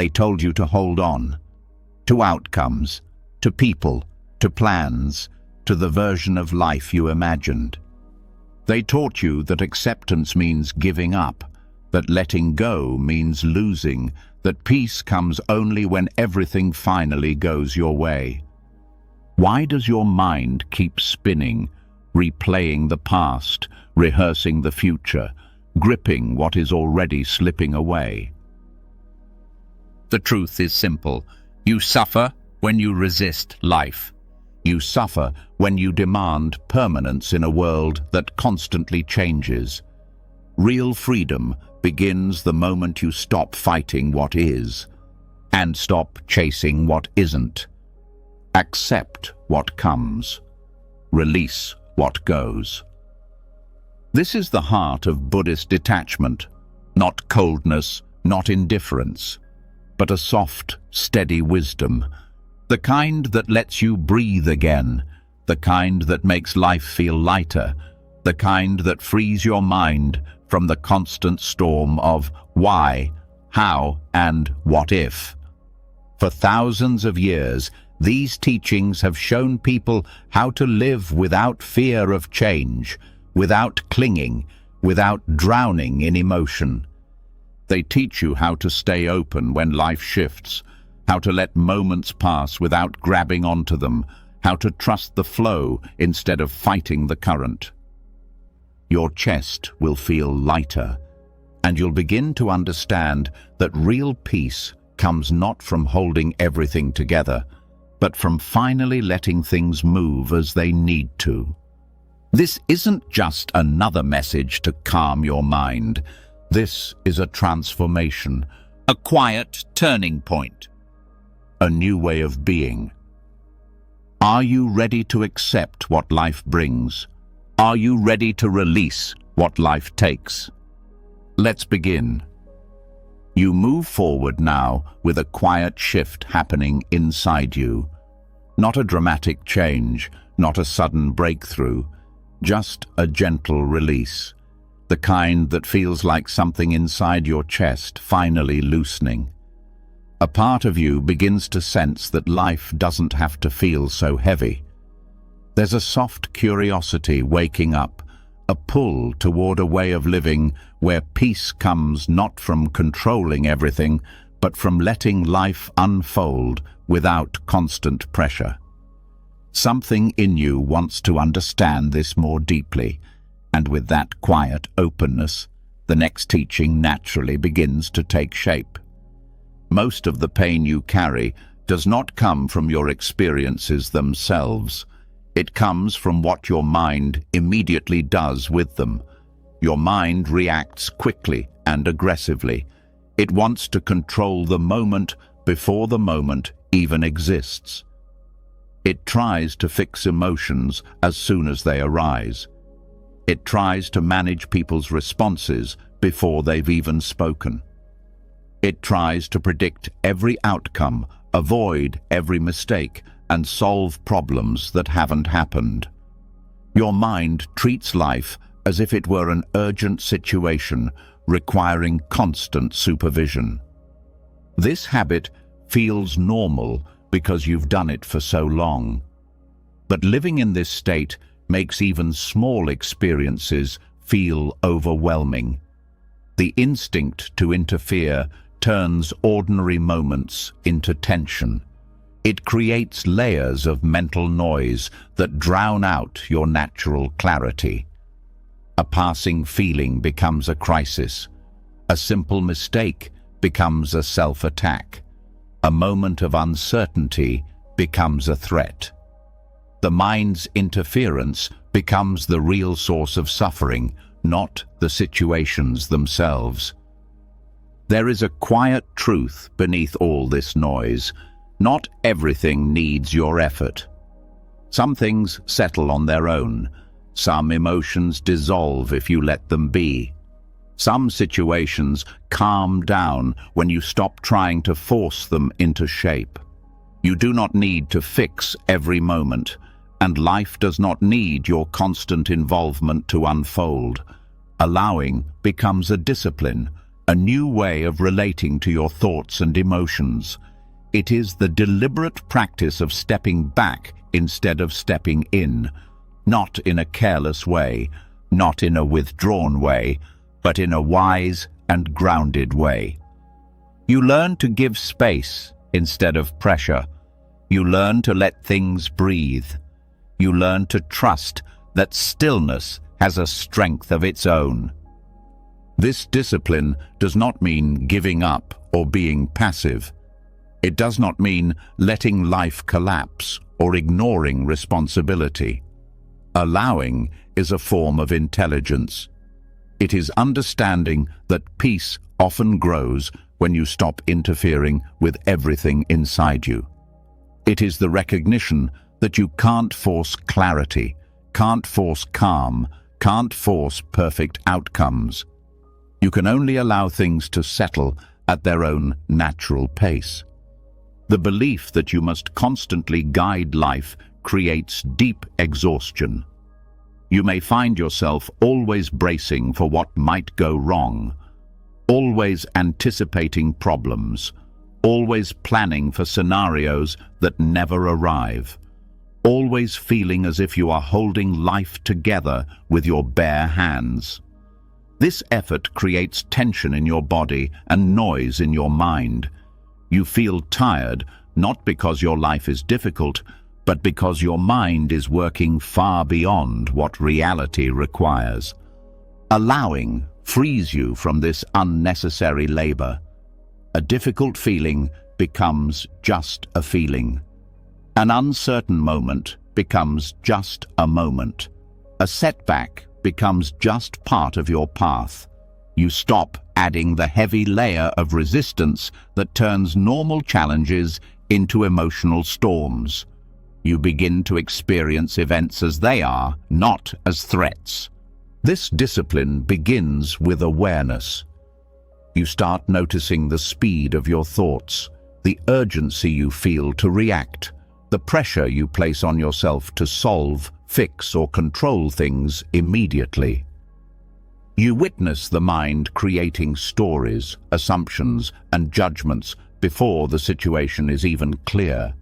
They told you to hold on. To outcomes, to people, to plans, to the version of life you imagined. They taught you that acceptance means giving up, that letting go means losing, that peace comes only when everything finally goes your way. Why does your mind keep spinning, replaying the past, rehearsing the future, gripping what is already slipping away? The truth is simple. You suffer when you resist life. You suffer when you demand permanence in a world that constantly changes. Real freedom begins the moment you stop fighting what is and stop chasing what isn't. Accept what comes. Release what goes. This is the heart of Buddhist detachment, not coldness, not indifference, but a soft, steady wisdom, the kind that lets you breathe again, the kind that makes life feel lighter, the kind that frees your mind from the constant storm of why, how, and what if. For thousands of years, these teachings have shown people how to live without fear of change, without clinging, without drowning in emotion. They teach you how to stay open when life shifts, how to let moments pass without grabbing onto them, how to trust the flow instead of fighting the current. Your chest will feel lighter, and you'll begin to understand that real peace comes not from holding everything together, but from finally letting things move as they need to. This isn't just another message to calm your mind. This is a transformation, a quiet turning point, a new way of being. Are you ready to accept what life brings? Are you ready to release what life takes? Let's begin. You move forward now with a quiet shift happening inside you. Not a dramatic change, not a sudden breakthrough, just a gentle release. The kind that feels like something inside your chest finally loosening. A part of you begins to sense that life doesn't have to feel so heavy. There's a soft curiosity waking up, a pull toward a way of living where peace comes not from controlling everything, but from letting life unfold without constant pressure. Something in you wants to understand this more deeply, and with that quiet openness, the next teaching naturally begins to take shape. Most of the pain you carry does not come from your experiences themselves. It comes from what your mind immediately does with them. Your mind reacts quickly and aggressively. It wants to control the moment before the moment even exists. It tries to fix emotions as soon as they arise. It tries to manage people's responses before they've even spoken. It tries to predict every outcome, avoid every mistake, and solve problems that haven't happened. Your mind treats life as if it were an urgent situation requiring constant supervision. This habit feels normal because you've done it for so long. But living in this state makes even small experiences feel overwhelming. The instinct to interfere turns ordinary moments into tension. It creates layers of mental noise that drown out your natural clarity. A passing feeling becomes a crisis. A simple mistake becomes a self-attack. A moment of uncertainty becomes a threat. The mind's interference becomes the real source of suffering, not the situations themselves. There is a quiet truth beneath all this noise. Not everything needs your effort. Some things settle on their own. Some emotions dissolve if you let them be. Some situations calm down when you stop trying to force them into shape. You do not need to fix every moment, and life does not need your constant involvement to unfold. Allowing becomes a discipline, a new way of relating to your thoughts and emotions. It is the deliberate practice of stepping back instead of stepping in, not in a careless way, not in a withdrawn way, but in a wise and grounded way. You learn to give space instead of pressure. You learn to let things breathe. You learn to trust that stillness has a strength of its own. This discipline does not mean giving up or being passive. It does not mean letting life collapse or ignoring responsibility. Allowing is a form of intelligence. It is understanding that peace often grows when you stop interfering with everything inside you. It is the recognition that you can't force clarity, can't force calm, can't force perfect outcomes. You can only allow things to settle at their own natural pace. The belief that you must constantly guide life creates deep exhaustion. You may find yourself always bracing for what might go wrong, always anticipating problems, always planning for scenarios that never arrive, always feeling as if you are holding life together with your bare hands. This effort creates tension in your body and noise in your mind. You feel tired, not because your life is difficult, but because your mind is working far beyond what reality requires. Allowing frees you from this unnecessary labor. A difficult feeling becomes just a feeling. An uncertain moment becomes just a moment. A setback becomes just part of your path. You stop adding the heavy layer of resistance that turns normal challenges into emotional storms. You begin to experience events as they are, not as threats. This discipline begins with awareness. You start noticing the speed of your thoughts, the urgency you feel to react, the pressure you place on yourself to solve, fix, or control things immediately. You witness the mind creating stories, assumptions, and judgments before the situation is even clear.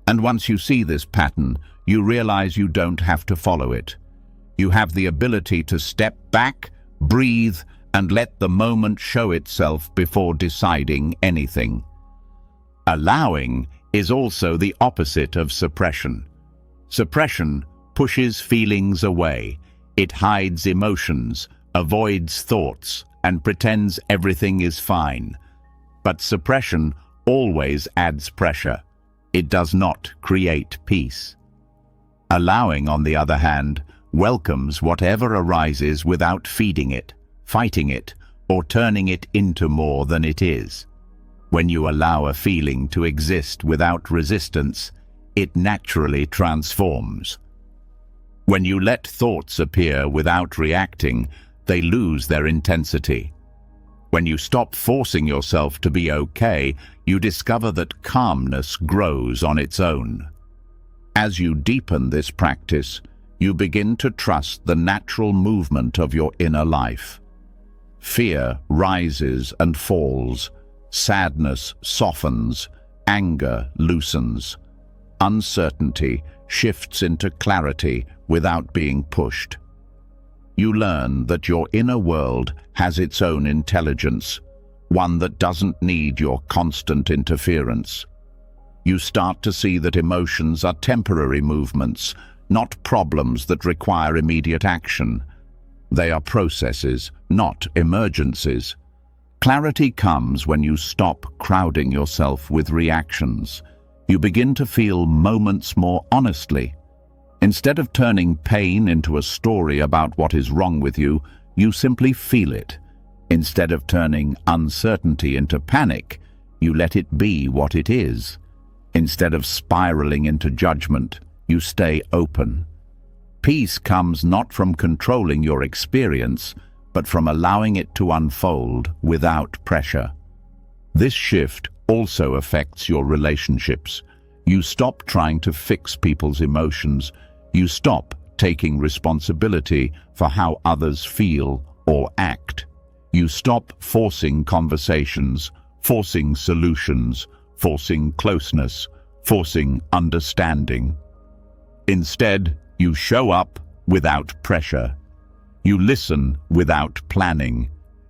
And once you see this pattern, you realize you don't have to follow it. You have the ability to step back, breathe, and let the moment show itself before deciding anything. Allowing is also the opposite of suppression. Suppression pushes feelings away. It hides emotions, avoids thoughts, and pretends everything is fine. But suppression always adds pressure. It does not create peace. Allowing, on the other hand, welcomes whatever arises without feeding it, fighting it, or turning it into more than it is. When you allow a feeling to exist without resistance, it naturally transforms. When you let thoughts appear without reacting, they lose their intensity. When you stop forcing yourself to be okay, you discover that calmness grows on its own. As you deepen this practice, you begin to trust the natural movement of your inner life. Fear rises and falls, sadness softens, anger loosens. Uncertainty shifts into clarity without being pushed. You learn that your inner world has its own intelligence, one that doesn't need your constant interference. You start to see that emotions are temporary movements, not problems that require immediate action. They are processes, not emergencies. Clarity comes when you stop crowding yourself with reactions. You begin to feel moments more honestly. Instead of turning pain into a story about what is wrong with you, you simply feel it. Instead of turning uncertainty into panic, you let it be what it is. Instead of spiraling into judgment, you stay open. Peace comes not from controlling your experience, but from allowing it to unfold without pressure. This shift also affects your relationships. You stop trying to fix people's emotions. You stop taking responsibility for how others feel or act. You stop forcing conversations, forcing solutions, forcing closeness, forcing understanding. Instead, you show up without pressure. You listen without planning.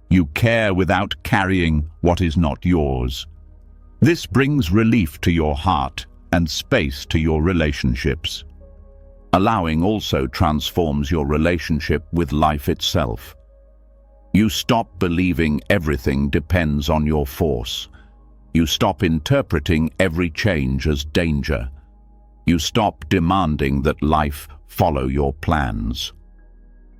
You care without carrying what is not yours. This brings relief to your heart and space to your relationships. Allowing also transforms your relationship with life itself. You stop believing everything depends on your force. You stop interpreting every change as danger. You stop demanding that life follow your plans.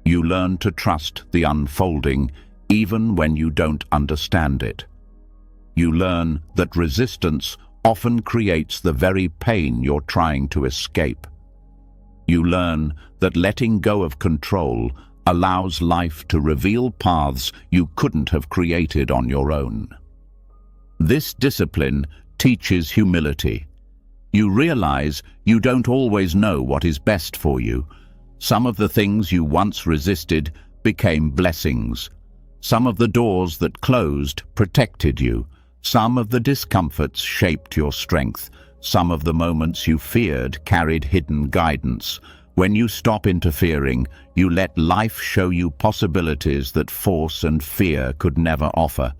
You learn to trust the unfolding even when you don't understand it. You learn that resistance often creates the very pain you're trying to escape. You learn that letting go of control allows life to reveal paths you couldn't have created on your own. This discipline teaches humility. You realize you don't always know what is best for you. Some of the things you once resisted became blessings. Some of the doors that closed protected you. Some of the discomforts shaped your strength. Some of the moments you feared carried hidden guidance. When you stop interfering, you let life show you possibilities that force and fear could never offer.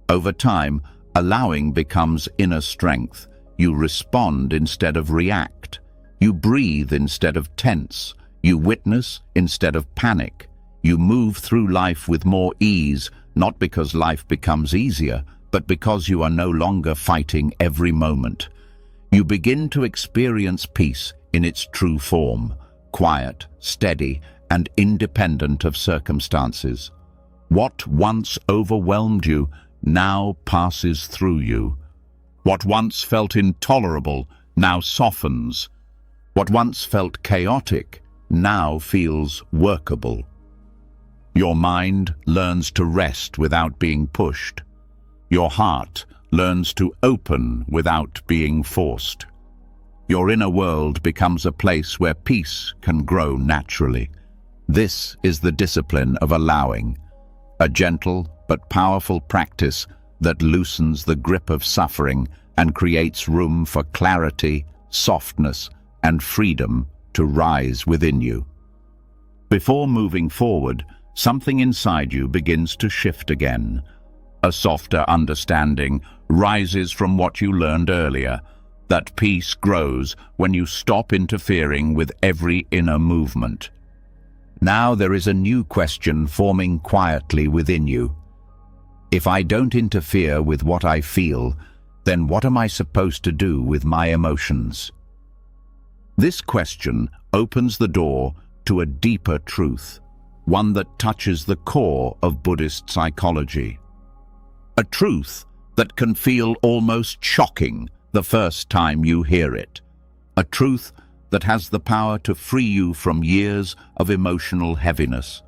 Over time, allowing becomes inner strength. You respond instead of react. You breathe instead of tense. You witness instead of panic. You move through life with more ease, not because life becomes easier, but because you are no longer fighting every moment. You begin to experience peace in its true form, quiet, steady, and independent of circumstances. What once overwhelmed you now passes through you. What once felt intolerable now softens. What once felt chaotic now feels workable. Your mind learns to rest without being pushed. Your heart learns to open without being forced. Your inner world becomes a place where peace can grow naturally. This is the discipline of allowing, a gentle but powerful practice that loosens the grip of suffering and creates room for clarity, softness, and freedom to rise within you. Before moving forward, something inside you begins to shift again. A softer understanding rises from what you learned earlier. That peace grows when you stop interfering with every inner movement. Now there is a new question forming quietly within you. If I don't interfere with what I feel, then what am I supposed to do with my emotions? This question opens the door to a deeper truth, one that touches the core of Buddhist psychology. A truth that can feel almost shocking the first time you hear it. A truth that has the power to free you from years of emotional heaviness.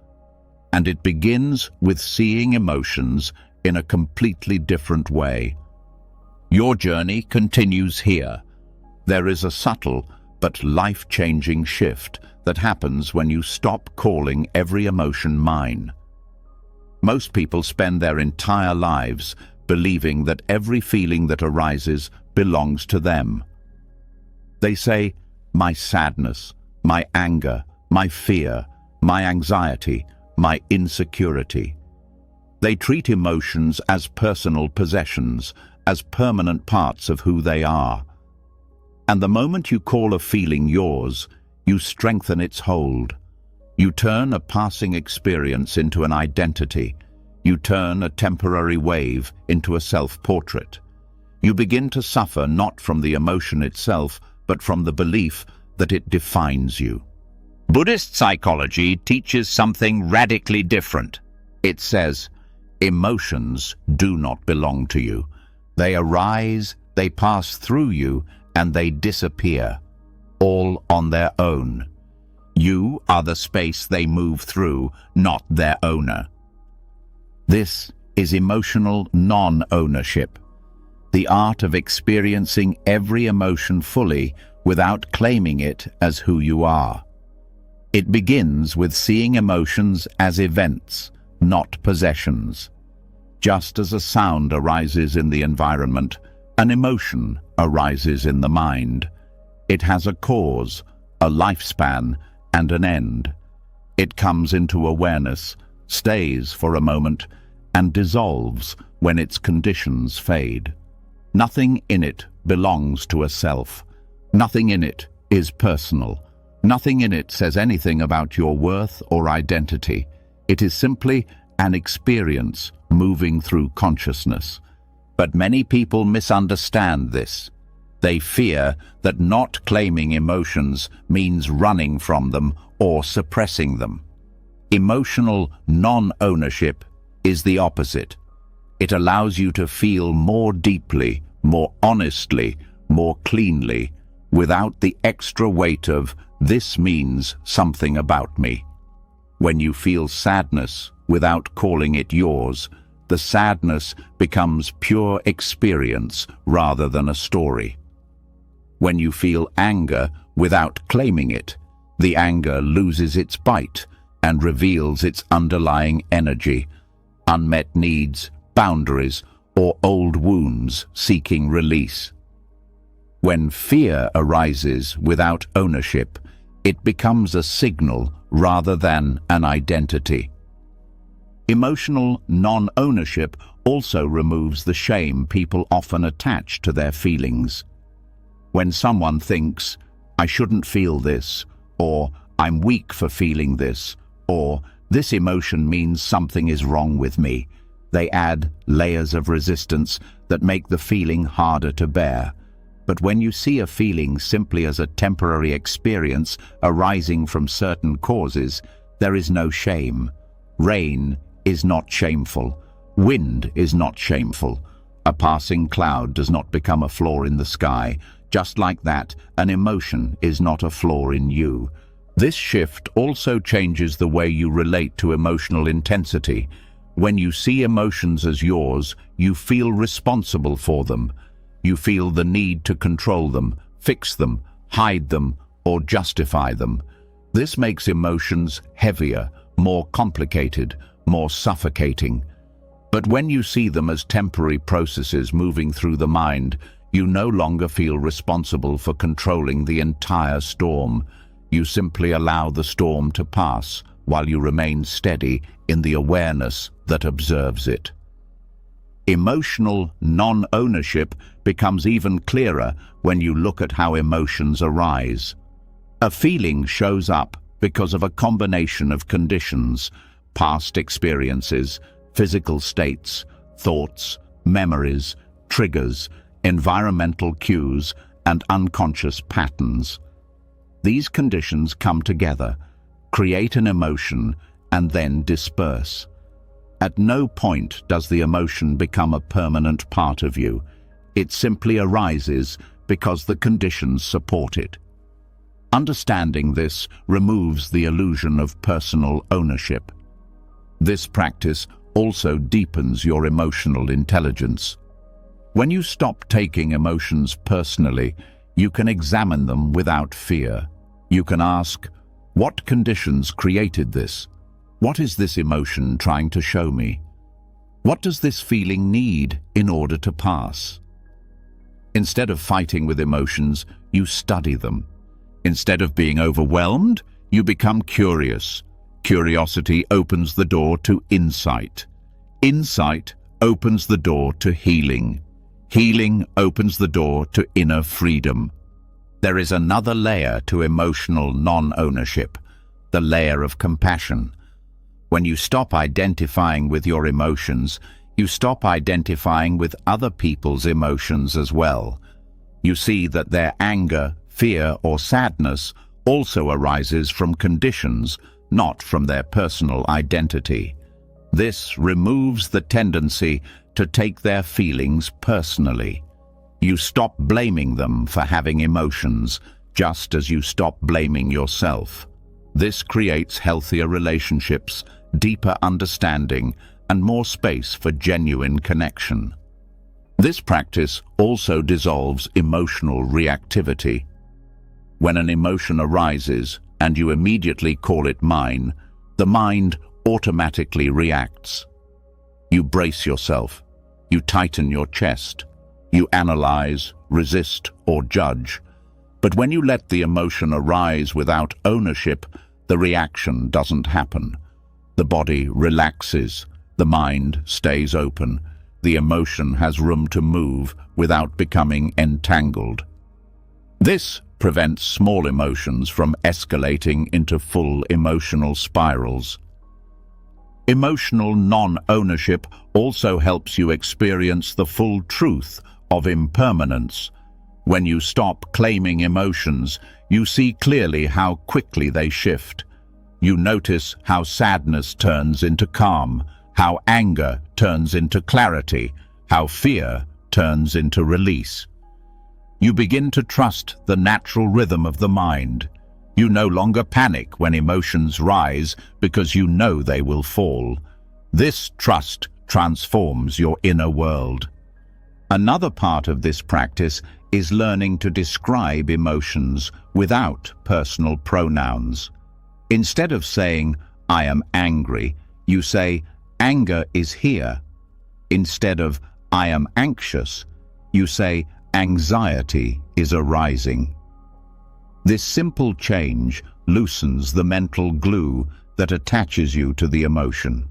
And it begins with seeing emotions in a completely different way. Your journey continues here. There is a subtle but life-changing shift that happens when you stop calling every emotion mine. Most people spend their entire lives believing that every feeling that arises belongs to them. They say, my sadness, my anger, my fear, my anxiety, my insecurity. They treat emotions as personal possessions, as permanent parts of who they are. And the moment you call a feeling yours, you strengthen its hold. You turn a passing experience into an identity. You turn a temporary wave into a self-portrait. You begin to suffer not from the emotion itself, but from the belief that it defines you. Buddhist psychology teaches something radically different. It says, emotions do not belong to you. They arise, they pass through you, and they disappear, all on their own. You are the space they move through, not their owner. This is emotional non-ownership, the art of experiencing every emotion fully without claiming it as who you are. It begins with seeing emotions as events, not possessions. Just as a sound arises in the environment, an emotion arises in the mind. It has a cause, a lifespan, and an end. It comes into awareness, stays for a moment, and dissolves when its conditions fade. Nothing in it belongs to a self. Nothing in it is personal. Nothing in it says anything about your worth or identity. It is simply an experience moving through consciousness. But many people misunderstand this. They fear that not claiming emotions means running from them or suppressing them. Emotional non-ownership is the opposite. It allows you to feel more deeply, more honestly, more cleanly, without the extra weight of "this means something about me." When you feel sadness without calling it yours, the sadness becomes pure experience rather than a story. When you feel anger without claiming it, the anger loses its bite and reveals its underlying energy, unmet needs, boundaries, or old wounds seeking release. When fear arises without ownership, it becomes a signal rather than an identity. Emotional non-ownership also removes the shame people often attach to their feelings. When someone thinks, "I shouldn't feel this," or "I'm weak for feeling this," or "this emotion means something is wrong with me," they add layers of resistance that make the feeling harder to bear. But when you see a feeling simply as a temporary experience arising from certain causes, there is no shame. Rain is not shameful. Wind is not shameful. A passing cloud does not become a flaw in the sky. Just like that, an emotion is not a flaw in you. This shift also changes the way you relate to emotional intensity. When you see emotions as yours, you feel responsible for them. You feel the need to control them, fix them, hide them, or justify them. This makes emotions heavier, more complicated, more suffocating. But when you see them as temporary processes moving through the mind, you no longer feel responsible for controlling the entire storm. You simply allow the storm to pass while you remain steady in the awareness that observes it. Emotional non-ownership becomes even clearer when you look at how emotions arise. A feeling shows up because of a combination of conditions: past experiences, physical states, thoughts, memories, triggers, environmental cues, and unconscious patterns. These conditions come together, create an emotion, and then disperse. At no point does the emotion become a permanent part of you. It simply arises because the conditions support it. Understanding this removes the illusion of personal ownership. This practice also deepens your emotional intelligence. When you stop taking emotions personally, you can examine them without fear. You can ask, what conditions created this? What is this emotion trying to show me? What does this feeling need in order to pass? Instead of fighting with emotions, you study them. Instead of being overwhelmed, you become curious. Curiosity opens the door to insight. Insight opens the door to healing. Healing opens the door to inner freedom. There is another layer to emotional non-ownership, the layer of compassion. When you stop identifying with your emotions, you stop identifying with other people's emotions as well. You see that their anger, fear, or sadness also arises from conditions, not from their personal identity. This removes the tendency to take their feelings personally. You stop blaming them for having emotions, just as you stop blaming yourself. This creates healthier relationships, deeper understanding, and more space for genuine connection. This practice also dissolves emotional reactivity. When an emotion arises and you immediately call it mine, the mind automatically reacts. You brace yourself. You tighten your chest. You analyze, resist, or judge. But when you let the emotion arise without ownership, the reaction doesn't happen. The body relaxes. The mind stays open. The emotion has room to move without becoming entangled. This prevents small emotions from escalating into full emotional spirals. Emotional non-ownership also helps you experience the full truth of impermanence. When you stop claiming emotions, you see clearly how quickly they shift. You notice how sadness turns into calm, how anger turns into clarity, how fear turns into release. You begin to trust the natural rhythm of the mind. You no longer panic when emotions rise because you know they will fall. This trust transforms your inner world. Another part of this practice is learning to describe emotions without personal pronouns. Instead of saying, "I am angry," you say, "Anger is here." Instead of, "I am anxious," you say, "Anxiety is arising." This simple change loosens the mental glue that attaches you to the emotion.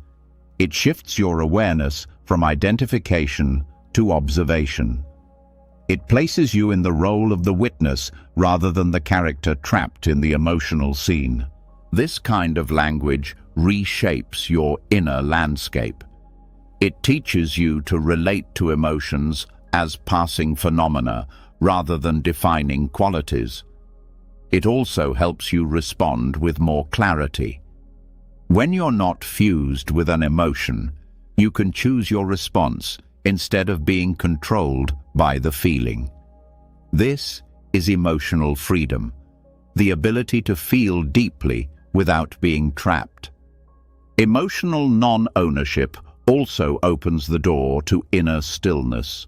It shifts your awareness from identification to observation. It places you in the role of the witness rather than the character trapped in the emotional scene. This kind of language reshapes your inner landscape. It teaches you to relate to emotions as passing phenomena rather than defining qualities. It also helps you respond with more clarity. When you're not fused with an emotion, you can choose your response instead of being controlled by the feeling. This is emotional freedom, the ability to feel deeply without being trapped. Emotional non-ownership also opens the door to inner stillness.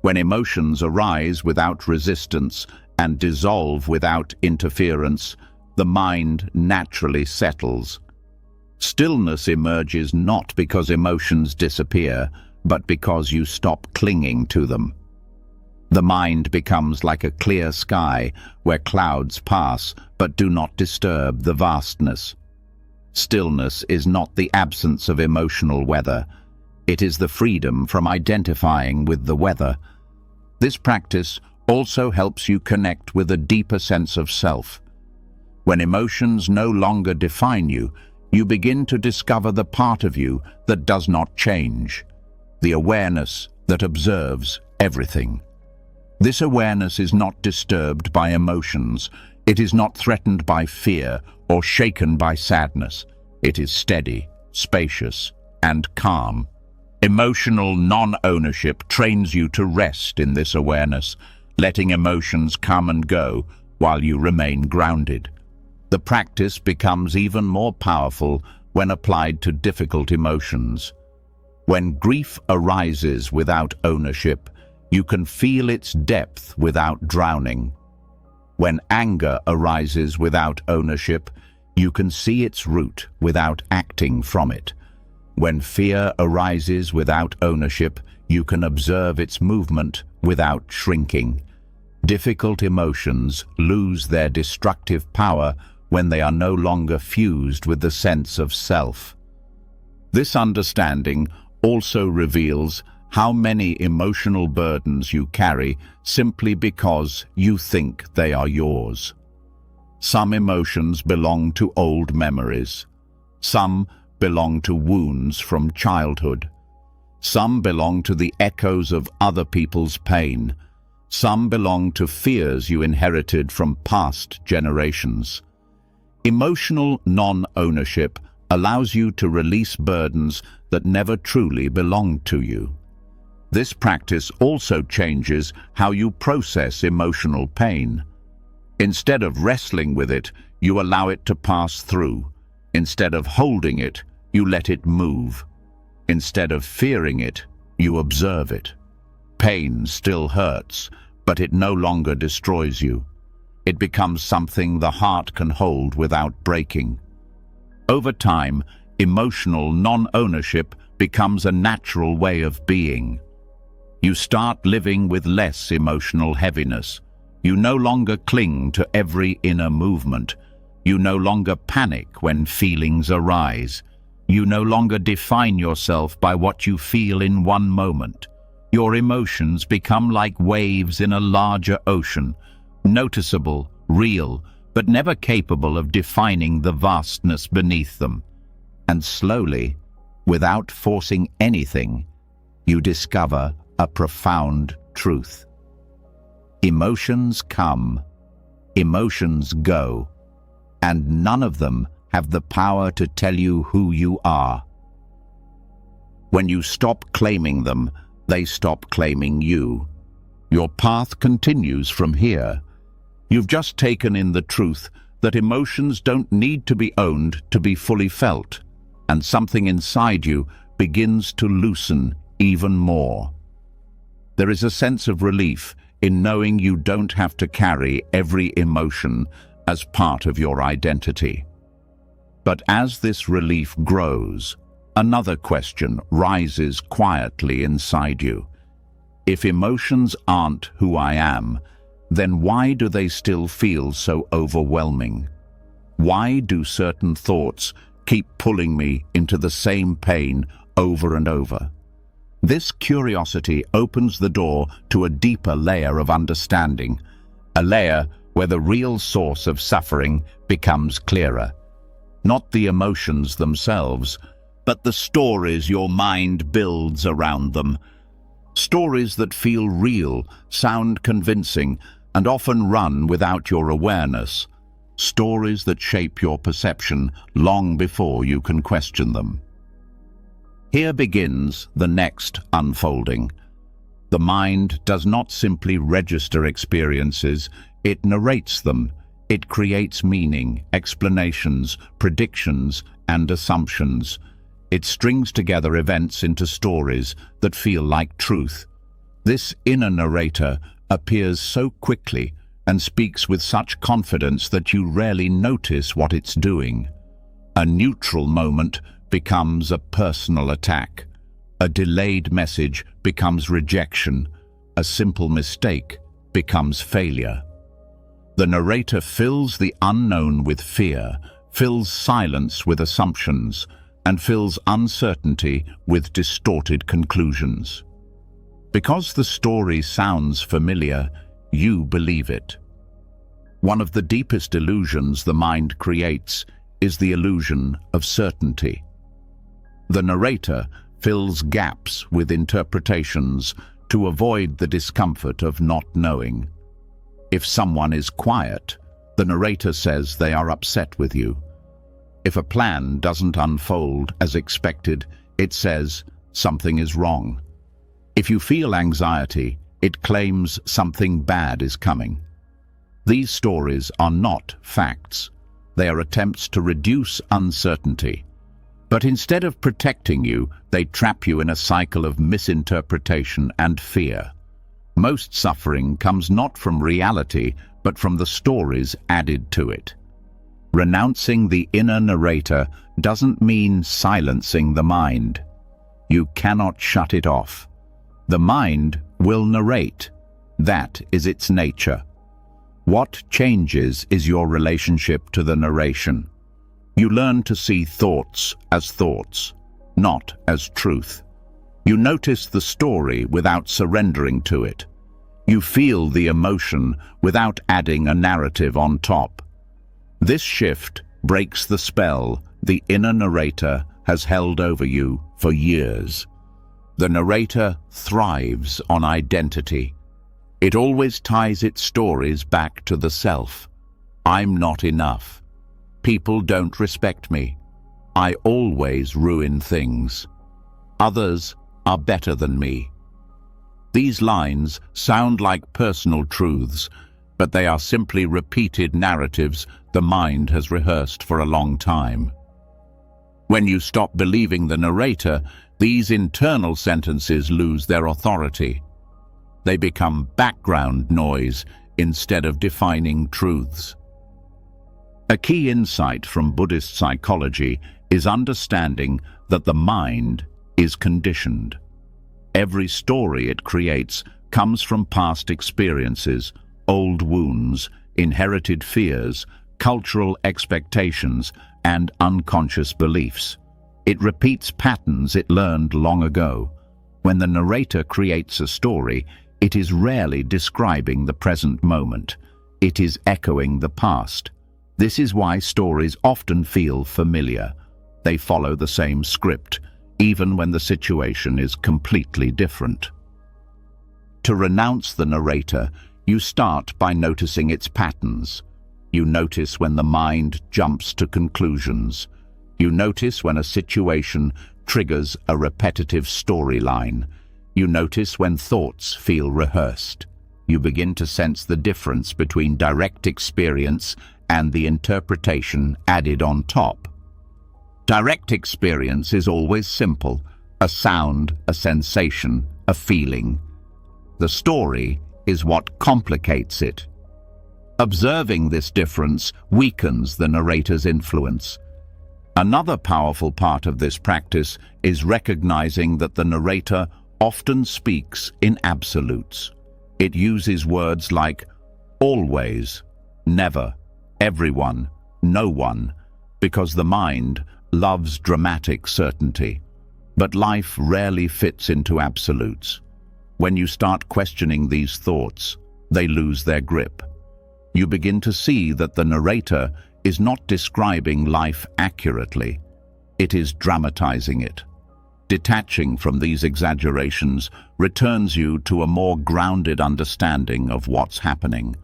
When emotions arise without resistance and dissolve without interference, the mind naturally settles. Stillness emerges not because emotions disappear, but because you stop clinging to them. The mind becomes like a clear sky where clouds pass but do not disturb the vastness. Stillness is not the absence of emotional weather. It is the freedom from identifying with the weather. This practice also helps you connect with a deeper sense of self. When emotions no longer define you, you begin to discover the part of you that does not change, the awareness that observes everything. This awareness is not disturbed by emotions. It is not threatened by fear or shaken by sadness. It is steady, spacious, and calm. Emotional non-ownership trains you to rest in this awareness, letting emotions come and go while you remain grounded. The practice becomes even more powerful when applied to difficult emotions. When grief arises without ownership, you can feel its depth without drowning. When anger arises without ownership, you can see its root without acting from it. When fear arises without ownership, you can observe its movement without shrinking. Difficult emotions lose their destructive power when they are no longer fused with the sense of self. This understanding also reveals how many emotional burdens you carry simply because you think they are yours. Some emotions belong to old memories. Some belong to wounds from childhood. Some belong to the echoes of other people's pain. Some belong to fears you inherited from past generations. Emotional non-ownership allows you to release burdens that never truly belonged to you. This practice also changes how you process emotional pain. Instead of wrestling with it, you allow it to pass through. Instead of holding it, you let it move. Instead of fearing it, you observe it. Pain still hurts, but it no longer destroys you. It becomes something the heart can hold without breaking. Over time, emotional non-ownership becomes a natural way of being. You start living with less emotional heaviness. You no longer cling to every inner movement. You no longer panic when feelings arise. You no longer define yourself by what you feel in one moment. Your emotions become like waves in a larger ocean, noticeable, real, but never capable of defining the vastness beneath them. And slowly, without forcing anything, you discover a profound truth. Emotions come, emotions go, and none of them have the power to tell you who you are. When you stop claiming them, they stop claiming you. Your path continues from here. You've just taken in the truth that emotions don't need to be owned to be fully felt, and something inside you begins to loosen even more. There is a sense of relief in knowing you don't have to carry every emotion as part of your identity. But as this relief grows, another question rises quietly inside you. If emotions aren't who I am, then why do they still feel so overwhelming? Why do certain thoughts keep pulling me into the same pain over and over? This curiosity opens the door to a deeper layer of understanding, a layer where the real source of suffering becomes clearer. Not the emotions themselves, but the stories your mind builds around them. Stories that feel real, sound convincing, and often run without your awareness. Stories that shape your perception long before you can question them. Here begins the next unfolding. The mind does not simply register experiences, it narrates them. It creates meaning, explanations, predictions, and assumptions. It strings together events into stories that feel like truth. This inner narrator appears so quickly and speaks with such confidence that you rarely notice what it's doing. A neutral moment becomes a personal attack. A delayed message becomes rejection. A simple mistake becomes failure. The narrator fills the unknown with fear, fills silence with assumptions, and fills uncertainty with distorted conclusions. Because the story sounds familiar, you believe it. One of the deepest illusions the mind creates is the illusion of certainty. The narrator fills gaps with interpretations to avoid the discomfort of not knowing. If someone is quiet, the narrator says they are upset with you. If a plan doesn't unfold as expected, it says something is wrong. If you feel anxiety, it claims something bad is coming. These stories are not facts. They are attempts to reduce uncertainty. But instead of protecting you, they trap you in a cycle of misinterpretation and fear. Most suffering comes not from reality, but from the stories added to it. Renouncing the inner narrator doesn't mean silencing the mind. You cannot shut it off. The mind will narrate. That is its nature. What changes is your relationship to the narration. You learn to see thoughts as thoughts, not as truth. You notice the story without surrendering to it. You feel the emotion without adding a narrative on top. This shift breaks the spell the inner narrator has held over you for years. The narrator thrives on identity. It always ties its stories back to the self. I'm not enough. People don't respect me. I always ruin things. Others are better than me. These lines sound like personal truths, but they are simply repeated narratives the mind has rehearsed for a long time. When you stop believing the narrator, these internal sentences lose their authority. They become background noise instead of defining truths. A key insight from Buddhist psychology is understanding that the mind is conditioned. Every story it creates comes from past experiences, old wounds, inherited fears, cultural expectations, and unconscious beliefs. It repeats patterns it learned long ago. When the narrator creates a story, it is rarely describing the present moment. It is echoing the past. This is why stories often feel familiar. They follow the same script, even when the situation is completely different. To renounce the narrator, you start by noticing its patterns. You notice when the mind jumps to conclusions. You notice when a situation triggers a repetitive storyline. You notice when thoughts feel rehearsed. You begin to sense the difference between direct experience and the interpretation added on top. Direct experience is always simple: a sound, a sensation, a feeling. The story is what complicates it. Observing this difference weakens the narrator's influence. Another powerful part of this practice is recognizing that the narrator often speaks in absolutes. It uses words like always, never, everyone, no one, because the mind loves dramatic certainty. But life rarely fits into absolutes. When you start questioning these thoughts, they lose their grip. You begin to see that the narrator is not describing life accurately. It is dramatizing it. Detaching from these exaggerations returns you to a more grounded understanding of what's happening.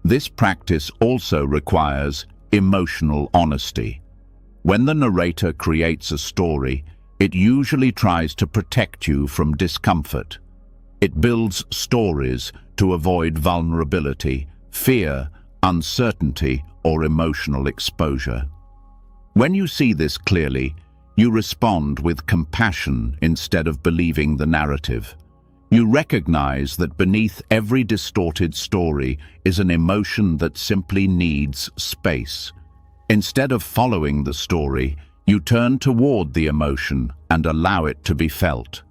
This practice also requires emotional honesty. When the narrator creates a story, it usually tries to protect you from discomfort. It builds stories to avoid vulnerability, fear, uncertainty, or emotional exposure. When you see this clearly, you respond with compassion instead of believing the narrative. You recognize that beneath every distorted story is an emotion that simply needs space. Instead of following the story, you turn toward the emotion and allow it to be felt.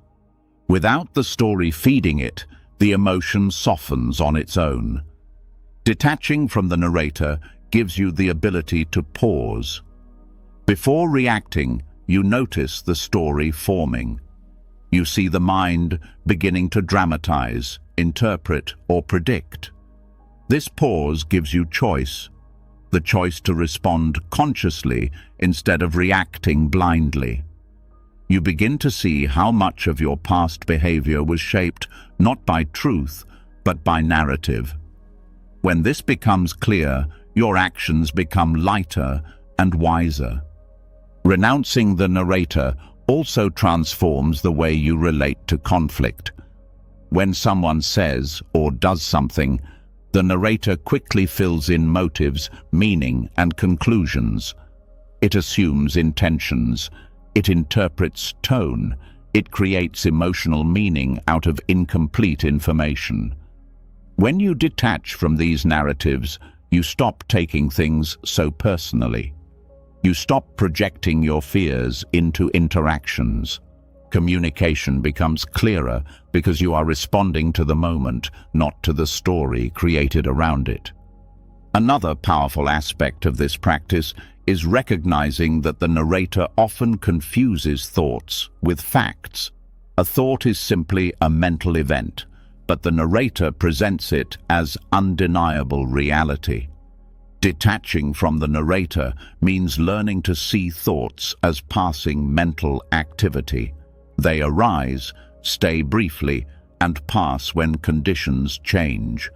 Without the story feeding it, the emotion softens on its own. Detaching from the narrator gives you the ability to pause. Before reacting, you notice the story forming. You see the mind beginning to dramatize, interpret, or predict. This pause gives you choice, the choice to respond consciously instead of reacting blindly. You begin to see how much of your past behavior was shaped not by truth, but by narrative. When this becomes clear, your actions become lighter and wiser. Renouncing the narrator also transforms the way you relate to conflict. When someone says or does something, the narrator quickly fills in motives, meaning, and conclusions. It assumes intentions. It interprets tone. It creates emotional meaning out of incomplete information. When you detach from these narratives, you stop taking things so personally. You stop projecting your fears into interactions. Communication becomes clearer because you are responding to the moment, not to the story created around it. Another powerful aspect of this practice is recognizing that the narrator often confuses thoughts with facts. A thought is simply a mental event, but the narrator presents it as undeniable reality. Detaching from the narrator means learning to see thoughts as passing mental activity. They arise, stay briefly, and pass when conditions change.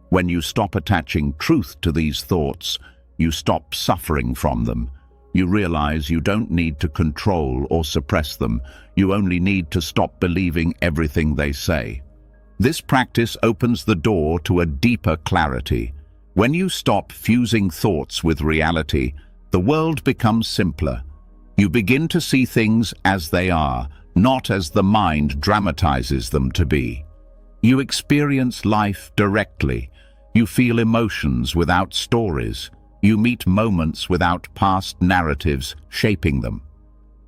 When you stop attaching truth to these thoughts, you stop suffering from them. You realize you don't need to control or suppress them. You only need to stop believing everything they say. This practice opens the door to a deeper clarity. When you stop fusing thoughts with reality, the world becomes simpler. You begin to see things as they are, not as the mind dramatizes them to be. You experience life directly. You feel emotions without stories. You meet moments without past narratives shaping them.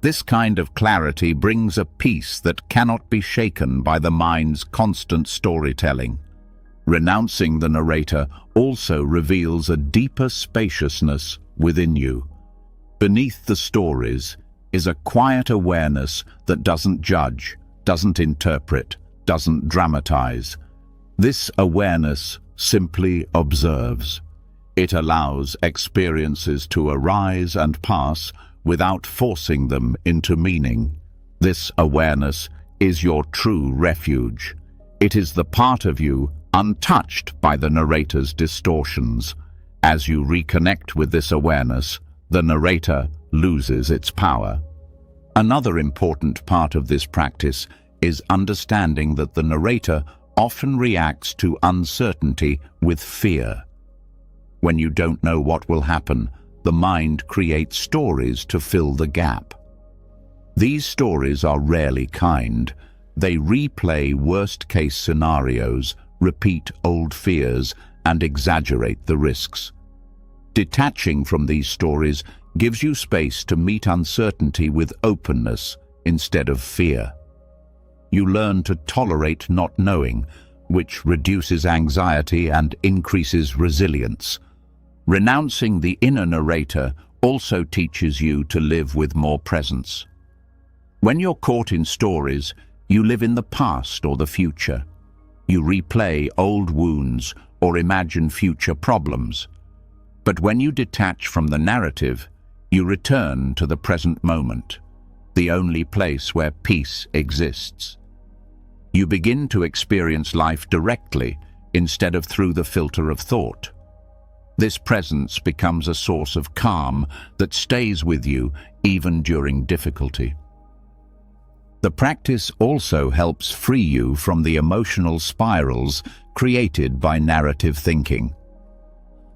This kind of clarity brings a peace that cannot be shaken by the mind's constant storytelling. Renouncing the narrator also reveals a deeper spaciousness within you. Beneath the stories is a quiet awareness that doesn't judge, doesn't interpret, doesn't dramatize. This awareness simply observes. It allows experiences to arise and pass without forcing them into meaning. This awareness is your true refuge. It is the part of you untouched by the narrator's distortions. As you reconnect with this awareness, the narrator loses its power. Another important part of this practice is understanding that the narrator often reacts to uncertainty with fear. When you don't know what will happen, the mind creates stories to fill the gap. These stories are rarely kind. They replay worst-case scenarios, repeat old fears, and exaggerate the risks. Detaching from these stories gives you space to meet uncertainty with openness instead of fear. You learn to tolerate not knowing, which reduces anxiety and increases resilience. Renouncing the inner narrator also teaches you to live with more presence. When you're caught in stories, you live in the past or the future. You replay old wounds or imagine future problems. But when you detach from the narrative, you return to the present moment, the only place where peace exists. You begin to experience life directly instead of through the filter of thought. This presence becomes a source of calm that stays with you even during difficulty. The practice also helps free you from the emotional spirals created by narrative thinking.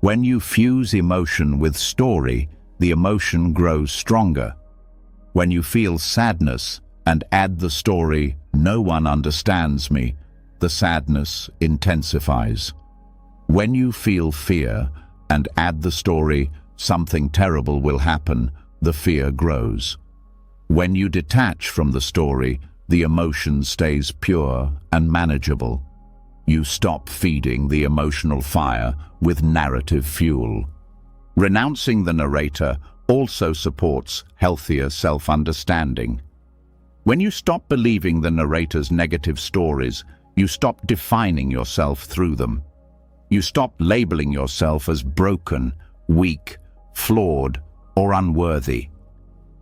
When you fuse emotion with story, the emotion grows stronger. When you feel sadness and add the story, "No one understands me," the sadness intensifies. When you feel fear and add the story, "Something terrible will happen," the fear grows. When you detach from the story, the emotion stays pure and manageable. You stop feeding the emotional fire with narrative fuel. Renouncing the narrator also supports healthier self-understanding. When you stop believing the narrator's negative stories, you stop defining yourself through them. You stop labeling yourself as broken, weak, flawed, or unworthy.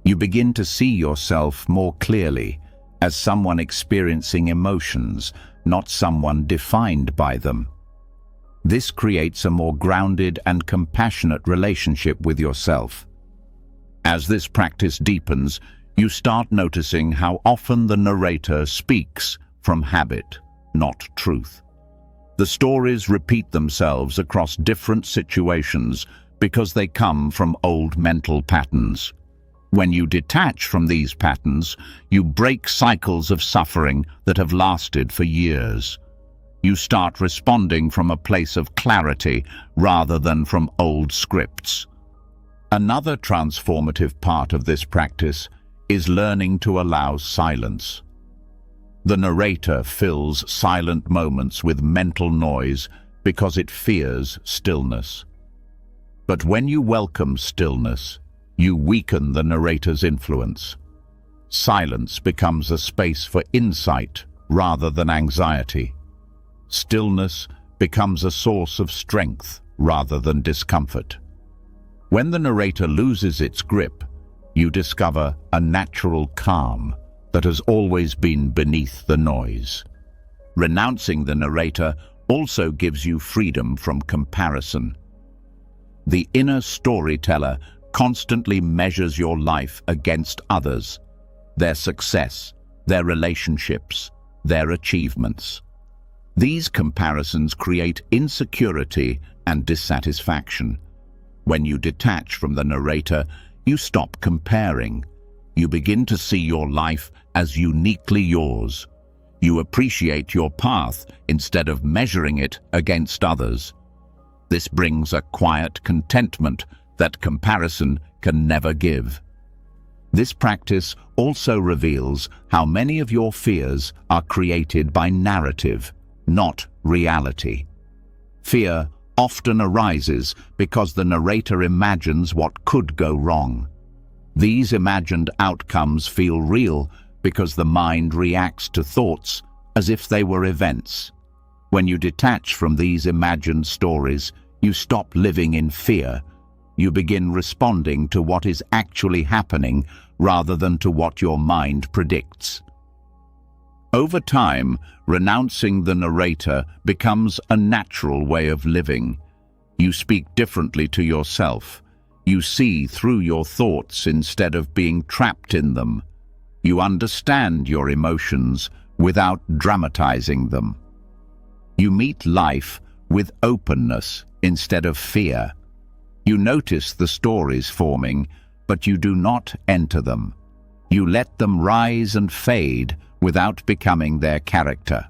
You begin to see yourself more clearly as someone experiencing emotions, not someone defined by them. This creates a more grounded and compassionate relationship with yourself. As this practice deepens, you start noticing how often the narrator speaks from habit, not truth. The stories repeat themselves across different situations because they come from old mental patterns. When you detach from these patterns, you break cycles of suffering that have lasted for years. You start responding from a place of clarity rather than from old scripts. Another transformative part of this practice is learning to allow silence. The narrator fills silent moments with mental noise because it fears stillness. But when you welcome stillness, you weaken the narrator's influence. Silence becomes a space for insight rather than anxiety. Stillness becomes a source of strength rather than discomfort. When the narrator loses its grip, you discover a natural calm that has always been beneath the noise. Renouncing the narrator also gives you freedom from comparison. The inner storyteller constantly measures your life against others, their success, their relationships, their achievements. These comparisons create insecurity and dissatisfaction. When you detach from the narrator, you stop comparing. You begin to see your life as uniquely yours. You appreciate your path instead of measuring it against others. This brings a quiet contentment that comparison can never give. This practice also reveals how many of your fears are created by narrative, not reality. Fear often arises because the narrator imagines what could go wrong. These imagined outcomes feel real because the mind reacts to thoughts as if they were events. When you detach from these imagined stories, you stop living in fear. You begin responding to what is actually happening rather than to what your mind predicts. Over time, renouncing the narrator becomes a natural way of living. You speak differently to yourself. You see through your thoughts instead of being trapped in them. You understand your emotions without dramatizing them. You meet life with openness instead of fear. You notice the stories forming, but you do not enter them. You let them rise and fade without becoming their character.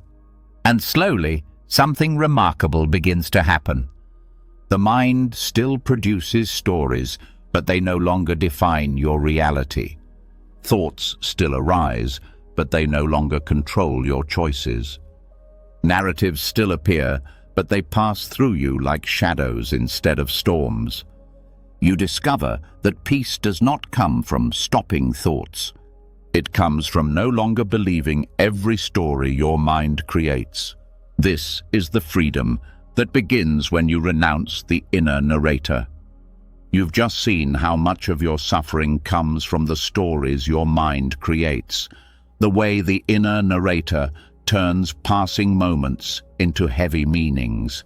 And slowly, something remarkable begins to happen. The mind still produces stories, but they no longer define your reality. Thoughts still arise, but they no longer control your choices. Narratives still appear, but they pass through you like shadows instead of storms. You discover that peace does not come from stopping thoughts. It comes from no longer believing every story your mind creates. This is the freedom that begins when you renounce the inner narrator. You've just seen how much of your suffering comes from the stories your mind creates, the way the inner narrator turns passing moments into heavy meanings.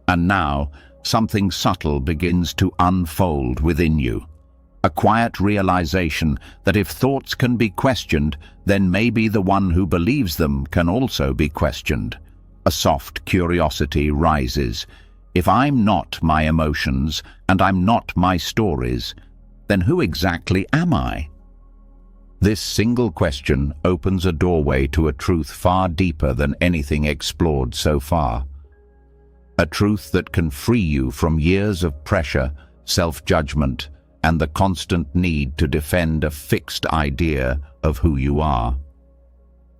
And now, something subtle begins to unfold within you. A quiet realization that if thoughts can be questioned, then maybe the one who believes them can also be questioned. A soft curiosity rises. If I'm not my emotions and I'm not my stories, then who exactly am I? This single question opens a doorway to a truth far deeper than anything explored so far. A truth that can free you from years of pressure, self-judgment, and the constant need to defend a fixed idea of who you are.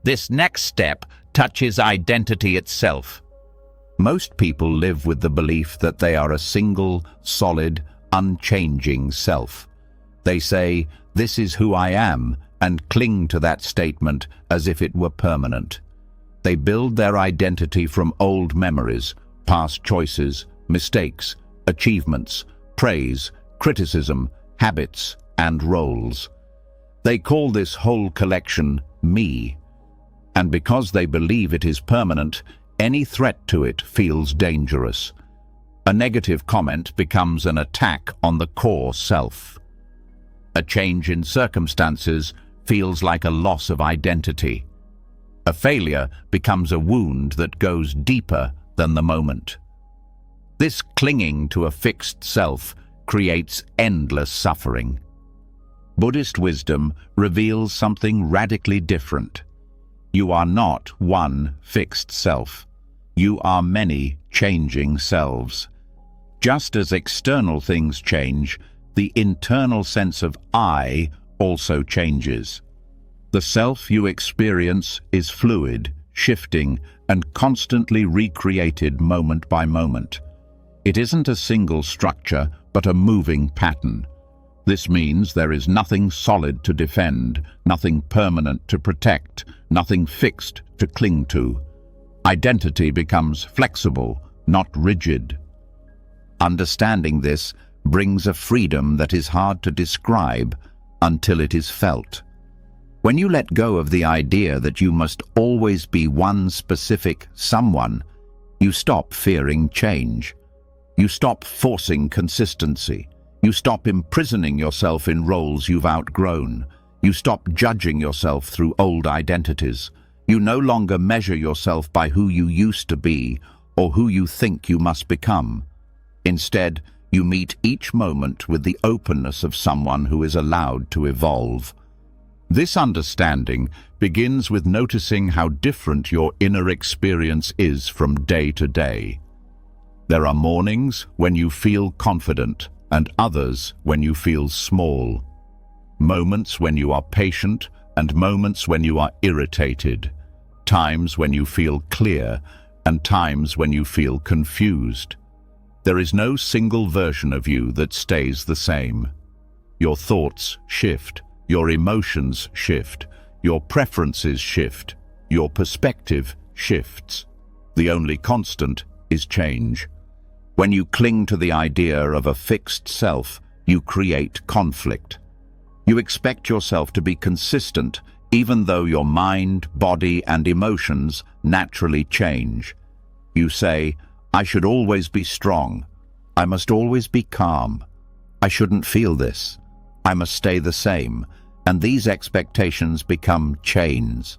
This next step touches identity itself. Most people live with the belief that they are a single, solid, unchanging self. They say, "This is who I am," and cling to that statement as if it were permanent. They build their identity from old memories, past choices, mistakes, achievements, praise, criticism, habits, and roles. They call this whole collection me. And because they believe it is permanent, any threat to it feels dangerous. A negative comment becomes an attack on the core self. A change in circumstances feels like a loss of identity. A failure becomes a wound that goes deeper than the moment. This clinging to a fixed self creates endless suffering. Buddhist wisdom reveals something radically different. You are not one fixed self. You are many changing selves. Just as external things change, the internal sense of I also changes. The self you experience is fluid, shifting, and constantly recreated moment by moment. It isn't a single structure, but a moving pattern. This means there is nothing solid to defend, nothing permanent to protect, nothing fixed to cling to. Identity becomes flexible, not rigid. Understanding this brings a freedom that is hard to describe until it is felt. When you let go of the idea that you must always be one specific someone, you stop fearing change. You stop forcing consistency. You stop imprisoning yourself in roles you've outgrown. You stop judging yourself through old identities. You no longer measure yourself by who you used to be or who you think you must become. Instead, you meet each moment with the openness of someone who is allowed to evolve. This understanding begins with noticing how different your inner experience is from day to day. There are mornings when you feel confident and others when you feel small. Moments when you are patient and moments when you are irritated. Times when you feel clear and times when you feel confused. There is no single version of you that stays the same. Your thoughts shift, your emotions shift, your preferences shift, your perspective shifts. The only constant is change. When you cling to the idea of a fixed self, you create conflict. You expect yourself to be consistent, even though your mind, body, and emotions naturally change. You say, I should always be strong. I must always be calm. I shouldn't feel this. I must stay the same. And these expectations become chains.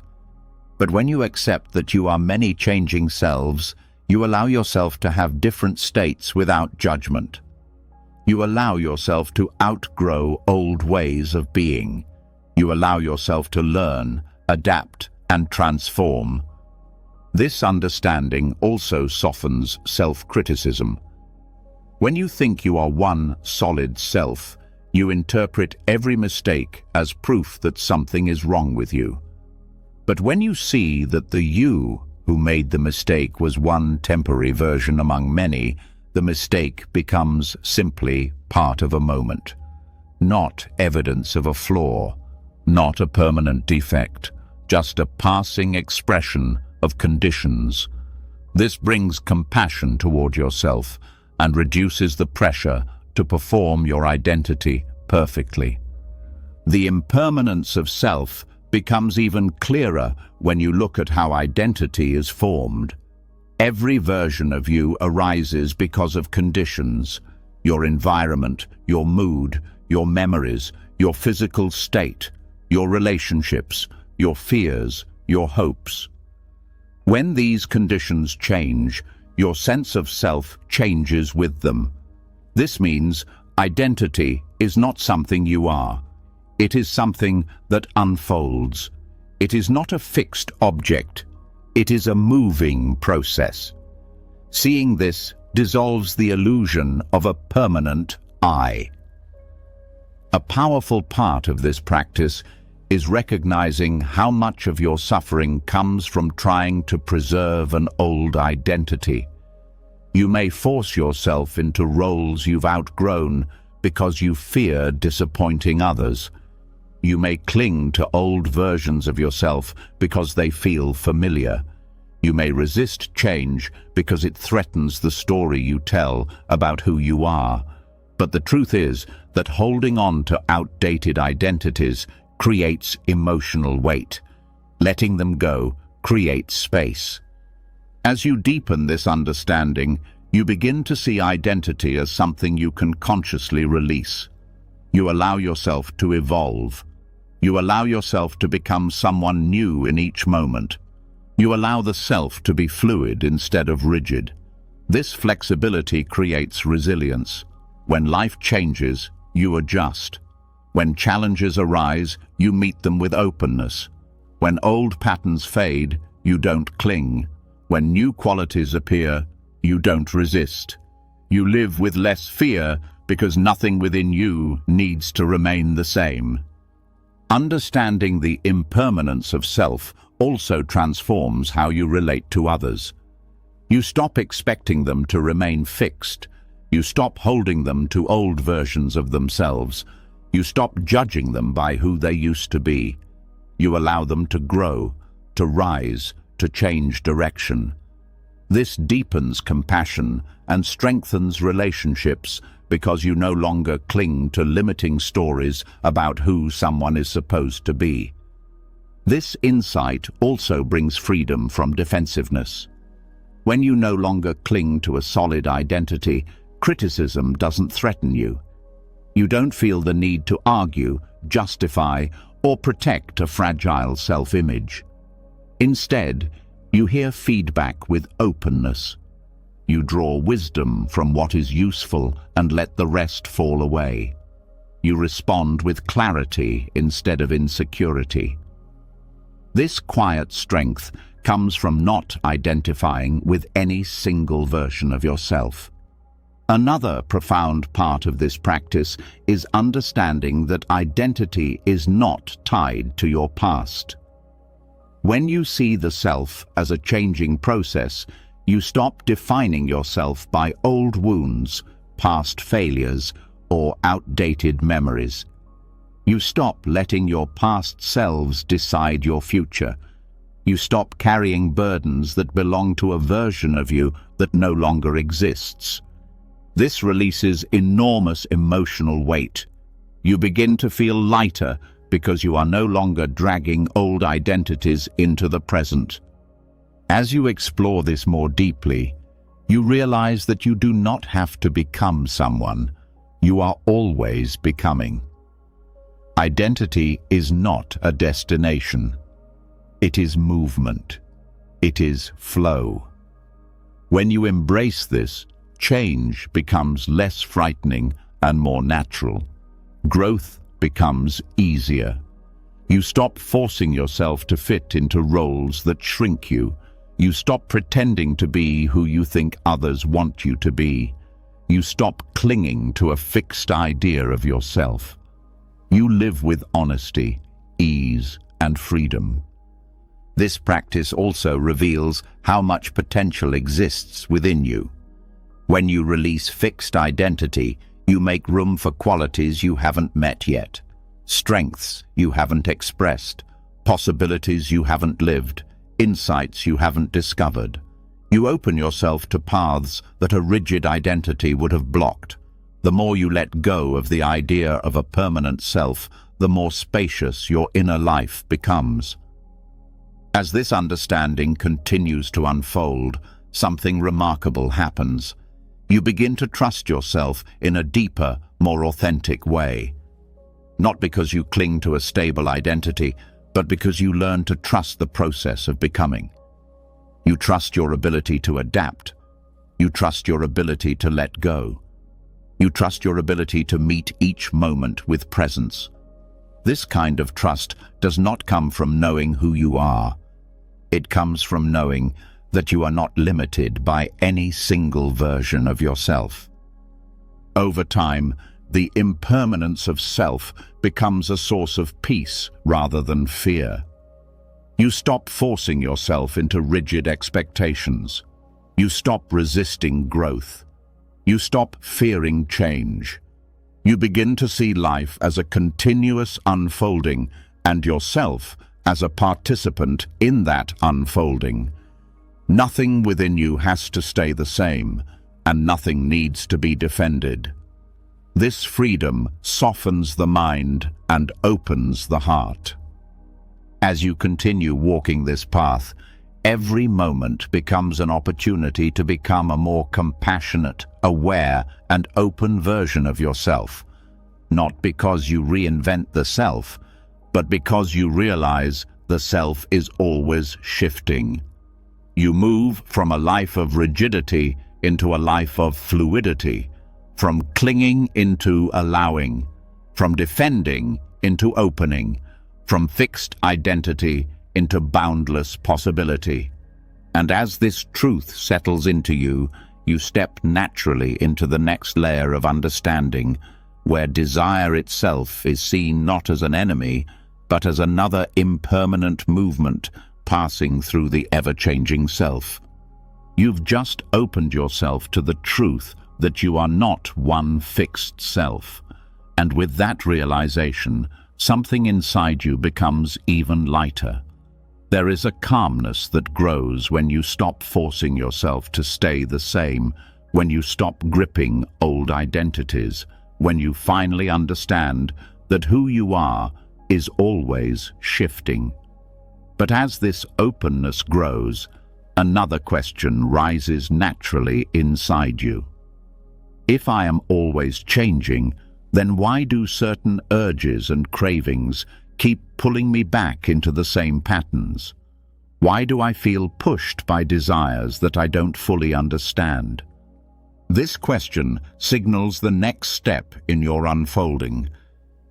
But when you accept that you are many changing selves, you allow yourself to have different states without judgment. You allow yourself to outgrow old ways of being. You allow yourself to learn, adapt, and transform. This understanding also softens self-criticism. When you think you are one solid self, you interpret every mistake as proof that something is wrong with you. But when you see that the you who made the mistake was one temporary version among many, the mistake becomes simply part of a moment, not evidence of a flaw, not a permanent defect, just a passing expression of conditions. This brings compassion toward yourself and reduces the pressure to perform your identity perfectly. The impermanence of self becomes even clearer when you look at how identity is formed. Every version of you arises because of conditions, your environment, your mood, your memories, your physical state, your relationships, your fears, your hopes. When these conditions change, your sense of self changes with them. This means identity is not something you are. It is something that unfolds. It is not a fixed object. It is a moving process. Seeing this dissolves the illusion of a permanent I. A powerful part of this practice is recognizing how much of your suffering comes from trying to preserve an old identity. You may force yourself into roles you've outgrown because you fear disappointing others. You may cling to old versions of yourself because they feel familiar. You may resist change because it threatens the story you tell about who you are. But the truth is that holding on to outdated identities creates emotional weight. Letting them go creates space. As you deepen this understanding, you begin to see identity as something you can consciously release. You allow yourself to evolve. You allow yourself to become someone new in each moment. You allow the self to be fluid instead of rigid. This flexibility creates resilience. When life changes, you adjust. When challenges arise, you meet them with openness. When old patterns fade, you don't cling. When new qualities appear, you don't resist. You live with less fear because nothing within you needs to remain the same. Understanding the impermanence of self also transforms how you relate to others. You stop expecting them to remain fixed. You stop holding them to old versions of themselves. You stop judging them by who they used to be. You allow them to grow, to rise, to change direction. This deepens compassion and strengthens relationships because you no longer cling to limiting stories about who someone is supposed to be. This insight also brings freedom from defensiveness. When you no longer cling to a solid identity, criticism doesn't threaten you. You don't feel the need to argue, justify, or protect a fragile self-image. Instead, you hear feedback with openness. You draw wisdom from what is useful and let the rest fall away. You respond with clarity instead of insecurity. This quiet strength comes from not identifying with any single version of yourself. Another profound part of this practice is understanding that identity is not tied to your past. When you see the self as a changing process, you stop defining yourself by old wounds, past failures, or outdated memories. You stop letting your past selves decide your future. You stop carrying burdens that belong to a version of you that no longer exists. This releases enormous emotional weight. You begin to feel lighter because you are no longer dragging old identities into the present. As you explore this more deeply, you realize that you do not have to become someone. You are always becoming. Identity is not a destination. It is movement. It is flow. When you embrace this, change becomes less frightening and more natural. Growth becomes easier. You stop forcing yourself to fit into roles that shrink you. You stop pretending to be who you think others want you to be. You stop clinging to a fixed idea of yourself. You live with honesty, ease, and freedom. This practice also reveals how much potential exists within you. When you release fixed identity, you make room for qualities you haven't met yet, strengths you haven't expressed, possibilities you haven't lived, insights you haven't discovered. You open yourself to paths that a rigid identity would have blocked. The more you let go of the idea of a permanent self, the more spacious your inner life becomes. As this understanding continues to unfold, something remarkable happens. You begin to trust yourself in a deeper, more authentic way. Not because you cling to a stable identity, but because you learn to trust the process of becoming. You trust your ability to adapt. You trust your ability to let go. You trust your ability to meet each moment with presence. This kind of trust does not come from knowing who you are. It comes from knowing that you are not limited by any single version of yourself. Over time, the impermanence of self becomes a source of peace rather than fear. You stop forcing yourself into rigid expectations. You stop resisting growth. You stop fearing change. You begin to see life as a continuous unfolding and yourself as a participant in that unfolding. Nothing within you has to stay the same, and nothing needs to be defended. This freedom softens the mind and opens the heart. As you continue walking this path, every moment becomes an opportunity to become a more compassionate, aware, and open version of yourself. Not because you reinvent the self, but because you realize the self is always shifting. You move from a life of rigidity into a life of fluidity, from clinging into allowing, from defending into opening, from fixed identity into boundless possibility. And as this truth settles into you, you step naturally into the next layer of understanding, where desire itself is seen not as an enemy, but as another impermanent movement passing through the ever-changing self. You've just opened yourself to the truth that you are not one fixed self. And with that realization, something inside you becomes even lighter. There is a calmness that grows when you stop forcing yourself to stay the same, when you stop gripping old identities, when you finally understand that who you are is always shifting. But as this openness grows, another question rises naturally inside you. If I am always changing, then why do certain urges and cravings keep pulling me back into the same patterns? Why do I feel pushed by desires that I don't fully understand? This question signals the next step in your unfolding.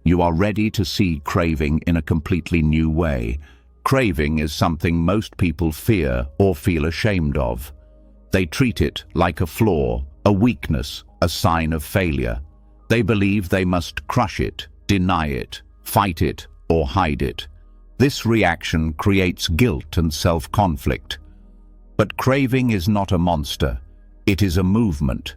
You are ready to see craving in a completely new way. Craving is something most people fear or feel ashamed of. They treat it like a flaw, a weakness, a sign of failure. They believe they must crush it, deny it, fight it, or hide it. This reaction creates guilt and self-conflict. But craving is not a monster. It is a movement.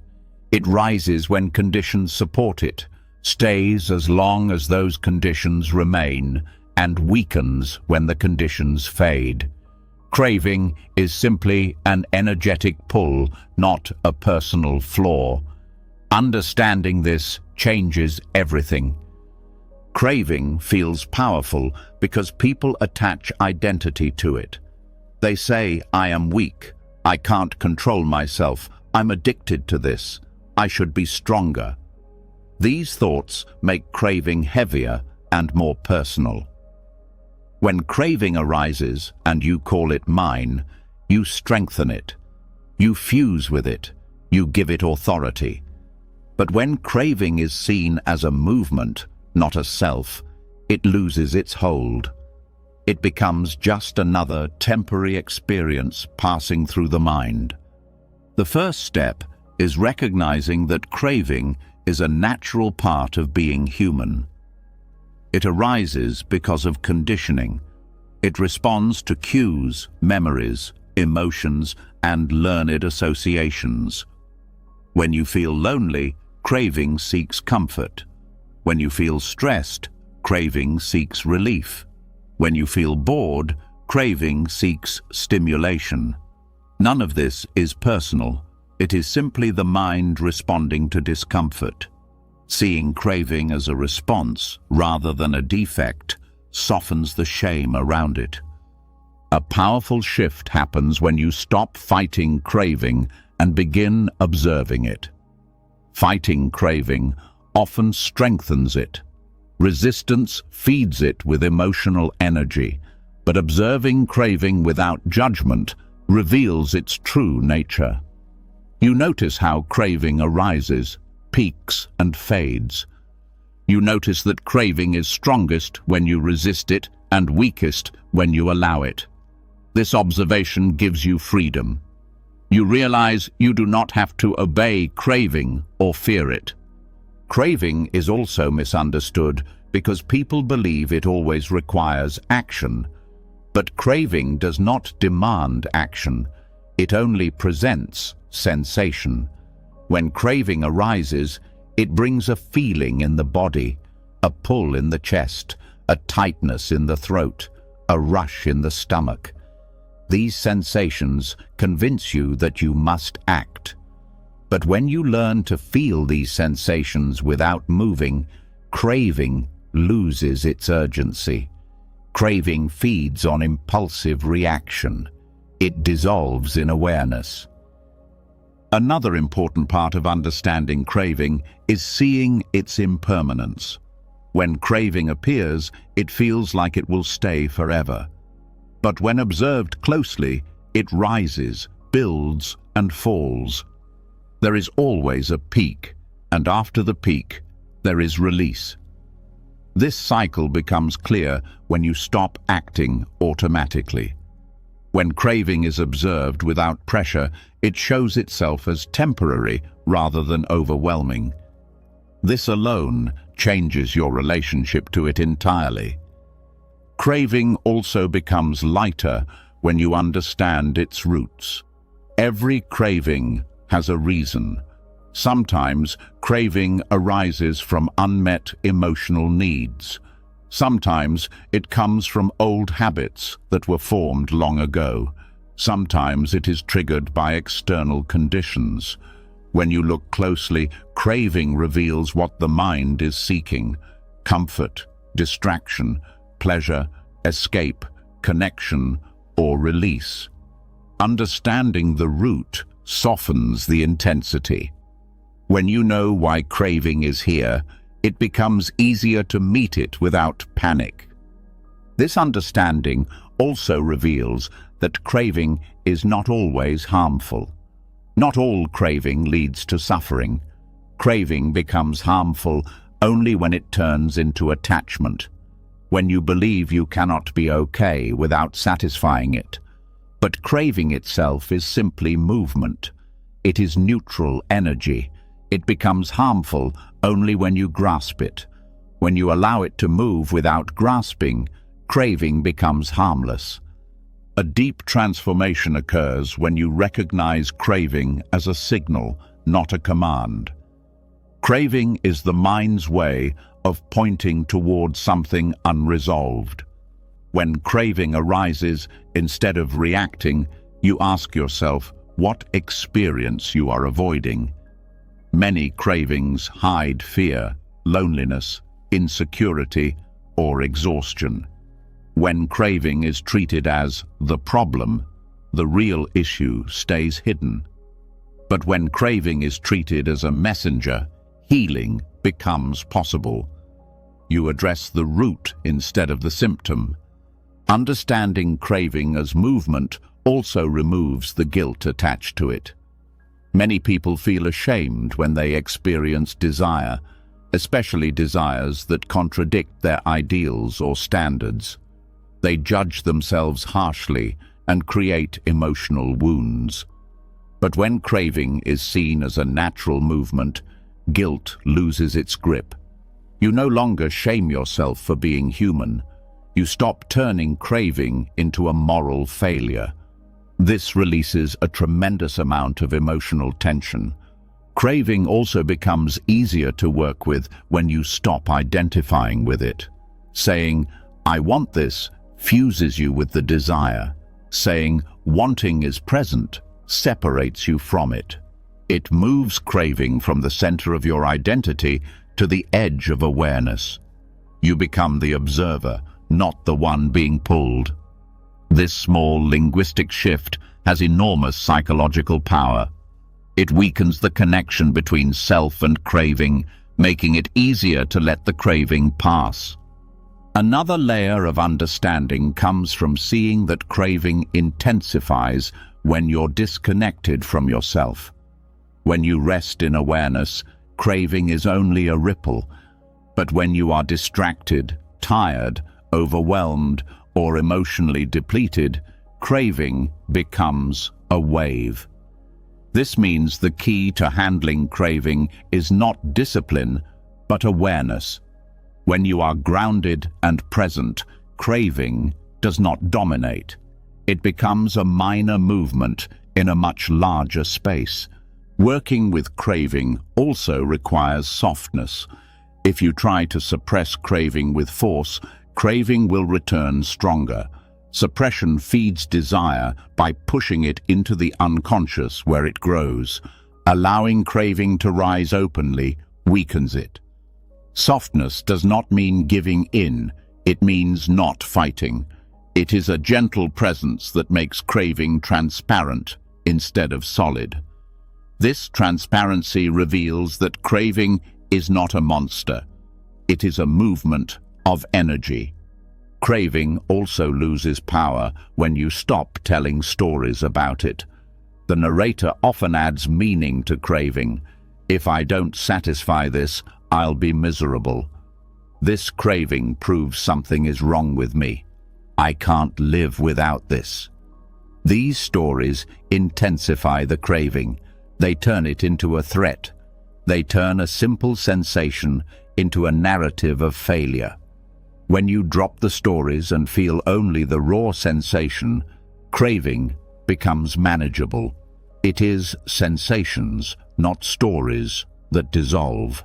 It rises when conditions support it, stays as long as those conditions remain, and weakens when the conditions fade. Craving is simply an energetic pull, not a personal flaw. Understanding this changes everything. Craving feels powerful because people attach identity to it. They say, "I am weak. I can't control myself. I'm addicted to this. I should be stronger." These thoughts make craving heavier and more personal. When craving arises and you call it mine, you strengthen it. You fuse with it. You give it authority. But when craving is seen as a movement, not a self, it loses its hold. It becomes just another temporary experience passing through the mind. The first step is recognizing that craving is a natural part of being human. It arises because of conditioning. It responds to cues, memories, emotions, and learned associations. When you feel lonely, craving seeks comfort. When you feel stressed, craving seeks relief. When you feel bored, craving seeks stimulation. None of this is personal. It is simply the mind responding to discomfort. Seeing craving as a response rather than a defect softens the shame around it. A powerful shift happens when you stop fighting craving and begin observing it. Fighting craving often strengthens it. Resistance feeds it with emotional energy, but observing craving without judgment reveals its true nature. You notice how craving arises, peaks, and fades. You notice that craving is strongest when you resist it and weakest when you allow it. This observation gives you freedom. You realize you do not have to obey craving or fear it. Craving is also misunderstood because people believe it always requires action. But craving does not demand action. It only presents sensation. When craving arises, it brings a feeling in the body, a pull in the chest, a tightness in the throat, a rush in the stomach. These sensations convince you that you must act. But when you learn to feel these sensations without moving, craving loses its urgency. Craving feeds on impulsive reaction. It dissolves in awareness. Another important part of understanding craving is seeing its impermanence. When craving appears, it feels like it will stay forever. But when observed closely, it rises, builds, and falls. There is always a peak, and after the peak, there is release. This cycle becomes clear when you stop acting automatically. When craving is observed without pressure, it shows itself as temporary rather than overwhelming. This alone changes your relationship to it entirely. Craving also becomes lighter when you understand its roots. Every craving has a reason. Sometimes craving arises from unmet emotional needs. Sometimes it comes from old habits that were formed long ago. Sometimes it is triggered by external conditions. When you look closely, craving reveals what the mind is seeking: comfort, distraction, pleasure, escape, connection, or release. Understanding the root softens the intensity. When you know why craving is here, it becomes easier to meet it without panic. This understanding also reveals that craving is not always harmful. Not all craving leads to suffering. Craving becomes harmful only when it turns into attachment, when you believe you cannot be okay without satisfying it. But craving itself is simply movement. It is neutral energy. It becomes harmful only when you grasp it. When you allow it to move without grasping, craving becomes harmless. A deep transformation occurs when you recognize craving as a signal, not a command. Craving is the mind's way of pointing toward something unresolved. When craving arises, instead of reacting, you ask yourself what experience you are avoiding. Many cravings hide fear, loneliness, insecurity, or exhaustion. When craving is treated as the problem, the real issue stays hidden. But when craving is treated as a messenger, healing becomes possible. You address the root instead of the symptom. Understanding craving as movement also removes the guilt attached to it. Many people feel ashamed when they experience desire, especially desires that contradict their ideals or standards. They judge themselves harshly and create emotional wounds. But when craving is seen as a natural movement, guilt loses its grip. You no longer shame yourself for being human. You stop turning craving into a moral failure. This releases a tremendous amount of emotional tension. Craving also becomes easier to work with when you stop identifying with it. Saying, "I want this," fuses you with the desire. Saying, "wanting is present," separates you from it. It moves craving from the center of your identity to the edge of awareness. You become the observer, not the one being pulled. This small linguistic shift has enormous psychological power. It weakens the connection between self and craving, making it easier to let the craving pass. Another layer of understanding comes from seeing that craving intensifies when you're disconnected from yourself. When you rest in awareness, craving is only a ripple. But when you are distracted, tired, overwhelmed, or emotionally depleted, craving becomes a wave. This means the key to handling craving is not discipline, but awareness. When you are grounded and present, craving does not dominate. It becomes a minor movement in a much larger space. Working with craving also requires softness. If you try to suppress craving with force, craving will return stronger. Suppression feeds desire by pushing it into the unconscious where it grows. Allowing craving to rise openly weakens it. Softness does not mean giving in, it means not fighting. It is a gentle presence that makes craving transparent instead of solid. This transparency reveals that craving is not a monster. It is a movement of energy. Craving also loses power when you stop telling stories about it. The narrator often adds meaning to craving. If I don't satisfy this, I'll be miserable. This craving proves something is wrong with me. I can't live without this. These stories intensify the craving. They turn it into a threat. They turn a simple sensation into a narrative of failure. When you drop the stories and feel only the raw sensation, craving becomes manageable. It is sensations, not stories, that dissolve.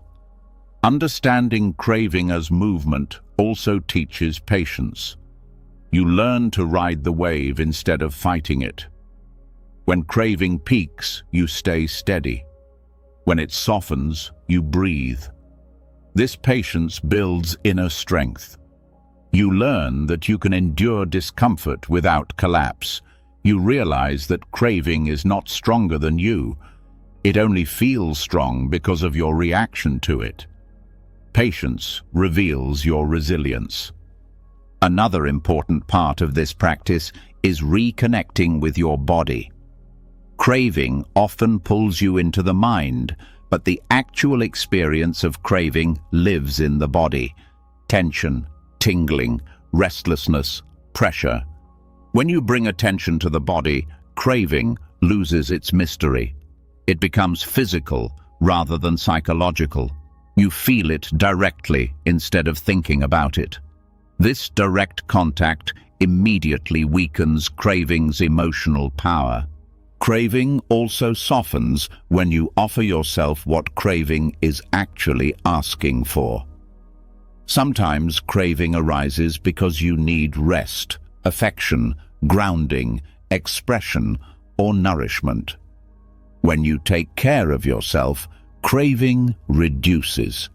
Understanding craving as movement also teaches patience. You learn to ride the wave instead of fighting it. When craving peaks, you stay steady. When it softens, you breathe. This patience builds inner strength. You learn that you can endure discomfort without collapse. You realize that craving is not stronger than you. It only feels strong because of your reaction to it. Patience reveals your resilience. Another important part of this practice is reconnecting with your body. Craving often pulls you into the mind, but the actual experience of craving lives in the body. Tension, tingling, restlessness, pressure. When you bring attention to the body, craving loses its mystery. It becomes physical, rather than psychological. You feel it directly instead of thinking about it. This direct contact immediately weakens craving's emotional power. Craving also softens when you offer yourself what craving is actually asking for. Sometimes craving arises because you need rest, affection, grounding, expression, or nourishment. When you take care of yourself, craving reduces.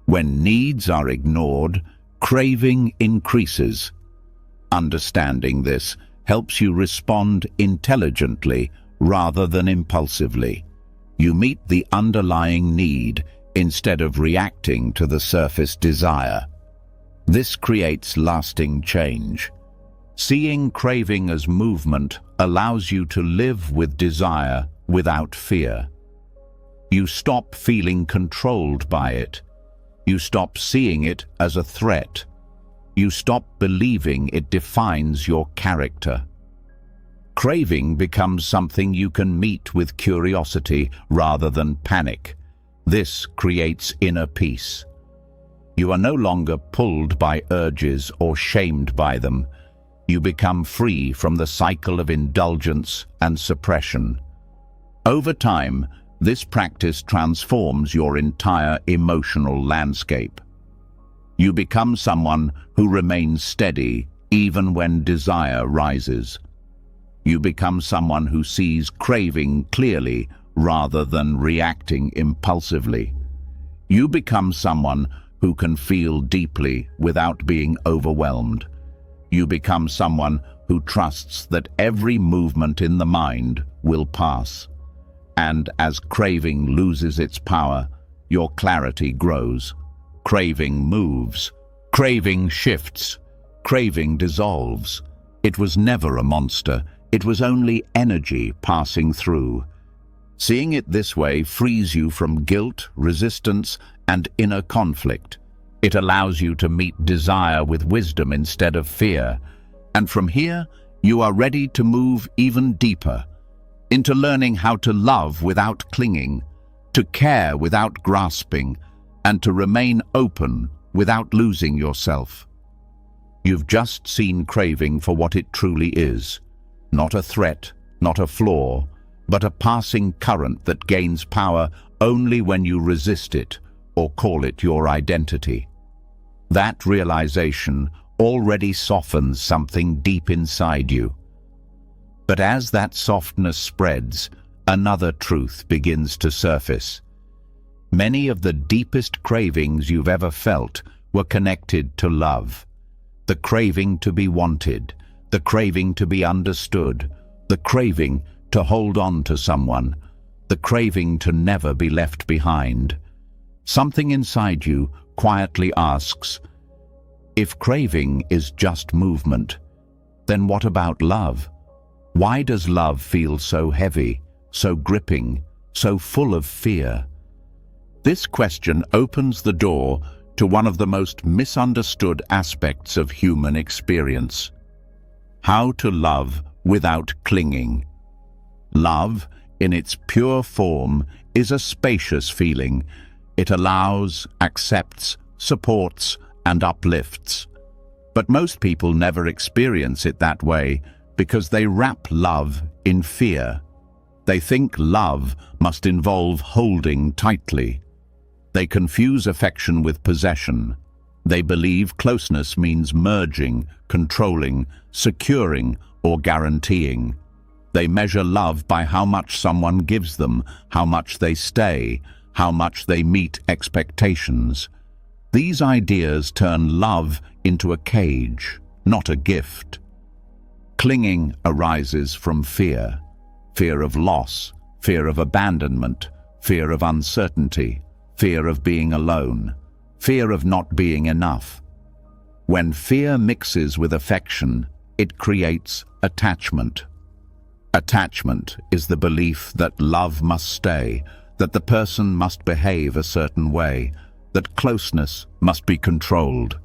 When needs are ignored, craving increases. Understanding this helps you respond intelligently rather than impulsively. You meet the underlying need instead of reacting to the surface desire. This creates lasting change. Seeing craving as movement allows you to live with desire without fear. You stop feeling controlled by it. You stop seeing it as a threat. You stop believing it defines your character. Craving becomes something you can meet with curiosity rather than panic. This creates inner peace. You are no longer pulled by urges or shamed by them. You become free from the cycle of indulgence and suppression. Over time, this practice transforms your entire emotional landscape. You become someone who remains steady even when desire rises. You become someone who sees craving clearly rather than reacting impulsively. You become someone who can feel deeply without being overwhelmed. You become someone who trusts that every movement in the mind will pass. And as craving loses its power, your clarity grows. Craving moves. Craving shifts. Craving dissolves. It was never a monster. It was only energy passing through. Seeing it this way frees you from guilt, resistance, and inner conflict. It allows you to meet desire with wisdom instead of fear. And from here, you are ready to move even deeper, into learning how to love without clinging, to care without grasping, and to remain open without losing yourself. You've just seen craving for what it truly is. Not a threat, not a flaw, but a passing current that gains power only when you resist it or call it your identity. That realization already softens something deep inside you. But as that softness spreads, another truth begins to surface. Many of the deepest cravings you've ever felt were connected to love. The craving to be wanted, the craving to be understood, the craving to hold on to someone, the craving to never be left behind. Something inside you quietly asks, if craving is just movement, then what about love? Why does love feel so heavy, so gripping, so full of fear? This question opens the door to one of the most misunderstood aspects of human experience: how to love without clinging. Love, in its pure form, is a spacious feeling. It allows, accepts, supports, and uplifts. But most people never experience it that way because they wrap love in fear. They think love must involve holding tightly. They confuse affection with possession. They believe closeness means merging, controlling, securing, or guaranteeing. They measure love by how much someone gives them, how much they stay, how much they meet expectations. These ideas turn love into a cage, not a gift. Clinging arises from fear. Fear of loss, fear of abandonment, fear of uncertainty, fear of being alone, fear of not being enough. When fear mixes with affection, it creates attachment. Attachment is the belief that love must stay, that the person must behave a certain way, that closeness must be controlled.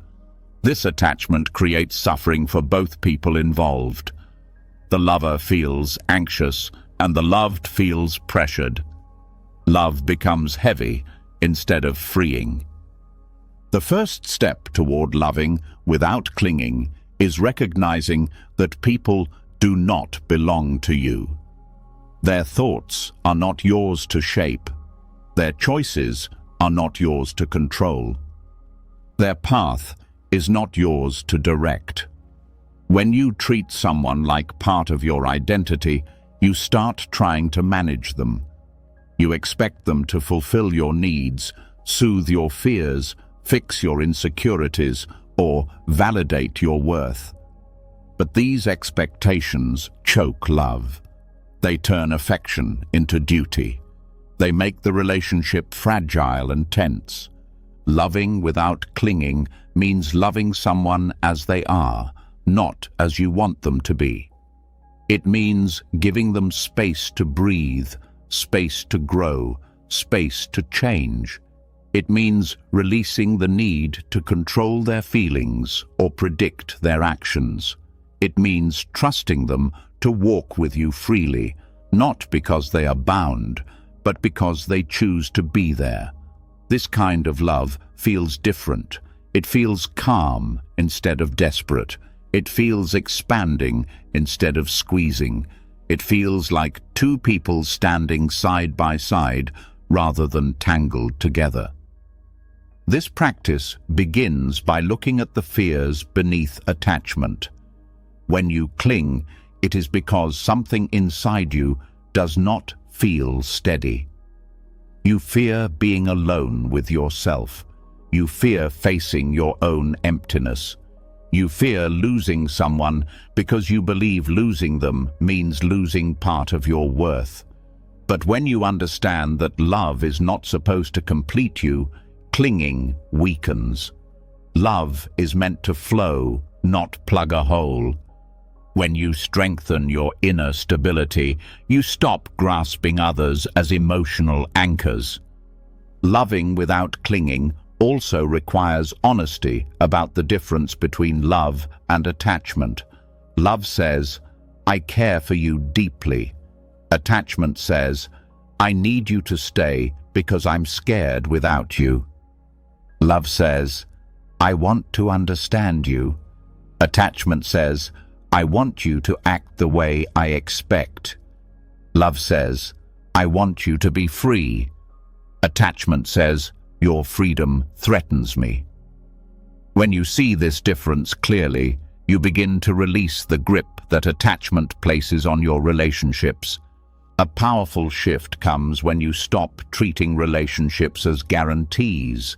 This attachment creates suffering for both people involved. The lover feels anxious and the loved feels pressured. Love becomes heavy instead of freeing. The first step toward loving without clinging is recognizing that people do not belong to you. Their thoughts are not yours to shape. Their choices are not yours to control. Their path is not yours to direct. When you treat someone like part of your identity, you start trying to manage them. You expect them to fulfill your needs, soothe your fears, fix your insecurities, or validate your worth. But these expectations choke love. They turn affection into duty. They make the relationship fragile and tense. Loving without clinging means loving someone as they are, not as you want them to be. It means giving them space to breathe, space to grow, space to change. It means releasing the need to control their feelings or predict their actions. It means trusting them to walk with you freely, not because they are bound, but because they choose to be there. This kind of love feels different. It feels calm instead of desperate. It feels expanding instead of squeezing. It feels like two people standing side by side rather than tangled together. This practice begins by looking at the fears beneath attachment. When you cling, it is because something inside you does not feel steady. You fear being alone with yourself. You fear facing your own emptiness. You fear losing someone because you believe losing them means losing part of your worth. But when you understand that love is not supposed to complete you, clinging weakens. Love is meant to flow, not plug a hole. When you strengthen your inner stability, you stop grasping others as emotional anchors. Loving without clinging also requires honesty about the difference between love and attachment. Love says, "I care for you deeply." Attachment says, "I need you to stay because I'm scared without you." Love says, "I want to understand you." Attachment says, "I want you to act the way I expect." Love says, "I want you to be free." Attachment says, "Your freedom threatens me." When you see this difference clearly, you begin to release the grip that attachment places on your relationships. A powerful shift comes when you stop treating relationships as guarantees.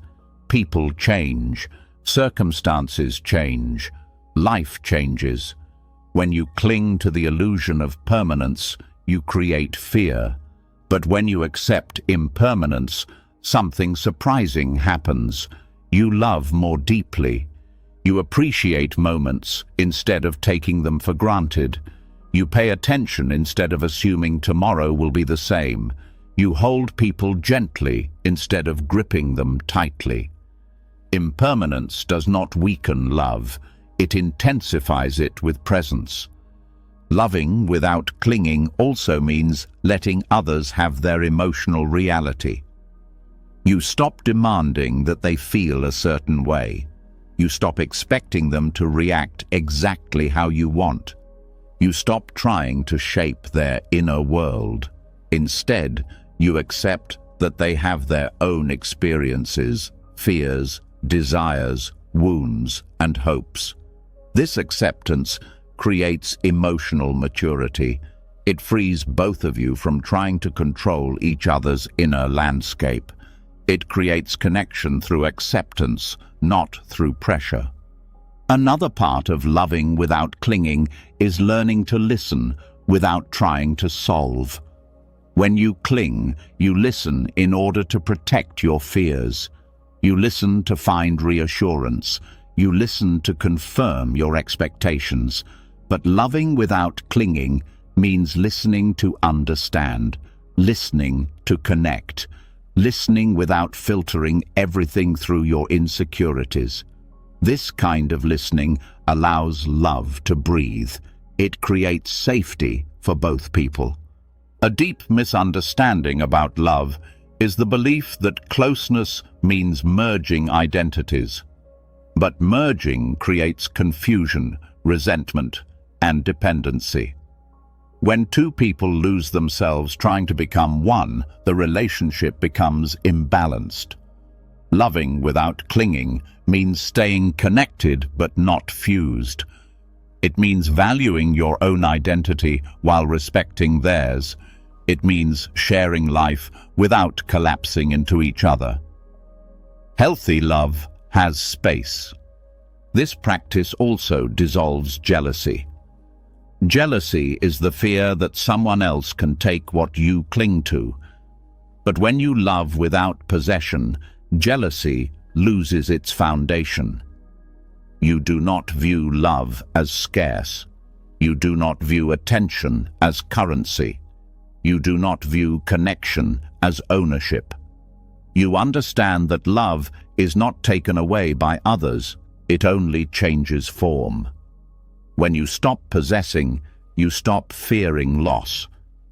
People change, circumstances change, life changes. When you cling to the illusion of permanence, you create fear. But when you accept impermanence, something surprising happens. You love more deeply. You appreciate moments instead of taking them for granted. You pay attention instead of assuming tomorrow will be the same. You hold people gently instead of gripping them tightly. Impermanence does not weaken love. It intensifies it with presence. Loving without clinging also means letting others have their emotional reality. You stop demanding that they feel a certain way. You stop expecting them to react exactly how you want. You stop trying to shape their inner world. Instead, you accept that they have their own experiences, fears, desires, wounds, and hopes. This acceptance creates emotional maturity. It frees both of you from trying to control each other's inner landscape. It creates connection through acceptance, not through pressure. Another part of loving without clinging is learning to listen without trying to solve. When you cling, you listen in order to protect your fears. You listen to find reassurance. You listen to confirm your expectations. But loving without clinging means listening to understand, listening to connect, listening without filtering everything through your insecurities. This kind of listening allows love to breathe. It creates safety for both people. A deep misunderstanding about love is the belief that closeness means merging identities. But merging creates confusion, resentment, and dependency. When two people lose themselves trying to become one, the relationship becomes imbalanced. Loving without clinging means staying connected but not fused. It means valuing your own identity while respecting theirs. It means sharing life without collapsing into each other. Healthy love has space. This practice also dissolves jealousy. Jealousy is the fear that someone else can take what you cling to. But when you love without possession, jealousy loses its foundation. You do not view love as scarce. You do not view attention as currency. You do not view connection as ownership. You understand that love is not taken away by others, it only changes form. When you stop possessing, you stop fearing loss,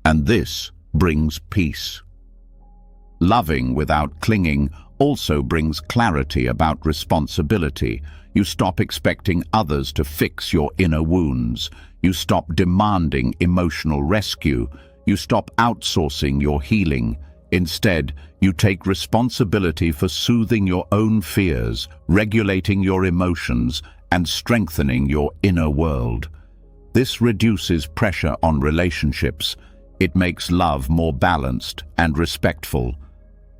and this brings peace. Loving without clinging also brings clarity about responsibility. You stop expecting others to fix your inner wounds. You stop demanding emotional rescue. You stop outsourcing your healing. Instead, you take responsibility for soothing your own fears, regulating your emotions, and strengthening your inner world. This reduces pressure on relationships. It makes love more balanced and respectful.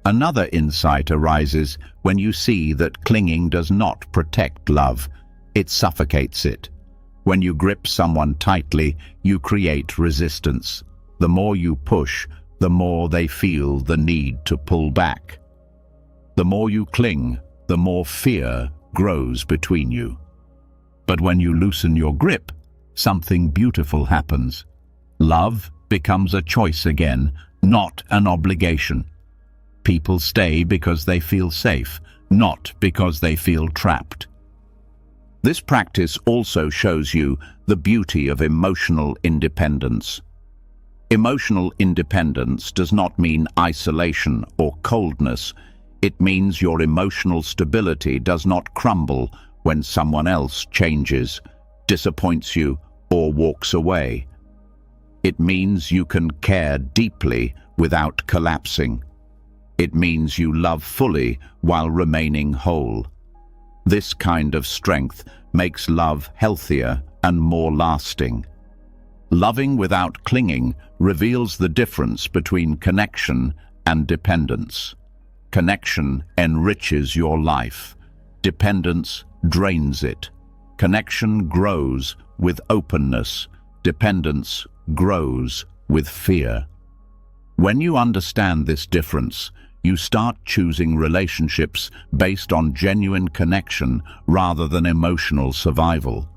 Another insight arises when you see that clinging does not protect love, it suffocates it. When you grip someone tightly, you create resistance. The more you push, the more they feel the need to pull back. The more you cling, the more fear grows between you. But when you loosen your grip, something beautiful happens. Love becomes a choice again, not an obligation. People stay because they feel safe, not because they feel trapped. This practice also shows you the beauty of emotional independence. Emotional independence does not mean isolation or coldness. It means your emotional stability does not crumble when someone else changes, disappoints you, or walks away. It means you can care deeply without collapsing. It means you love fully while remaining whole. This kind of strength makes love healthier and more lasting. Loving without clinging reveals the difference between connection and dependence. Connection enriches your life. Dependence drains it. Connection grows with openness. Dependence grows with fear. When you understand this difference, you start choosing relationships based on genuine connection rather than emotional survival.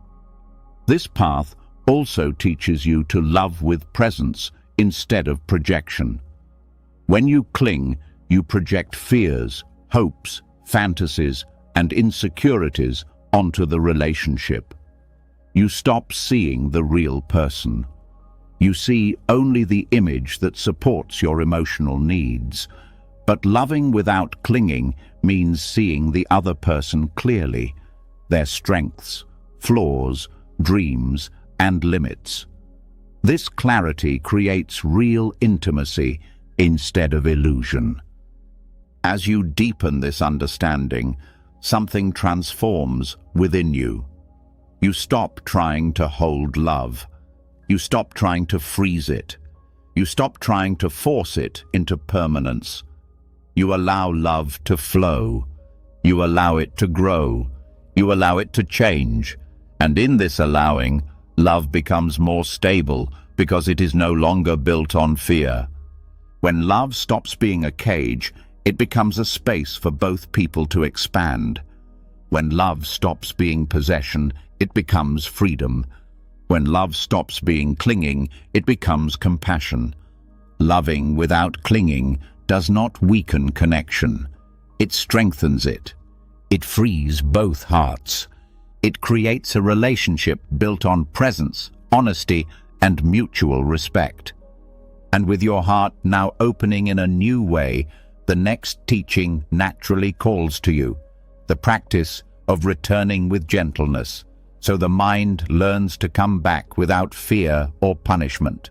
This path also teaches you to love with presence instead of projection. When you cling, you project fears, hopes, fantasies, and insecurities onto the relationship. You stop seeing the real person. You see only the image that supports your emotional needs. But loving without clinging means seeing the other person clearly, their strengths, flaws, dreams, and limits. This clarity creates real intimacy instead of illusion. As you deepen this understanding, something transforms within you. You stop trying to hold love. You stop trying to freeze it. You stop trying to force it into permanence. You allow love to flow. You allow it to grow. You allow it to change. And in this allowing, love becomes more stable because it is no longer built on fear. When love stops being a cage, it becomes a space for both people to expand. When love stops being possession, it becomes freedom. When love stops being clinging, it becomes compassion. Loving without clinging does not weaken connection. It strengthens it. It frees both hearts. It creates a relationship built on presence, honesty, and mutual respect. And with your heart now opening in a new way, the next teaching naturally calls to you, the practice of returning with gentleness, so the mind learns to come back without fear or punishment.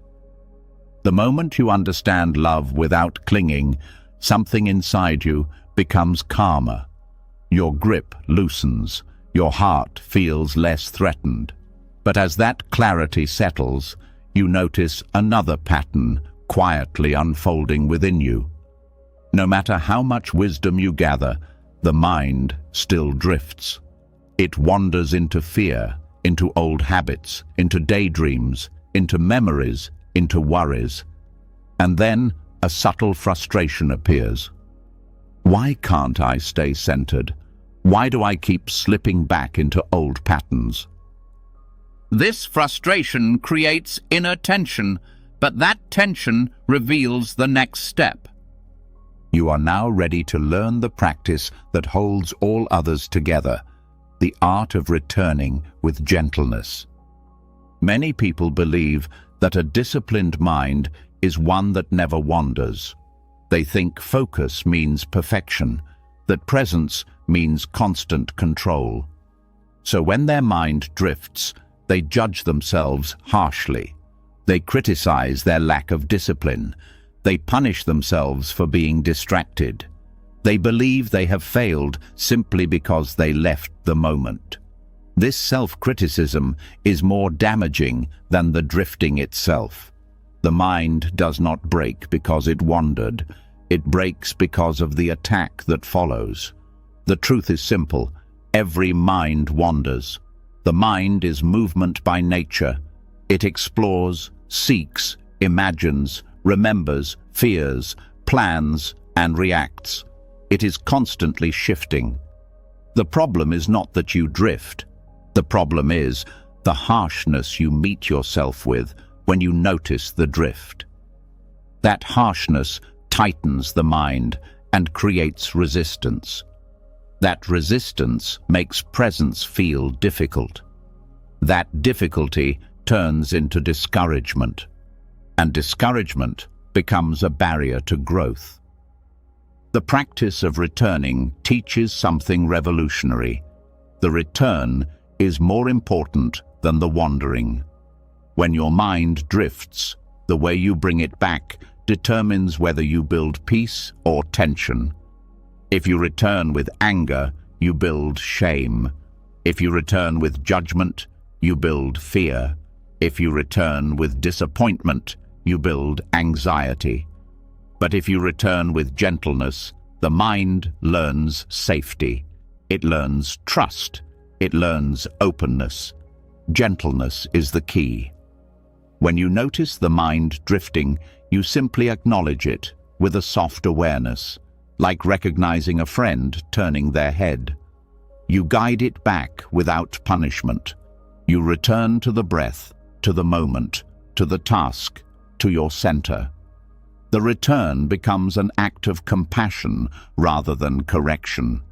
The moment you understand love without clinging, something inside you becomes calmer. Your grip loosens, your heart feels less threatened. But as that clarity settles, you notice another pattern quietly unfolding within you. No matter how much wisdom you gather, the mind still drifts. It wanders into fear, into old habits, into daydreams, into memories, into worries. And then a subtle frustration appears. Why can't I stay centered? Why do I keep slipping back into old patterns? This frustration creates inner tension, but that tension reveals the next step. You are now ready to learn the practice that holds all others together, the art of returning with gentleness. Many people believe that a disciplined mind is one that never wanders. They think focus means perfection, that presence means constant control. So when their mind drifts, they judge themselves harshly. They criticize their lack of discipline. They punish themselves for being distracted. They believe they have failed simply because they left the moment. This self-criticism is more damaging than the drifting itself. The mind does not break because it wandered. It breaks because of the attack that follows. The truth is simple. Every mind wanders. The mind is movement by nature. It explores, seeks, imagines, remembers, fears, plans, and reacts. It is constantly shifting. The problem is not that you drift. The problem is the harshness you meet yourself with when you notice the drift. That harshness tightens the mind and creates resistance. That resistance makes presence feel difficult. That difficulty turns into discouragement, and discouragement becomes a barrier to growth. The practice of returning teaches something revolutionary. The return is more important than the wandering. When your mind drifts, the way you bring it back determines whether you build peace or tension. If you return with anger, you build shame. If you return with judgment, you build fear. If you return with disappointment, you build anxiety. But if you return with gentleness, the mind learns safety. It learns trust. It learns openness. Gentleness is the key. When you notice the mind drifting, you simply acknowledge it with a soft awareness, like recognizing a friend turning their head. You guide it back without punishment. You return to the breath, to the moment, to the task, to your center. The return becomes an act of compassion rather than correction.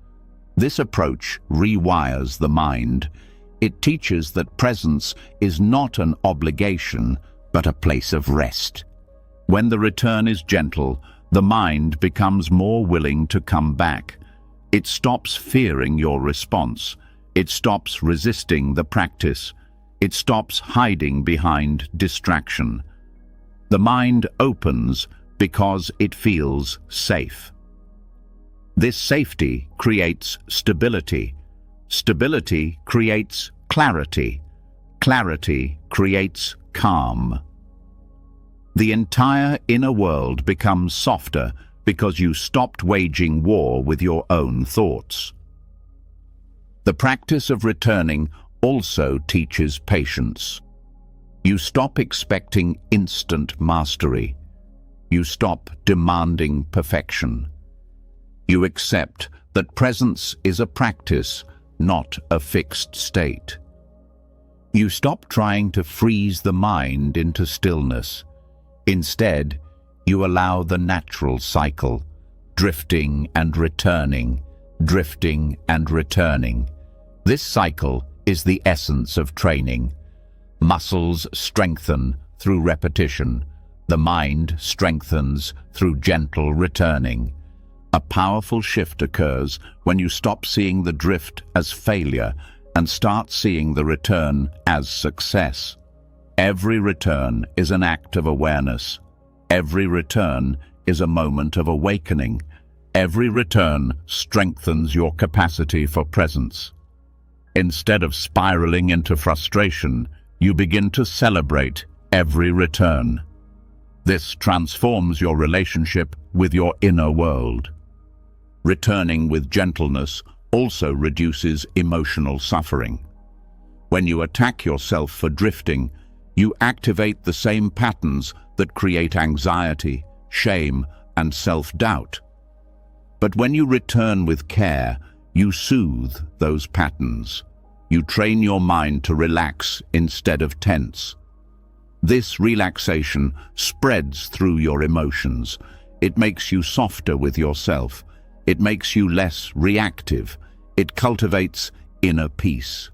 This approach rewires the mind. It teaches that presence is not an obligation, but a place of rest. When the return is gentle, the mind becomes more willing to come back. It stops fearing your response. It stops resisting the practice. It stops hiding behind distraction. The mind opens because it feels safe. This safety creates stability. Stability creates clarity. Clarity creates calm. The entire inner world becomes softer because you stopped waging war with your own thoughts. The practice of returning also teaches patience. You stop expecting instant mastery. You stop demanding perfection. You accept that presence is a practice, not a fixed state. You stop trying to freeze the mind into stillness. Instead, you allow the natural cycle, drifting and returning, drifting and returning. This cycle is the essence of training. Muscles strengthen through repetition. The mind strengthens through gentle returning. A powerful shift occurs when you stop seeing the drift as failure and start seeing the return as success. Every return is an act of awareness. Every return is a moment of awakening. Every return strengthens your capacity for presence. Instead of spiraling into frustration, you begin to celebrate every return. This transforms your relationship with your inner world. Returning with gentleness also reduces emotional suffering. When you attack yourself for drifting, you activate the same patterns that create anxiety, shame, and self-doubt. But when you return with care, you soothe those patterns. You train your mind to relax instead of tense. This relaxation spreads through your emotions. It makes you softer with yourself. It makes you less reactive. It cultivates inner peace.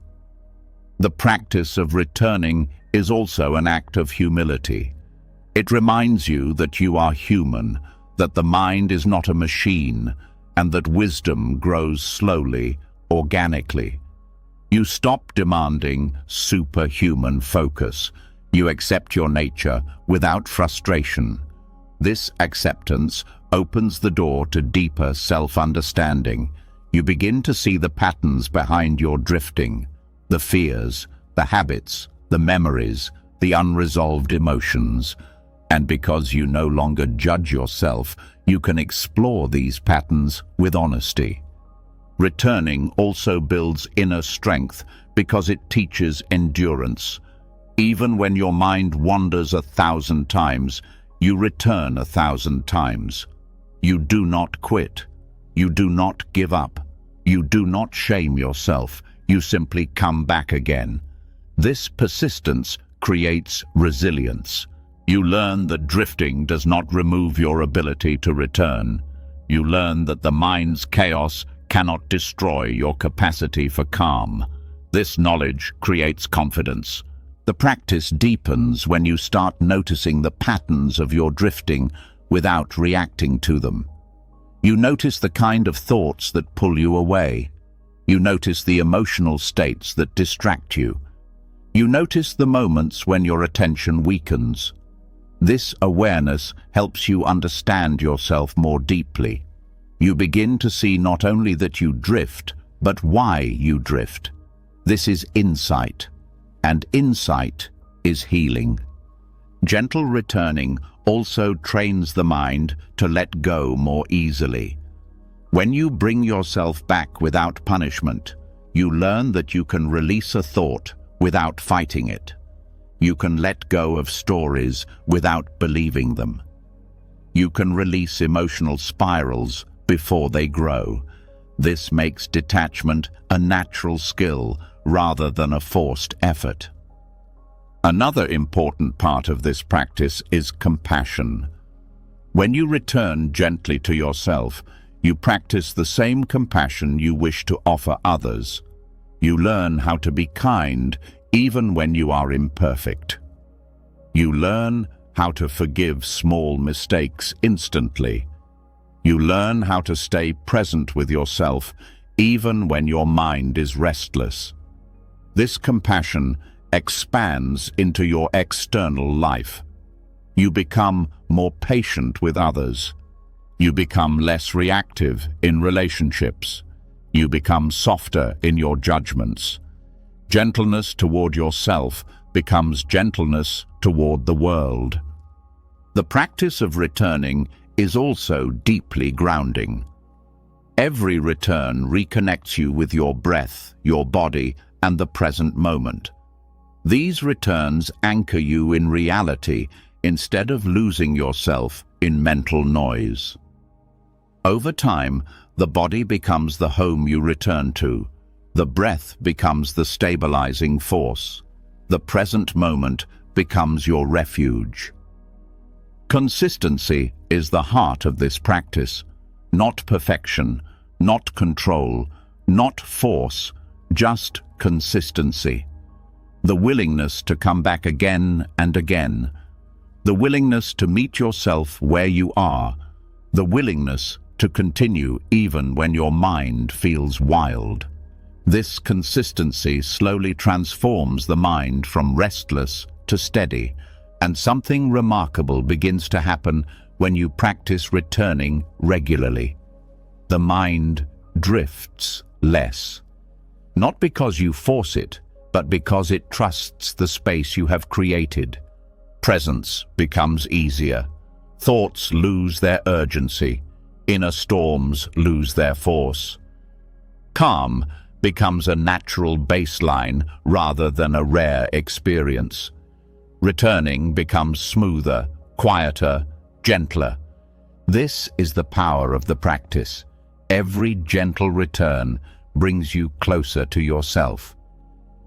The practice of returning is also an act of humility. It reminds you that you are human, that the mind is not a machine, and that wisdom grows slowly, organically. You stop demanding superhuman focus. You accept your nature without frustration. This acceptance opens the door to deeper self-understanding. You begin to see the patterns behind your drifting, the fears, the habits, the memories, the unresolved emotions. And because you no longer judge yourself, you can explore these patterns with honesty. Returning also builds inner strength because it teaches endurance. Even when your mind wanders 1,000 times, you return 1,000 times. You do not quit. You do not give up. You do not shame yourself. You simply come back again. This persistence creates resilience. You learn that drifting does not remove your ability to return. You learn that the mind's chaos cannot destroy your capacity for calm. This knowledge creates confidence. The practice deepens when you start noticing the patterns of your drifting without reacting to them. You notice the kind of thoughts that pull you away. You notice the emotional states that distract you. You notice the moments when your attention weakens. This awareness helps you understand yourself more deeply. You begin to see not only that you drift, but why you drift. This is insight, and insight is healing. Gentle returning also trains the mind to let go more easily. When you bring yourself back without punishment, you learn that you can release a thought without fighting it. You can let go of stories without believing them. You can release emotional spirals before they grow. This makes detachment a natural skill rather than a forced effort. Another important part of this practice is compassion. When you return gently to yourself, you practice the same compassion you wish to offer others. You learn how to be kind even when you are imperfect. You learn how to forgive small mistakes instantly. You learn how to stay present with yourself even when your mind is restless. This compassion expands into your external life. You become more patient with others. You become less reactive in relationships. You become softer in your judgments. Gentleness toward yourself becomes gentleness toward the world. The practice of returning is also deeply grounding. Every return reconnects you with your breath, your body, and the present moment. These returns anchor you in reality instead of losing yourself in mental noise. Over time, the body becomes the home you return to. The breath becomes the stabilizing force. The present moment becomes your refuge. Consistency is the heart of this practice. Not perfection, not control, not force, just consistency. The willingness to come back again and again. The willingness to meet yourself where you are. The willingness to continue even when your mind feels wild. This consistency slowly transforms the mind from restless to steady, and something remarkable begins to happen when you practice returning regularly. The mind drifts less, not because you force it, but because it trusts the space you have created. Presence becomes easier. Thoughts lose their urgency. Inner storms lose their force. Calm becomes a natural baseline rather than a rare experience. Returning becomes smoother, quieter, gentler. This is the power of the practice. Every gentle return brings you closer to yourself.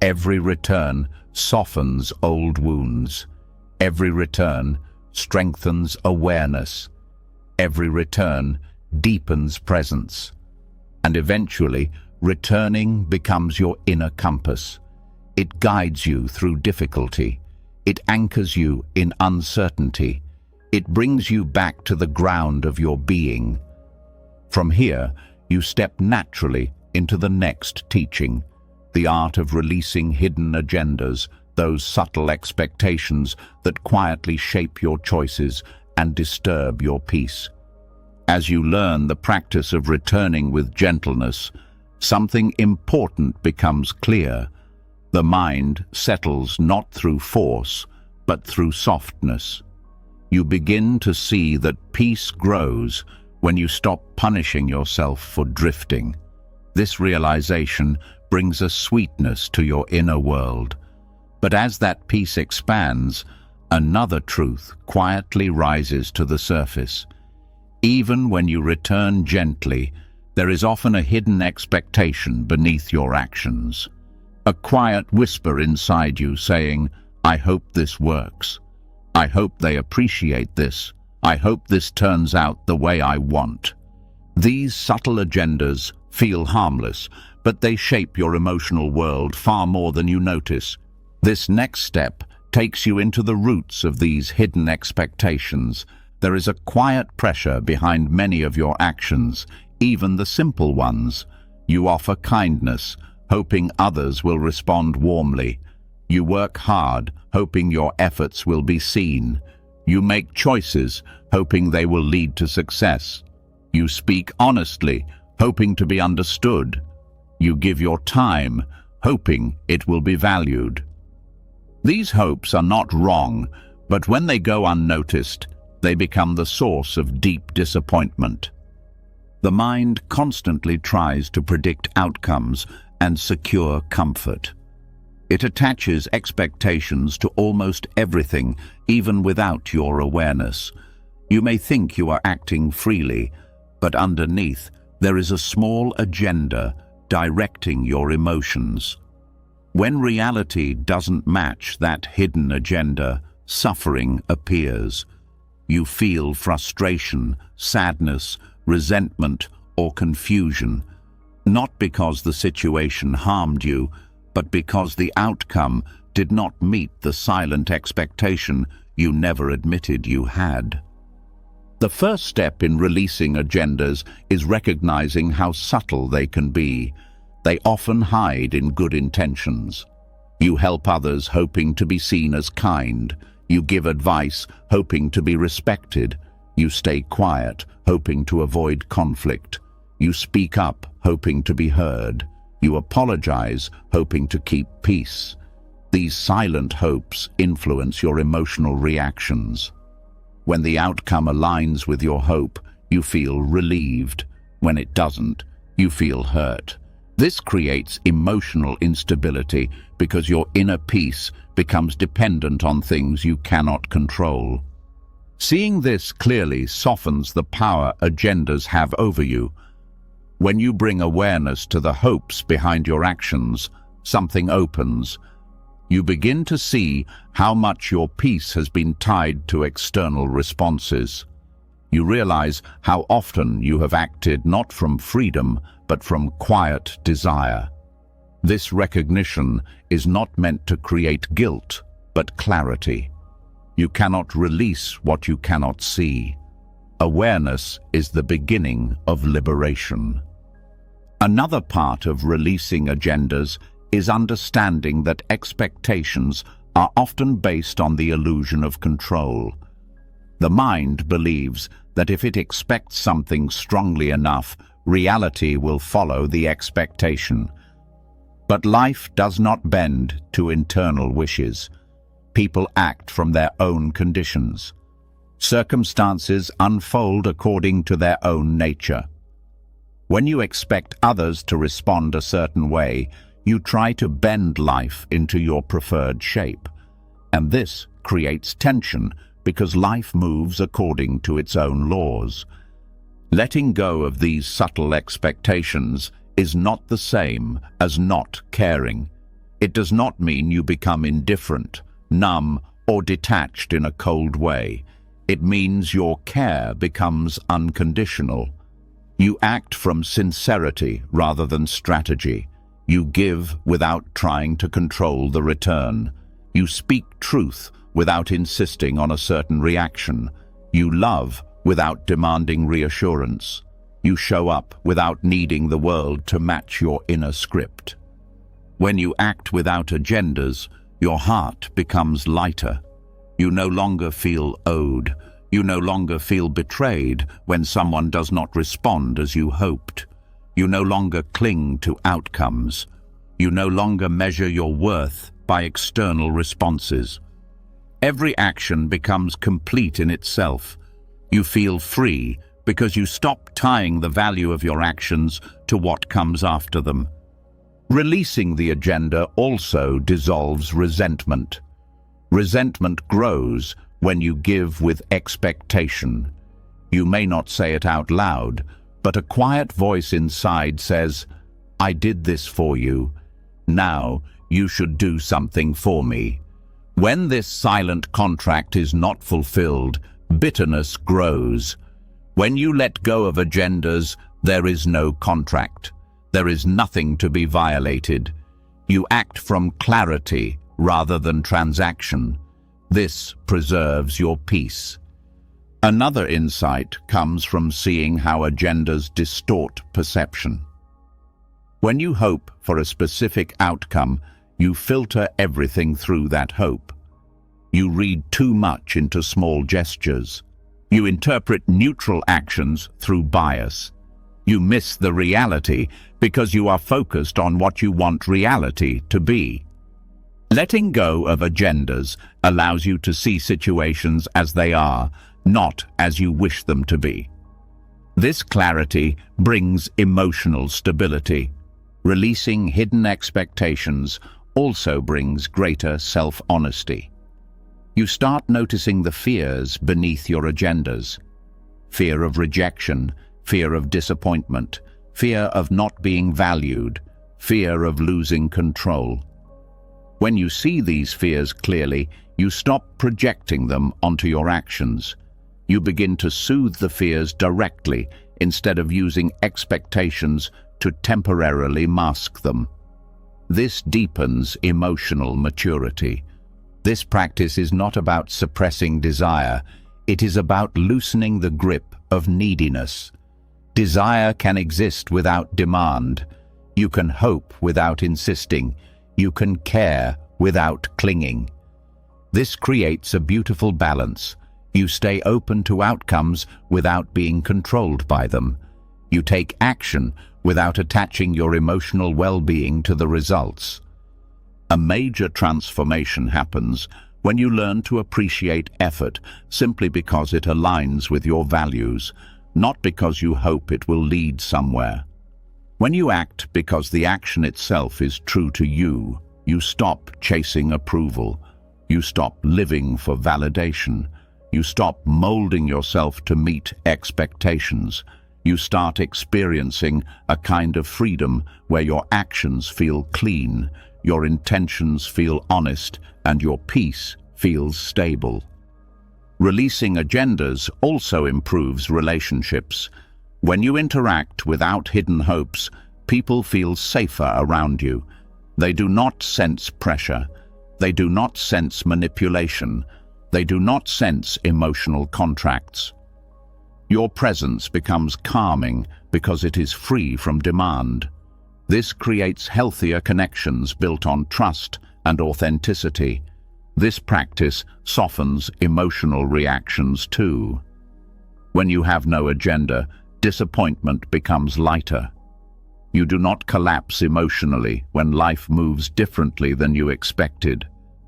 Every return softens old wounds. Every return strengthens awareness. Every return deepens presence. And eventually, returning becomes your inner compass. It guides you through difficulty. It anchors you in uncertainty. It brings you back to the ground of your being. From here, you step naturally into the next teaching, the art of releasing hidden agendas, those subtle expectations that quietly shape your choices and disturb your peace. As you learn the practice of returning with gentleness, something important becomes clear. The mind settles not through force, but through softness. You begin to see that peace grows when you stop punishing yourself for drifting. This realization brings a sweetness to your inner world. But as that peace expands, another truth quietly rises to the surface. Even when you return gently, there is often a hidden expectation beneath your actions. A quiet whisper inside you saying, "I hope this works. I hope they appreciate this. I hope this turns out the way I want." These subtle agendas feel harmless, but they shape your emotional world far more than you notice. This next step takes you into the roots of these hidden expectations. There is a quiet pressure behind many of your actions, even the simple ones. You offer kindness, hoping others will respond warmly. You work hard, hoping your efforts will be seen. You make choices, hoping they will lead to success. You speak honestly, hoping to be understood. You give your time, hoping it will be valued. These hopes are not wrong, but when they go unnoticed, they become the source of deep disappointment. The mind constantly tries to predict outcomes and secure comfort. It attaches expectations to almost everything, even without your awareness. You may think you are acting freely, but underneath, there is a small agenda directing your emotions. When reality doesn't match that hidden agenda, suffering appears. You feel frustration, sadness, resentment, or confusion, not because the situation harmed you, but because the outcome did not meet the silent expectation you never admitted you had. The first step in releasing agendas is recognizing how subtle they can be. They often hide in good intentions. You help others hoping to be seen as kind. You give advice hoping to be respected. You stay quiet, hoping to avoid conflict. You speak up, hoping to be heard. You apologize, hoping to keep peace. These silent hopes influence your emotional reactions. When the outcome aligns with your hope, you feel relieved. When it doesn't, you feel hurt. This creates emotional instability because your inner peace becomes dependent on things you cannot control. Seeing this clearly softens the power agendas have over you. When you bring awareness to the hopes behind your actions, something opens. You begin to see how much your peace has been tied to external responses. You realize how often you have acted not from freedom, but from quiet desire. This recognition is not meant to create guilt, but clarity. You cannot release what you cannot see. Awareness is the beginning of liberation. Another part of releasing agendas is understanding that expectations are often based on the illusion of control. The mind believes that if it expects something strongly enough, reality will follow the expectation. But life does not bend to internal wishes. People act from their own conditions. Circumstances unfold according to their own nature. When you expect others to respond a certain way, you try to bend life into your preferred shape. And this creates tension because life moves according to its own laws. Letting go of these subtle expectations is not the same as not caring. It does not mean you become indifferent, numb, or detached in a cold way. It means your care becomes unconditional. You act from sincerity rather than strategy. You give without trying to control the return. You speak truth without insisting on a certain reaction. You love without demanding reassurance. You show up without needing the world to match your inner script. When you act without agendas, your heart becomes lighter. You no longer feel owed. You no longer feel betrayed when someone does not respond as you hoped. You no longer cling to outcomes. You no longer measure your worth by external responses. Every action becomes complete in itself. You feel free because you stop tying the value of your actions to what comes after them. Releasing the agenda also dissolves resentment. Resentment grows when you give with expectation. You may not say it out loud, but a quiet voice inside says, "I did this for you. Now you should do something for me." When this silent contract is not fulfilled, bitterness grows. When you let go of agendas, there is no contract. There is nothing to be violated. You act from clarity rather than transaction. This preserves your peace. Another insight comes from seeing how agendas distort perception. When you hope for a specific outcome, you filter everything through that hope. You read too much into small gestures. You interpret neutral actions through bias. You miss the reality because you are focused on what you want reality to be. Letting go of agendas allows you to see situations as they are, not as you wish them to be. This clarity brings emotional stability. Releasing hidden expectations also brings greater self-honesty. You start noticing the fears beneath your agendas. Fear of rejection, fear of disappointment, fear of not being valued, fear of losing control. When you see these fears clearly, you stop projecting them onto your actions. You begin to soothe the fears directly instead of using expectations to temporarily mask them. This deepens emotional maturity. This practice is not about suppressing desire. It is about loosening the grip of neediness. Desire can exist without demand. You can hope without insisting. You can care without clinging. This creates a beautiful balance. You stay open to outcomes without being controlled by them. You take action without attaching your emotional well-being to the results. A major transformation happens when you learn to appreciate effort simply because it aligns with your values, not because you hope it will lead somewhere. When you act because the action itself is true to you, you stop chasing approval. You stop living for validation. You stop molding yourself to meet expectations. You start experiencing a kind of freedom where your actions feel clean, your intentions feel honest, and your peace feels stable. Releasing agendas also improves relationships. When you interact without hidden hopes, people feel safer around you. They do not sense pressure. They do not sense manipulation. They do not sense emotional contracts. Your presence becomes calming because it is free from demand. This creates healthier connections built on trust and authenticity. This practice softens emotional reactions too. When you have no agenda, disappointment becomes lighter. You do not collapse emotionally when life moves differently than you expected.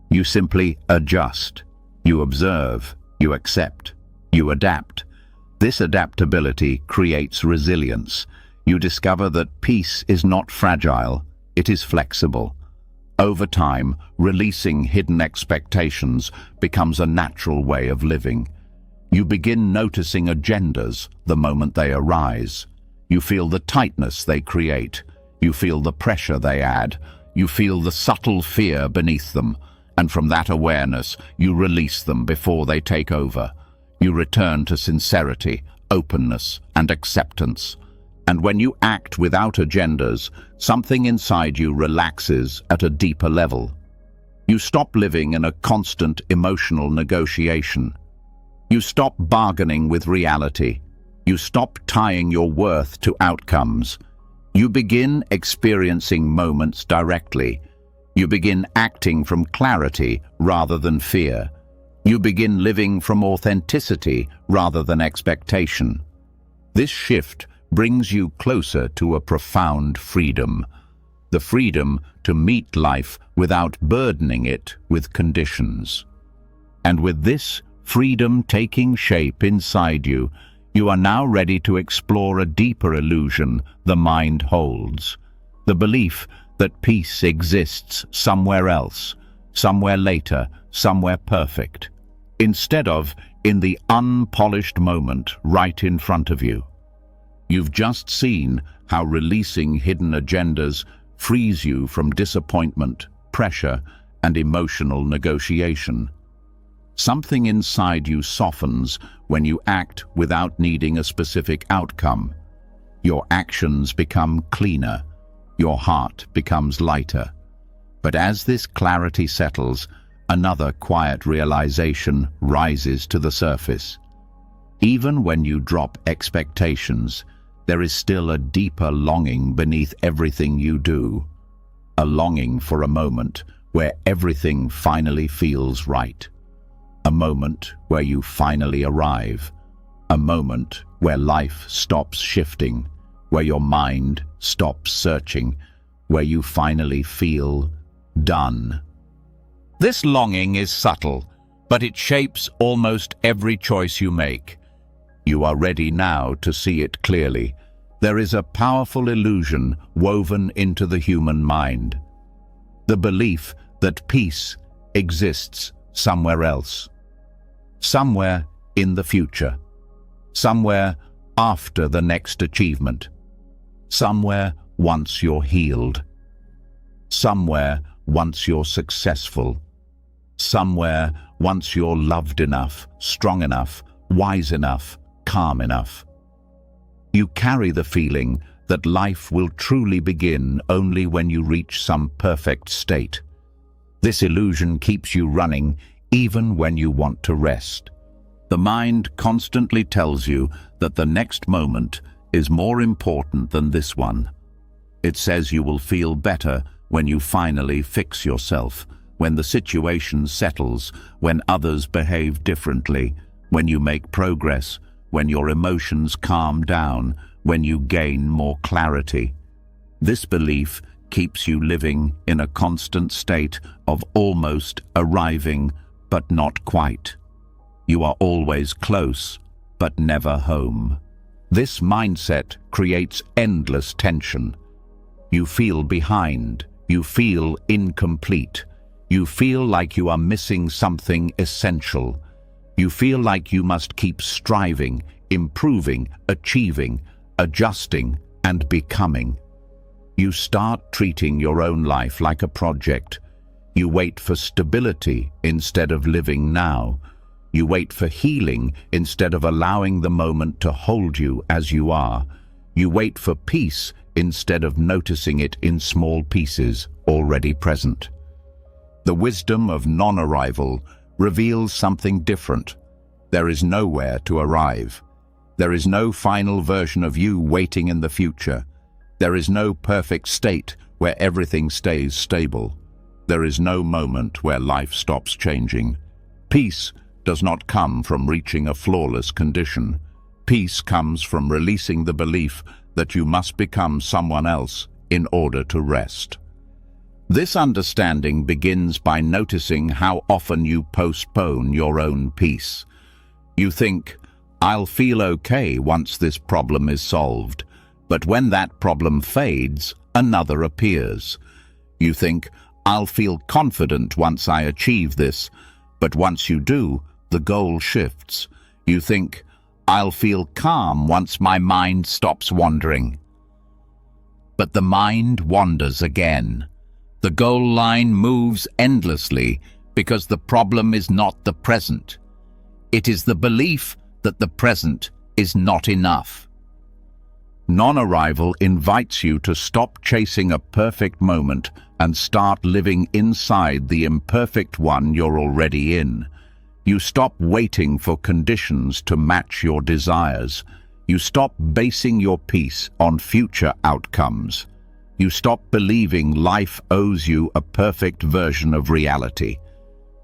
You simply adjust. You observe. You accept. You adapt. This adaptability creates resilience. You discover that peace is not fragile, it is flexible. Over time, releasing hidden expectations becomes a natural way of living. You begin noticing agendas the moment they arise. You feel the tightness they create. You feel the pressure they add. You feel the subtle fear beneath them. And from that awareness, you release them before they take over. You return to sincerity, openness, and acceptance. And when you act without agendas, something inside you relaxes at a deeper level. You stop living in a constant emotional negotiation. You stop bargaining with reality. You stop tying your worth to outcomes. You begin experiencing moments directly. You begin acting from clarity rather than fear. You begin living from authenticity rather than expectation. This shift brings you closer to a profound freedom. The freedom to meet life without burdening it with conditions. And with this freedom taking shape inside you, you are now ready to explore a deeper illusion the mind holds. The belief that peace exists somewhere else, somewhere later, somewhere perfect, instead of in the unpolished moment right in front of you. You've just seen how releasing hidden agendas frees you from disappointment, pressure, and emotional negotiation. Something inside you softens when you act without needing a specific outcome. Your actions become cleaner. Your heart becomes lighter. But as this clarity settles, another quiet realization rises to the surface. Even when you drop expectations, there is still a deeper longing beneath everything you do. A longing for a moment where everything finally feels right. A moment where you finally arrive. A moment where life stops shifting, where your mind stops searching, where you finally feel done. This longing is subtle, but it shapes almost every choice you make. You are ready now to see it clearly. There is a powerful illusion woven into the human mind. The belief that peace exists somewhere else. Somewhere in the future. Somewhere after the next achievement. Somewhere once you're healed. Somewhere once you're successful. Somewhere once you're loved enough, strong enough, wise enough, calm enough. You carry the feeling that life will truly begin only when you reach some perfect state. This illusion keeps you running even when you want to rest. The mind constantly tells you that the next moment is more important than this one. It says you will feel better when you finally fix yourself, when the situation settles, when others behave differently, when you make progress, when your emotions calm down, when you gain more clarity. This belief keeps you living in a constant state of almost arriving, but not quite. You are always close, but never home. This mindset creates endless tension. You feel behind. You feel incomplete. You feel like you are missing something essential. You feel like you must keep striving, improving, achieving, adjusting, and becoming. You start treating your own life like a project. You wait for stability instead of living now. You wait for healing instead of allowing the moment to hold you as you are. You wait for peace instead of noticing it in small pieces already present. The wisdom of non-arrival reveals something different. There is nowhere to arrive. There is no final version of you waiting in the future. There is no perfect state where everything stays stable. There is no moment where life stops changing. Peace does not come from reaching a flawless condition. Peace comes from releasing the belief that you must become someone else in order to rest. This understanding begins by noticing how often you postpone your own peace. You think, "I'll feel okay once this problem is solved," but when that problem fades, another appears. You think, "I'll feel confident once I achieve this," but once you do, the goal shifts. You think, "I'll feel calm once my mind stops wandering." But the mind wanders again. The goal line moves endlessly because the problem is not the present. It is the belief that the present is not enough. Non-arrival invites you to stop chasing a perfect moment and start living inside the imperfect one you're already in. You stop waiting for conditions to match your desires. You stop basing your peace on future outcomes. You stop believing life owes you a perfect version of reality.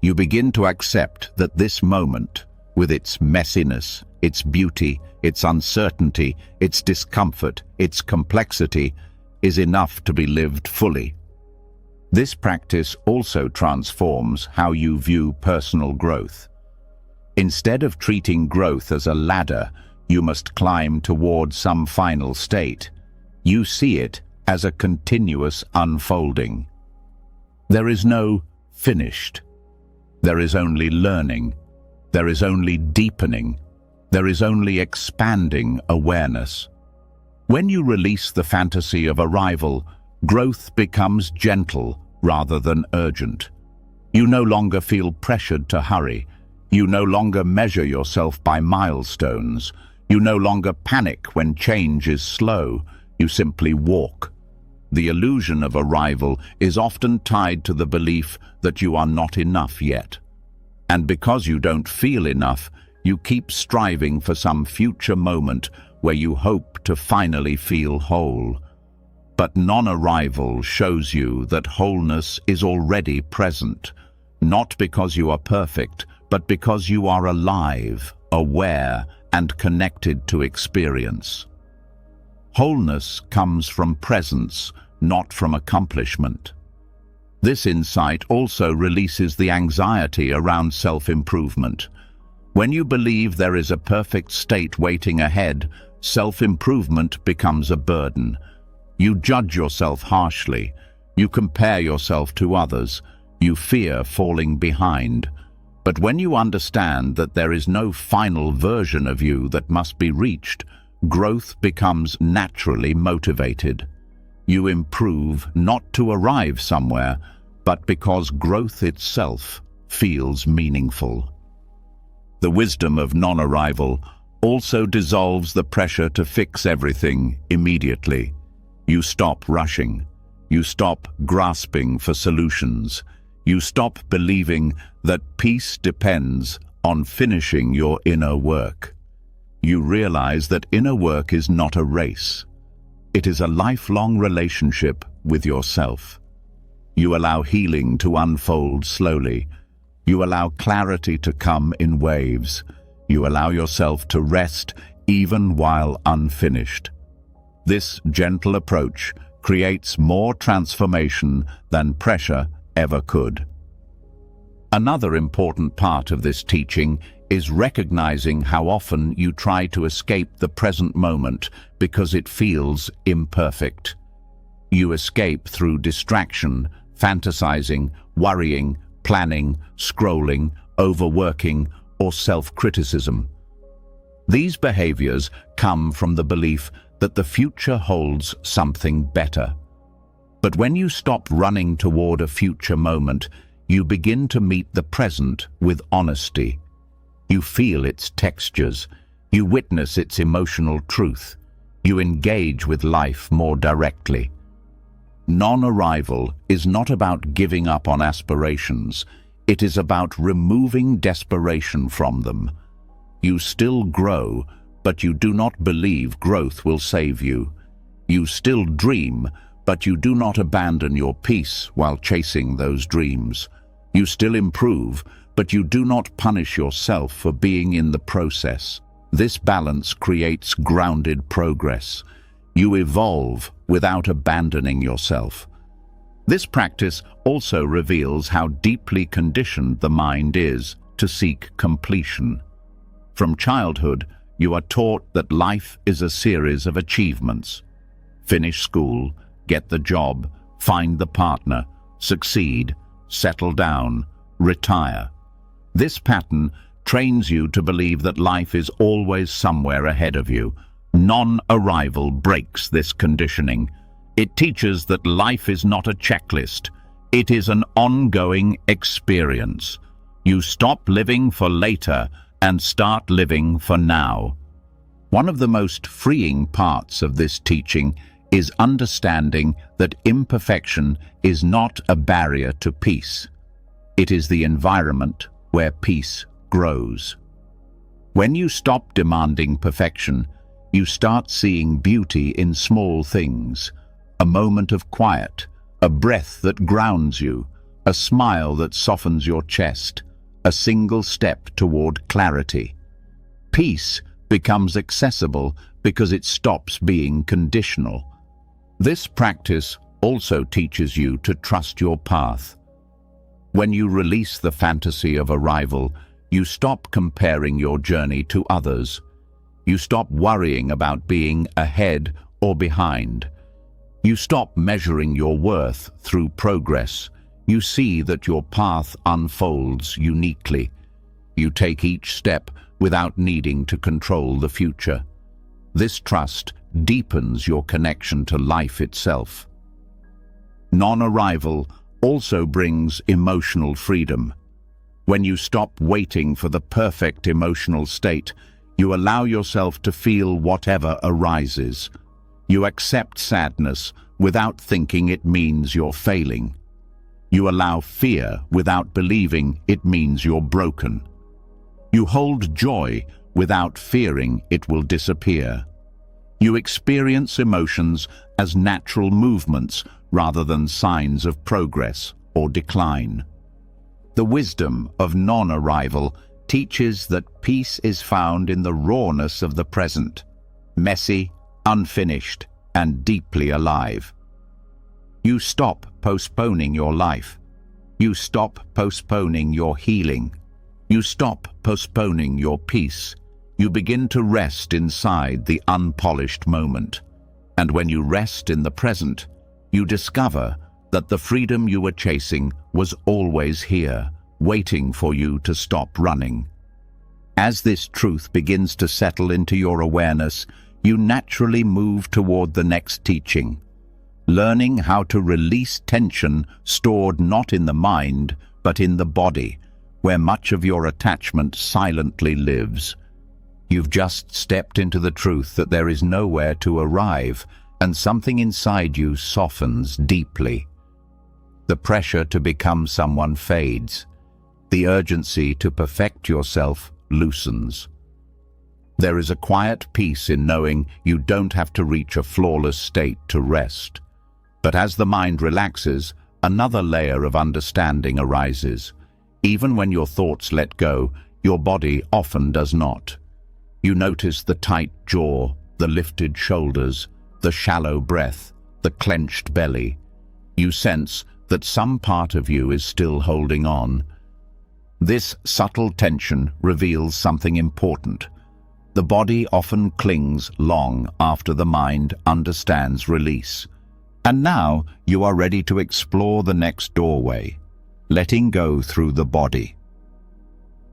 You begin to accept that this moment, with its messiness, its beauty, its uncertainty, its discomfort, its complexity, is enough to be lived fully. This practice also transforms how you view personal growth. Instead of treating growth as a ladder you must climb toward some final state, you see it as a continuous unfolding. There is no finished. There is only learning. There is only deepening. There is only expanding awareness. When you release the fantasy of arrival, growth becomes gentle rather than urgent. You no longer feel pressured to hurry. You no longer measure yourself by milestones. You no longer panic when change is slow. You simply walk. The illusion of arrival is often tied to the belief that you are not enough yet. And because you don't feel enough, you keep striving for some future moment where you hope to finally feel whole. But non-arrival shows you that wholeness is already present, not because you are perfect, but because you are alive, aware, and connected to experience. Wholeness comes from presence, not from accomplishment. This insight also releases the anxiety around self-improvement. When you believe there is a perfect state waiting ahead, self-improvement becomes a burden. You judge yourself harshly. You compare yourself to others. You fear falling behind. But when you understand that there is no final version of you that must be reached, growth becomes naturally motivated. You improve not to arrive somewhere, but because growth itself feels meaningful. The wisdom of non-arrival also dissolves the pressure to fix everything immediately. You stop rushing. You stop grasping for solutions. You stop believing that peace depends on finishing your inner work. You realize that inner work is not a race. It is a lifelong relationship with yourself. You allow healing to unfold slowly. You allow clarity to come in waves. You allow yourself to rest even while unfinished. This gentle approach creates more transformation than pressure ever could. Another important part of this teaching is recognizing how often you try to escape the present moment because it feels imperfect. You escape through distraction, fantasizing, worrying, planning, scrolling, overworking, or self-criticism. These behaviors come from the belief that the future holds something better. But when you stop running toward a future moment, you begin to meet the present with honesty. You feel its textures. You witness its emotional truth. You engage with life more directly. Non-arrival is not about giving up on aspirations. It is about removing desperation from them. You still grow, but you do not believe growth will save you. You still dream, but you do not abandon your peace while chasing those dreams. You still improve, but you do not punish yourself for being in the process. This balance creates grounded progress. You evolve without abandoning yourself. This practice also reveals how deeply conditioned the mind is to seek completion. From childhood, you are taught that life is a series of achievements. Finish school, get the job, find the partner, succeed, settle down, retire. This pattern trains you to believe that life is always somewhere ahead of you. Non-arrival breaks this conditioning. It teaches that life is not a checklist. It is an ongoing experience. You stop living for later and start living for now. One of the most freeing parts of this teaching is understanding that imperfection is not a barrier to peace. It is the environment where peace grows. When you stop demanding perfection, you start seeing beauty in small things. A moment of quiet, a breath that grounds you, a smile that softens your chest, a single step toward clarity. Peace becomes accessible because it stops being conditional. This practice also teaches you to trust your path. When you release the fantasy of arrival, you stop comparing your journey to others. You stop worrying about being ahead or behind. You stop measuring your worth through progress. You see that your path unfolds uniquely. You take each step without needing to control the future. This trust deepens your connection to life itself. Non-arrival also brings emotional freedom. When you stop waiting for the perfect emotional state, you allow yourself to feel whatever arises. You accept sadness without thinking it means you're failing. You allow fear without believing it means you're broken. You hold joy without fearing it will disappear. You experience emotions as natural movements rather than signs of progress or decline. The wisdom of non-arrival teaches that peace is found in the rawness of the present, messy, unfinished, and deeply alive. You stop postponing your life. You stop postponing your healing. You stop postponing your peace. You begin to rest inside the unpolished moment. And when you rest in the present, you discover that the freedom you were chasing was always here, waiting for you to stop running. As this truth begins to settle into your awareness, you naturally move toward the next teaching, learning how to release tension stored not in the mind, but in the body, where much of your attachment silently lives. You've just stepped into the truth that there is nowhere to arrive, and something inside you softens deeply. The pressure to become someone fades. The urgency to perfect yourself loosens. There is a quiet peace in knowing you don't have to reach a flawless state to rest. But as the mind relaxes, another layer of understanding arises. Even when your thoughts let go, your body often does not. You notice the tight jaw, the lifted shoulders, the shallow breath, the clenched belly. You sense that some part of you is still holding on. This subtle tension reveals something important. The body often clings long after the mind understands release. And now you are ready to explore the next doorway, letting go through the body.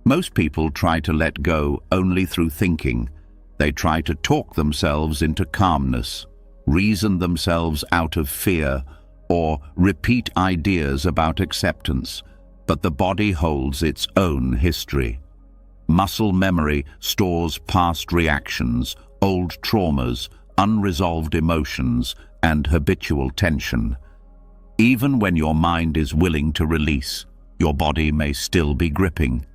Most people try to let go only through thinking. They try to talk themselves into calmness, reason themselves out of fear, or repeat ideas about acceptance. But the body holds its own history. Muscle memory stores past reactions, old traumas, unresolved emotions, and habitual tension. Even when your mind is willing to release, your body may still be gripping.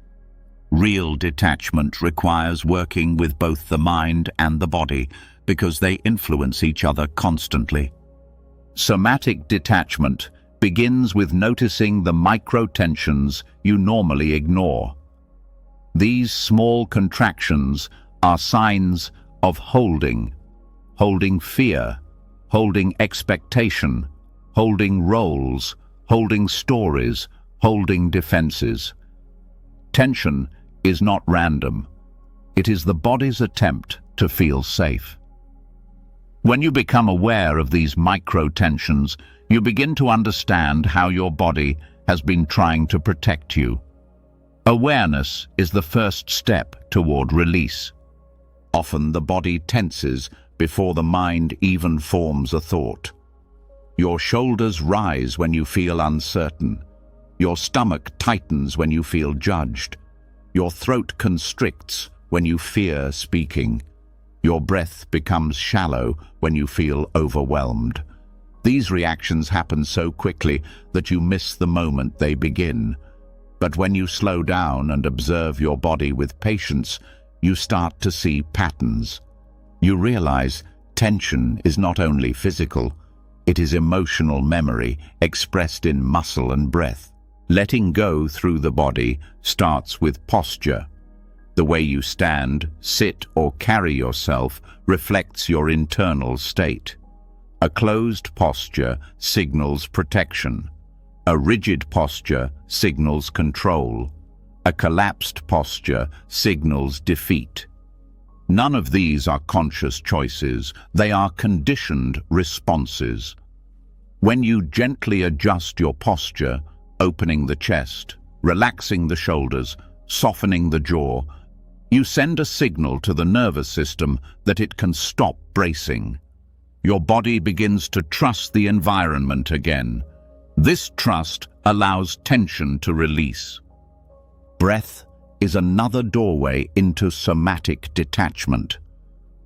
Real detachment requires working with both the mind and the body because they influence each other constantly. Somatic detachment begins with noticing the micro-tensions you normally ignore. These small contractions are signs of holding fear, holding expectation, holding roles, holding stories, holding defenses. Tension is not random. It is the body's attempt to feel safe. When you become aware of these micro-tensions, you begin to understand how your body has been trying to protect you. Awareness is the first step toward release. Often the body tenses before the mind even forms a thought. Your shoulders rise when you feel uncertain. Your stomach tightens when you feel judged. Your throat constricts when you fear speaking. Your breath becomes shallow when you feel overwhelmed. These reactions happen so quickly that you miss the moment they begin. But when you slow down and observe your body with patience, you start to see patterns. You realize tension is not only physical, it is emotional memory expressed in muscle and breath. Letting go through the body starts with posture. The way you stand, sit, or carry yourself reflects your internal state. A closed posture signals protection. A rigid posture signals control. A collapsed posture signals defeat. None of these are conscious choices. They are conditioned responses. When you gently adjust your posture, opening the chest, relaxing the shoulders, softening the jaw, you send a signal to the nervous system that it can stop bracing. Your body begins to trust the environment again. This trust allows tension to release. Breath is another doorway into somatic detachment.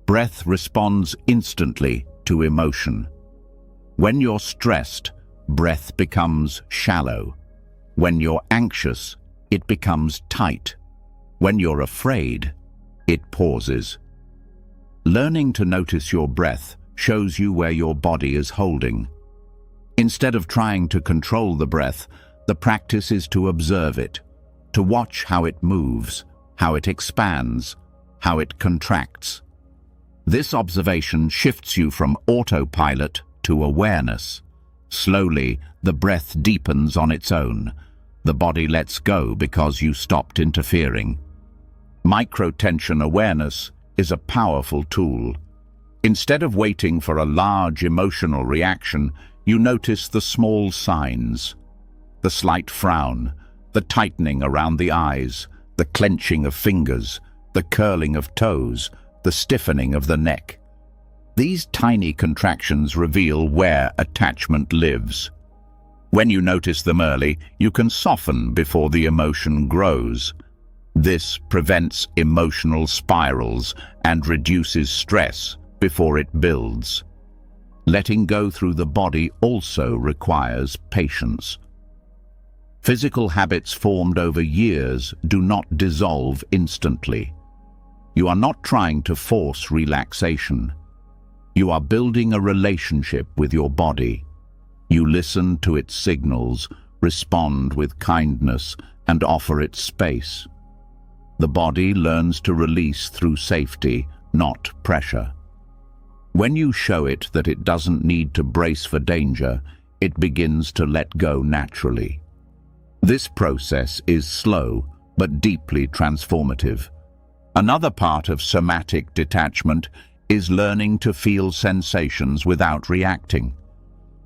Breath responds instantly to emotion. When you're stressed, breath becomes shallow. When you're anxious, it becomes tight. When you're afraid, it pauses. Learning to notice your breath shows you where your body is holding. Instead of trying to control the breath, the practice is to observe it, to watch how it moves, how it expands, how it contracts. This observation shifts you from autopilot to awareness. Slowly, the breath deepens on its own. The body lets go because you stopped interfering. Micro-tension awareness is a powerful tool. Instead of waiting for a large emotional reaction, you notice the small signs. The slight frown, the tightening around the eyes, the clenching of fingers, the curling of toes, the stiffening of the neck. These tiny contractions reveal where attachment lives. When you notice them early, you can soften before the emotion grows. This prevents emotional spirals and reduces stress before it builds. Letting go through the body also requires patience. Physical habits formed over years do not dissolve instantly. You are not trying to force relaxation. You are building a relationship with your body. You listen to its signals, respond with kindness, and offer it space. The body learns to release through safety, not pressure. When you show it that it doesn't need to brace for danger, it begins to let go naturally. This process is slow but deeply transformative. Another part of somatic detachment is learning to feel sensations without reacting.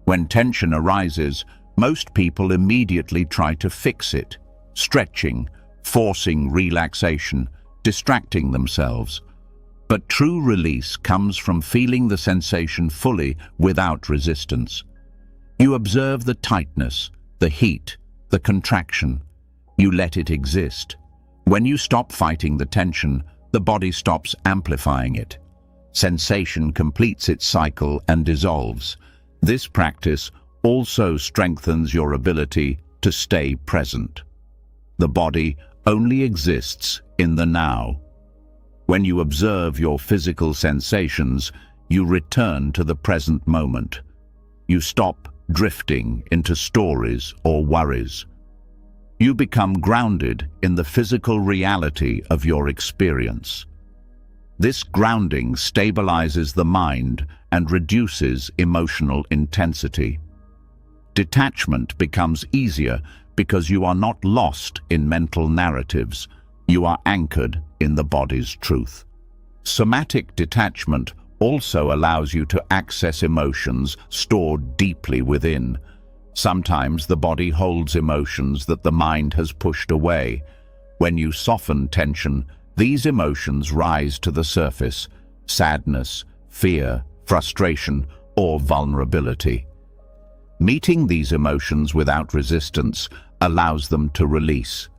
When tension arises, most people immediately try to fix it, stretching, forcing relaxation, distracting themselves. But true release comes from feeling the sensation fully without resistance. You observe the tightness, the heat, the contraction. You let it exist. When you stop fighting the tension, the body stops amplifying it. Sensation completes its cycle and dissolves. This practice also strengthens your ability to stay present. The body only exists in the now. When you observe your physical sensations, you return to the present moment. You stop drifting into stories or worries. You become grounded in the physical reality of your experience. This grounding stabilizes the mind and reduces emotional intensity. Detachment becomes easier because you are not lost in mental narratives. You are anchored in the body's truth. Somatic detachment also allows you to access emotions stored deeply within. Sometimes the body holds emotions that the mind has pushed away. When you soften tension, these emotions rise to the surface: sadness, fear, frustration, or vulnerability. Meeting these emotions without resistance allows them to release.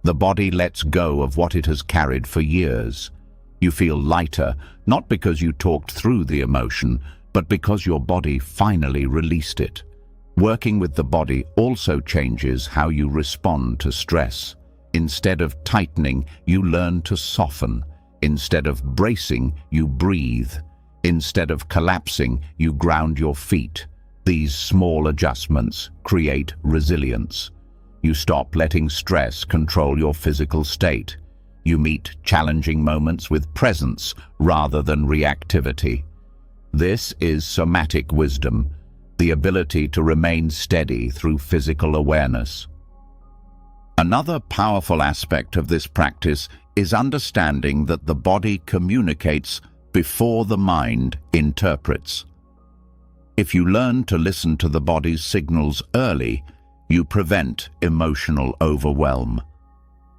The body lets go of what it has carried for years. You feel lighter, not because you talked through the emotion, but because your body finally released it. Working with the body also changes how you respond to stress. Instead of tightening, you learn to soften. Instead of bracing, you breathe. Instead of collapsing, you ground your feet. These small adjustments create resilience. You stop letting stress control your physical state. You meet challenging moments with presence rather than reactivity. This is somatic wisdom, the ability to remain steady through physical awareness. Another powerful aspect of this practice is understanding that the body communicates before the mind interprets. If you learn to listen to the body's signals early, you prevent emotional overwhelm.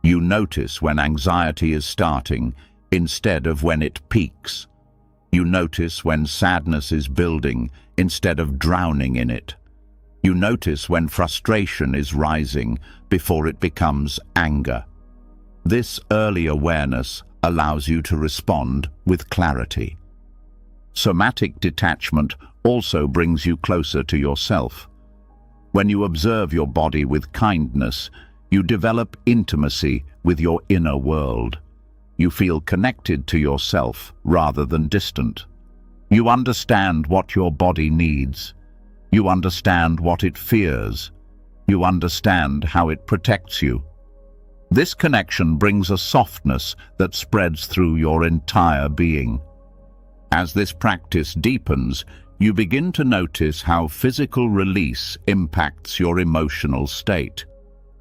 You notice when anxiety is starting instead of when it peaks. You notice when sadness is building instead of drowning in it. You notice when frustration is rising before it becomes anger. This early awareness allows you to respond with clarity. Somatic detachment also brings you closer to yourself. When you observe your body with kindness, you develop intimacy with your inner world. You feel connected to yourself rather than distant. You understand what your body needs. You understand what it fears. You understand how it protects you. This connection brings a softness that spreads through your entire being. As this practice deepens, you begin to notice how physical release impacts your emotional state.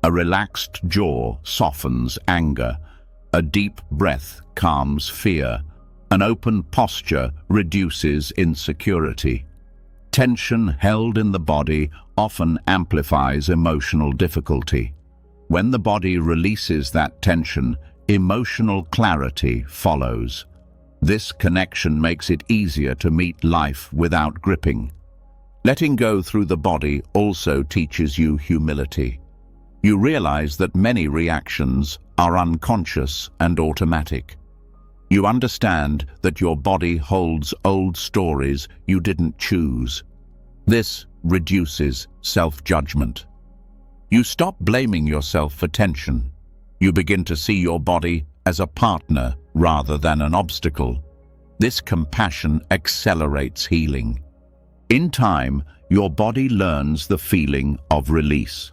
A relaxed jaw softens anger. A deep breath calms fear. An open posture reduces insecurity. Tension held in the body often amplifies emotional difficulty. When the body releases that tension, emotional clarity follows. This connection makes it easier to meet life without gripping. Letting go through the body also teaches you humility. You realize that many reactions are unconscious and automatic. You understand that your body holds old stories you didn't choose. This reduces self-judgment. You stop blaming yourself for tension. You begin to see your body as a partner rather than an obstacle. This compassion accelerates healing. In time, your body learns the feeling of release.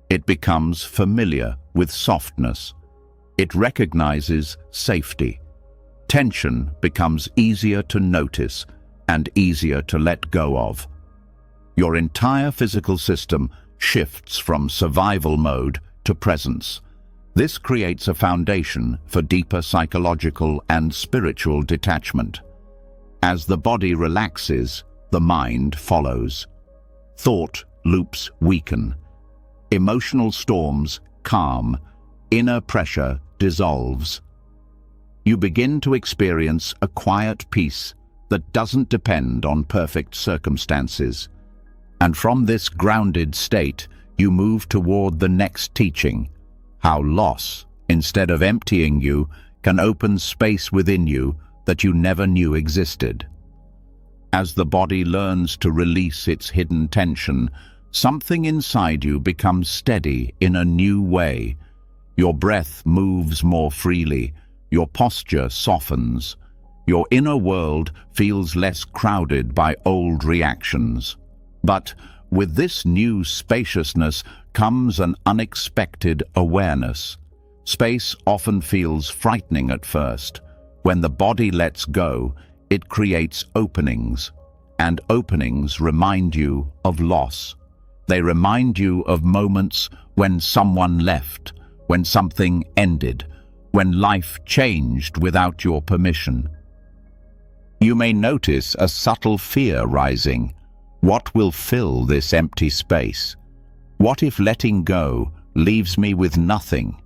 It becomes familiar with softness. It recognizes safety. Tension becomes easier to notice and easier to let go of. Your entire physical system shifts from survival mode to presence. This creates a foundation for deeper psychological and spiritual detachment. As the body relaxes, the mind follows. Thought loops weaken. Emotional storms calm. Inner pressure dissolves. You begin to experience a quiet peace that doesn't depend on perfect circumstances. And from this grounded state, you move toward the next teaching: how loss, instead of emptying you, can open space within you that you never knew existed. As the body learns to release its hidden tension, something inside you becomes steady in a new way. Your breath moves more freely, your posture softens, your inner world feels less crowded by old reactions. But with this new spaciousness comes an unexpected awareness. Space often feels frightening at first. When the body lets go, it creates openings, and openings remind you of loss. They remind you of moments when someone left, when something ended, when life changed without your permission. You may notice a subtle fear rising. What will fill this empty space? What if letting go leaves me with nothing?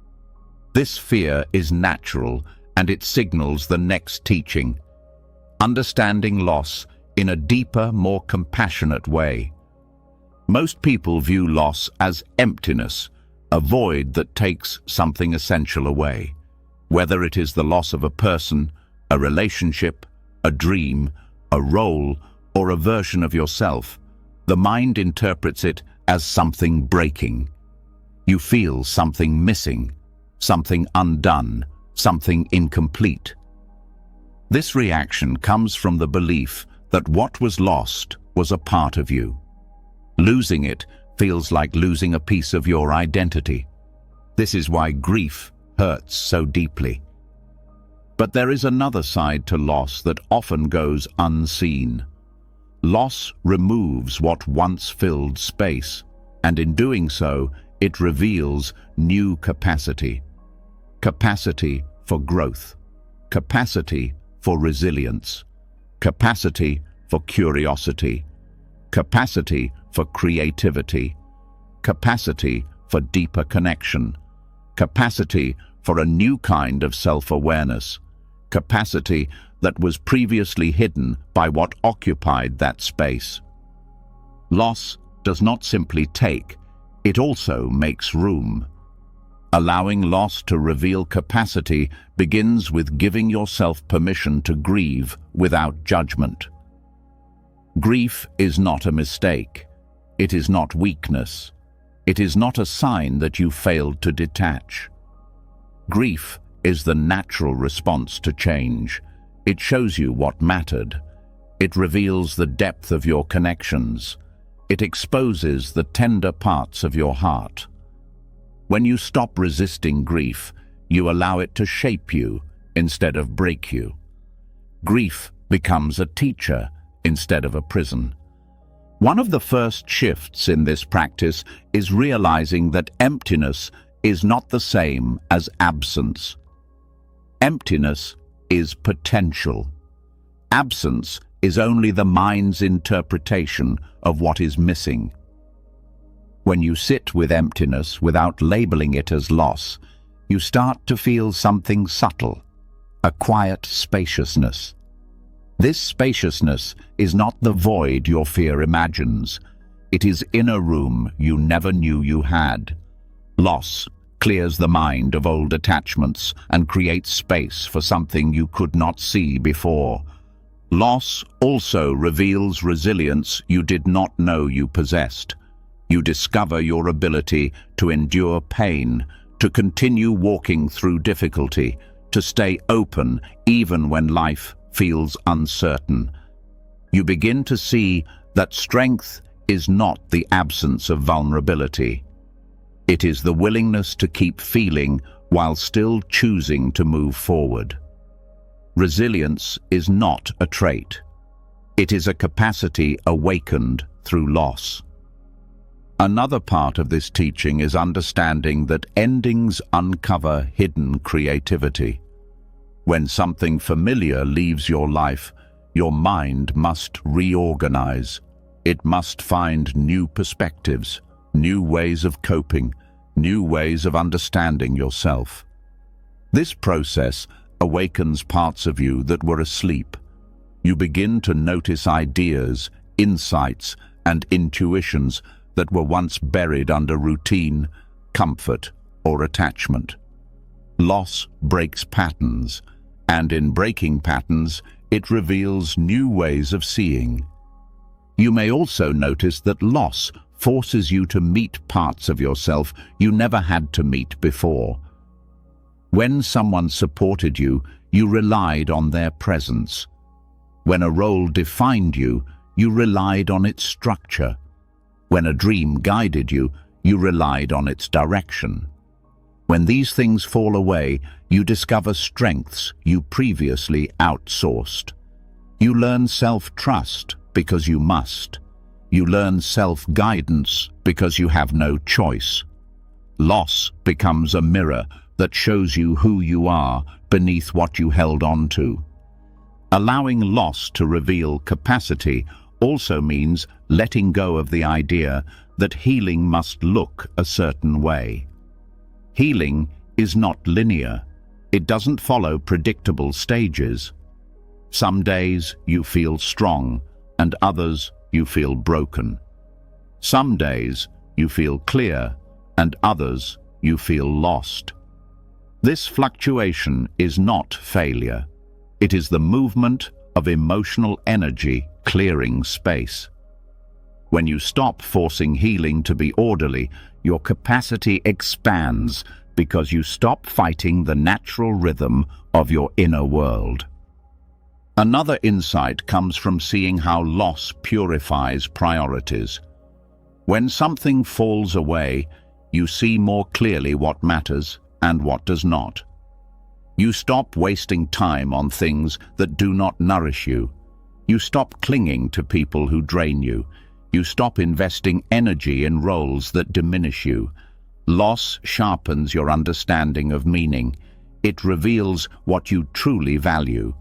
This fear is natural, and it signals the next teaching. Understanding loss in a deeper, more compassionate way. Most people view loss as emptiness, a void that takes something essential away. Whether it is the loss of a person, a relationship, a dream, a role, or a version of yourself, the mind interprets it as something breaking. You feel something missing, something undone, something incomplete. This reaction comes from the belief that what was lost was a part of you. Losing it feels like losing a piece of your identity. This is why grief hurts so deeply. But there is another side to loss that often goes unseen. Loss removes what once filled space, and in doing so, it reveals new capacity. Capacity for growth, capacity for resilience, capacity for curiosity, capacity for creativity, capacity for deeper connection, capacity for a new kind of self-awareness, capacity that was previously hidden by what occupied that space. Loss does not simply take, it also makes room. Allowing loss to reveal capacity begins with giving yourself permission to grieve without judgment. Grief is not a mistake. It is not weakness. It is not a sign that you failed to detach. Grief is the natural response to change. It shows you what mattered. It reveals the depth of your connections. It exposes the tender parts of your heart. When you stop resisting grief, you allow it to shape you instead of break you. Grief becomes a teacher instead of a prison. One of the first shifts in this practice is realizing that emptiness is not the same as absence. Emptiness is potential. Absence is only the mind's interpretation of what is missing. When you sit with emptiness without labeling it as loss, you start to feel something subtle, a quiet spaciousness. This spaciousness is not the void your fear imagines. It is inner room you never knew you had. Loss clears the mind of old attachments and creates space for something you could not see before. Loss also reveals resilience you did not know you possessed. You discover your ability to endure pain, to continue walking through difficulty, to stay open even when life feels uncertain. You begin to see that strength is not the absence of vulnerability. It is the willingness to keep feeling while still choosing to move forward. Resilience is not a trait. It is a capacity awakened through loss. Another part of this teaching is understanding that endings uncover hidden creativity. When something familiar leaves your life, your mind must reorganize. It must find new perspectives, new ways of coping, new ways of understanding yourself. This process awakens parts of you that were asleep. You begin to notice ideas, insights, and intuitions that were once buried under routine, comfort, or attachment. Loss breaks patterns, and in breaking patterns, it reveals new ways of seeing. You may also notice that loss forces you to meet parts of yourself you never had to meet before. When someone supported you, you relied on their presence. When a role defined you, you relied on its structure. When a dream guided you, you relied on its direction. When these things fall away, you discover strengths you previously outsourced. You learn self-trust because you must. You learn self-guidance because you have no choice. Loss becomes a mirror that shows you who you are beneath what you held on to. Allowing loss to reveal capacity also means letting go of the idea that healing must look a certain way. Healing is not linear. It doesn't follow predictable stages. Some days you feel strong, and others you feel broken. Some days you feel clear, and others you feel lost. This fluctuation is not failure. It is the movement of emotional energy clearing space. When you stop forcing healing to be orderly, your capacity expands because you stop fighting the natural rhythm of your inner world. Another insight comes from seeing how loss purifies priorities. When something falls away, you see more clearly what matters and what does not. You stop wasting time on things that do not nourish you. You stop clinging to people who drain you. You stop investing energy in roles that diminish you. Loss sharpens your understanding of meaning. It reveals what you truly value.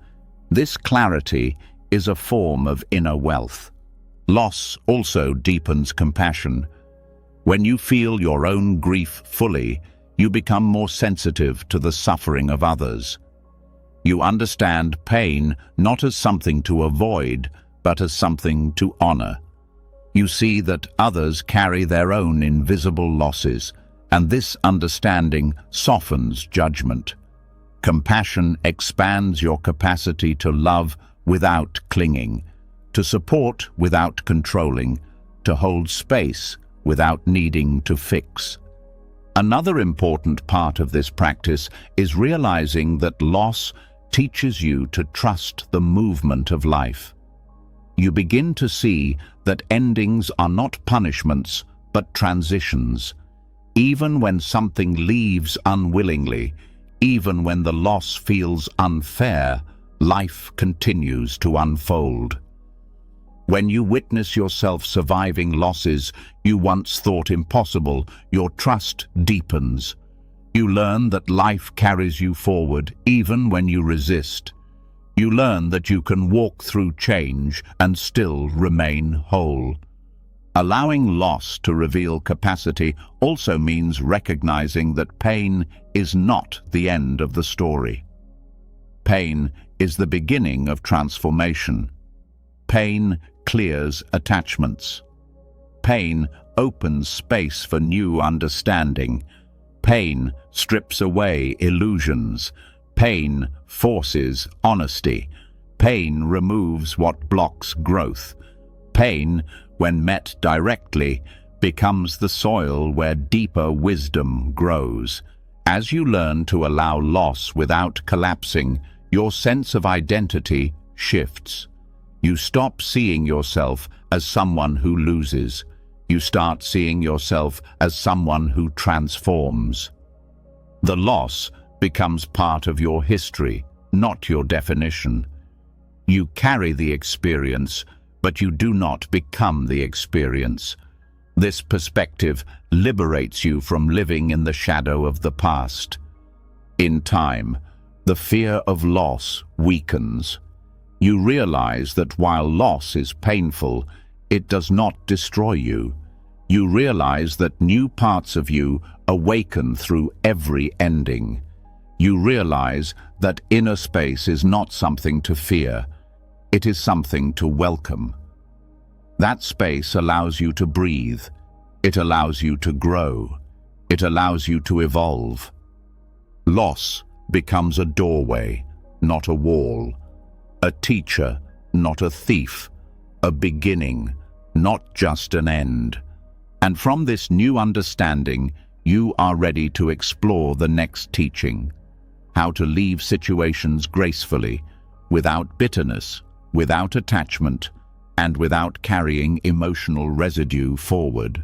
This clarity is a form of inner wealth. Loss also deepens compassion. When you feel your own grief fully, you become more sensitive to the suffering of others. You understand pain not as something to avoid, but as something to honor. You see that others carry their own invisible losses, and this understanding softens judgment. Compassion expands your capacity to love without clinging, to support without controlling, to hold space without needing to fix. Another important part of this practice is realizing that loss teaches you to trust the movement of life. You begin to see that endings are not punishments, but transitions. Even when something leaves unwillingly, even when the loss feels unfair, life continues to unfold. When you witness yourself surviving losses you once thought impossible, your trust deepens. You learn that life carries you forward even when you resist. You learn that you can walk through change and still remain whole. Allowing loss to reveal capacity also means recognizing that pain is not the end of the story. Pain is the beginning of transformation. Pain clears attachments. Pain opens space for new understanding. Pain strips away illusions. Pain forces honesty. Pain removes what blocks growth. Pain, when met directly, becomes the soil where deeper wisdom grows. As you learn to allow loss without collapsing, your sense of identity shifts. You stop seeing yourself as someone who loses. You start seeing yourself as someone who transforms. The loss becomes part of your history, not your definition. You carry the experience, but you do not become the experience. This perspective liberates you from living in the shadow of the past. In time, the fear of loss weakens. You realize that while loss is painful, it does not destroy you. You realize that new parts of you awaken through every ending. You realize that inner space is not something to fear. It is something to welcome. That space allows you to breathe. It allows you to grow. It allows you to evolve. Loss becomes a doorway, not a wall. A teacher, not a thief. A beginning, not just an end. And from this new understanding, you are ready to explore the next teaching. how to leave situations gracefully, without bitterness, without attachment, and without carrying emotional residue forward.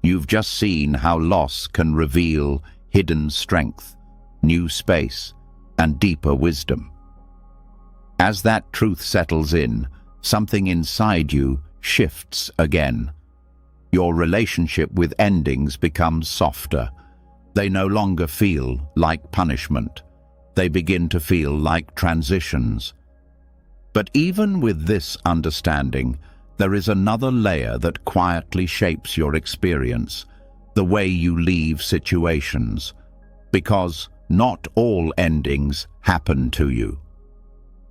You've just seen how loss can reveal hidden strength, new space, and deeper wisdom. As that truth settles in, something inside you shifts again. Your relationship with endings becomes softer. They no longer feel like punishment. They begin to feel like transitions. But even with this understanding, there is another layer that quietly shapes your experience, the way you leave situations. Because not all endings happen to you.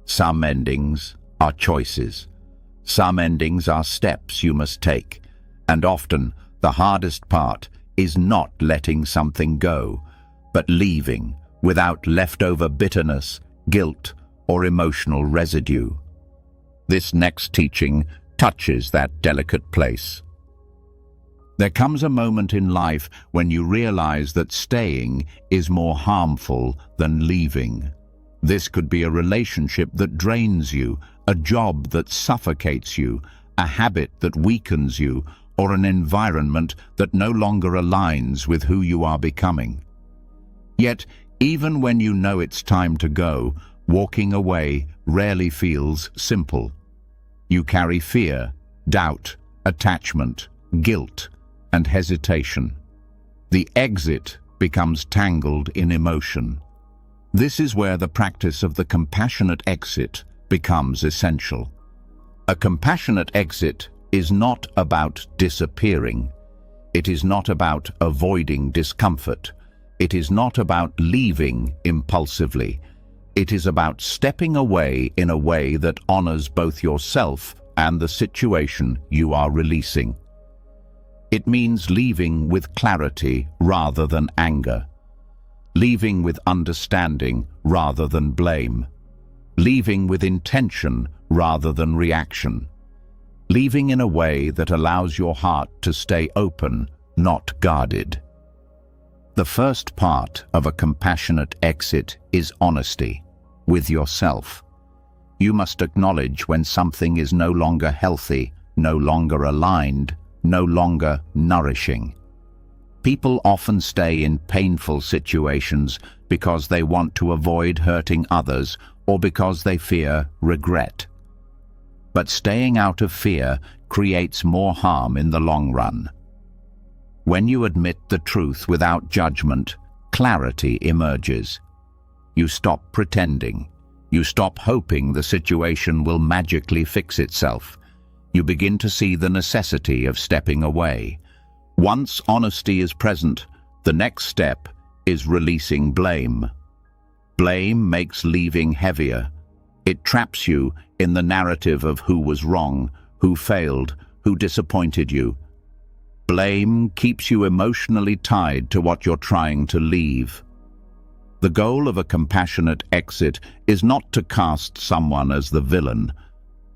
Some endings are choices. Some endings are steps you must take. And often, the hardest part is not letting something go, but leaving without leftover bitterness, guilt, or emotional residue. This next teaching touches that delicate place. There comes a moment in life when you realize that staying is more harmful than leaving. This could be a relationship that drains you, a job that suffocates you, a habit that weakens you, or an environment that no longer aligns with who you are becoming. Yet, even when you know it's time to go, walking away rarely feels simple. You carry fear, doubt, attachment, guilt, and hesitation. The exit becomes tangled in emotion. This is where the practice of the compassionate exit becomes essential. A compassionate exit is not about disappearing. It is not about avoiding discomfort. It is not about leaving impulsively. It is about stepping away in a way that honors both yourself and the situation you are releasing. It means leaving with clarity rather than anger, leaving with understanding rather than blame, leaving with intention rather than reaction, leaving in a way that allows your heart to stay open, not guarded. The first part of a compassionate exit is honesty with yourself. You must acknowledge when something is no longer healthy, no longer aligned, no longer nourishing. People often stay in painful situations because they want to avoid hurting others or because they fear regret. But staying out of fear creates more harm in the long run. When you admit the truth without judgment, clarity emerges. You stop pretending. You stop hoping the situation will magically fix itself. You begin to see the necessity of stepping away. Once honesty is present, the next step is releasing blame. Blame makes leaving heavier. It traps you in the narrative of who was wrong, who failed, who disappointed you. Blame keeps you emotionally tied to what you're trying to leave. The goal of a compassionate exit is not to cast someone as the villain,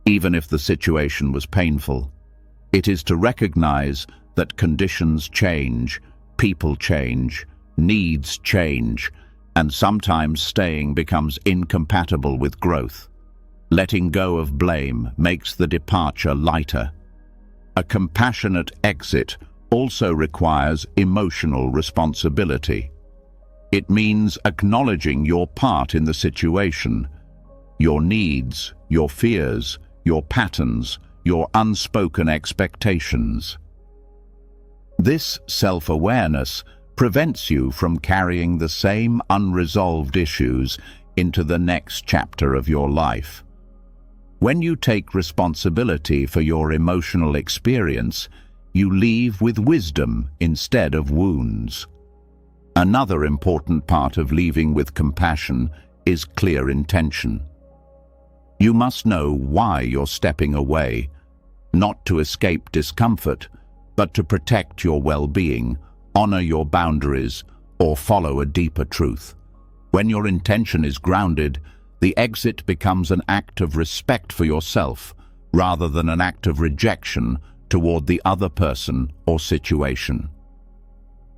even if the situation was painful. It is to recognize that conditions change, people change, needs change, and sometimes staying becomes incompatible with growth. Letting go of blame makes the departure lighter. A compassionate exit also requires emotional responsibility. It means acknowledging your part in the situation, your needs, your fears, your patterns, your unspoken expectations. This self-awareness prevents you from carrying the same unresolved issues into the next chapter of your life. When you take responsibility for your emotional experience, you leave with wisdom instead of wounds. Another important part of leaving with compassion is clear intention. You must know why you're stepping away, not to escape discomfort, but to protect your well-being, honor your boundaries, or follow a deeper truth. When your intention is grounded, the exit becomes an act of respect for yourself, rather than an act of rejection toward the other person or situation.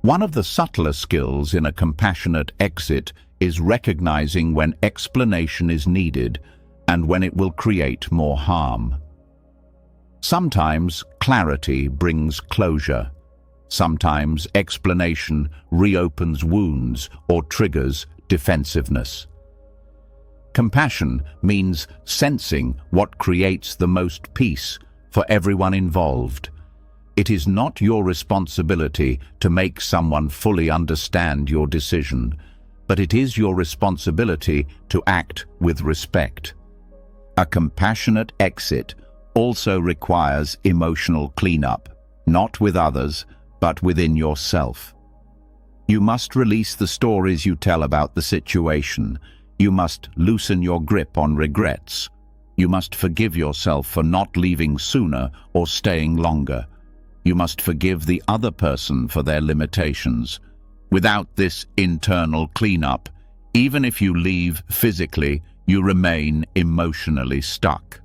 One of the subtler skills in a compassionate exit is recognizing when explanation is needed and when it will create more harm. Sometimes clarity brings closure. Sometimes explanation reopens wounds or triggers defensiveness. Compassion means sensing what creates the most peace for everyone involved. It is not your responsibility to make someone fully understand your decision, but it is your responsibility to act with respect. A compassionate exit also requires emotional cleanup, not with others, but within yourself. You must release the stories you tell about the situation. You must loosen your grip on regrets. You must forgive yourself for not leaving sooner or staying longer. You must forgive the other person for their limitations. Without this internal cleanup, even if you leave physically, you remain emotionally stuck.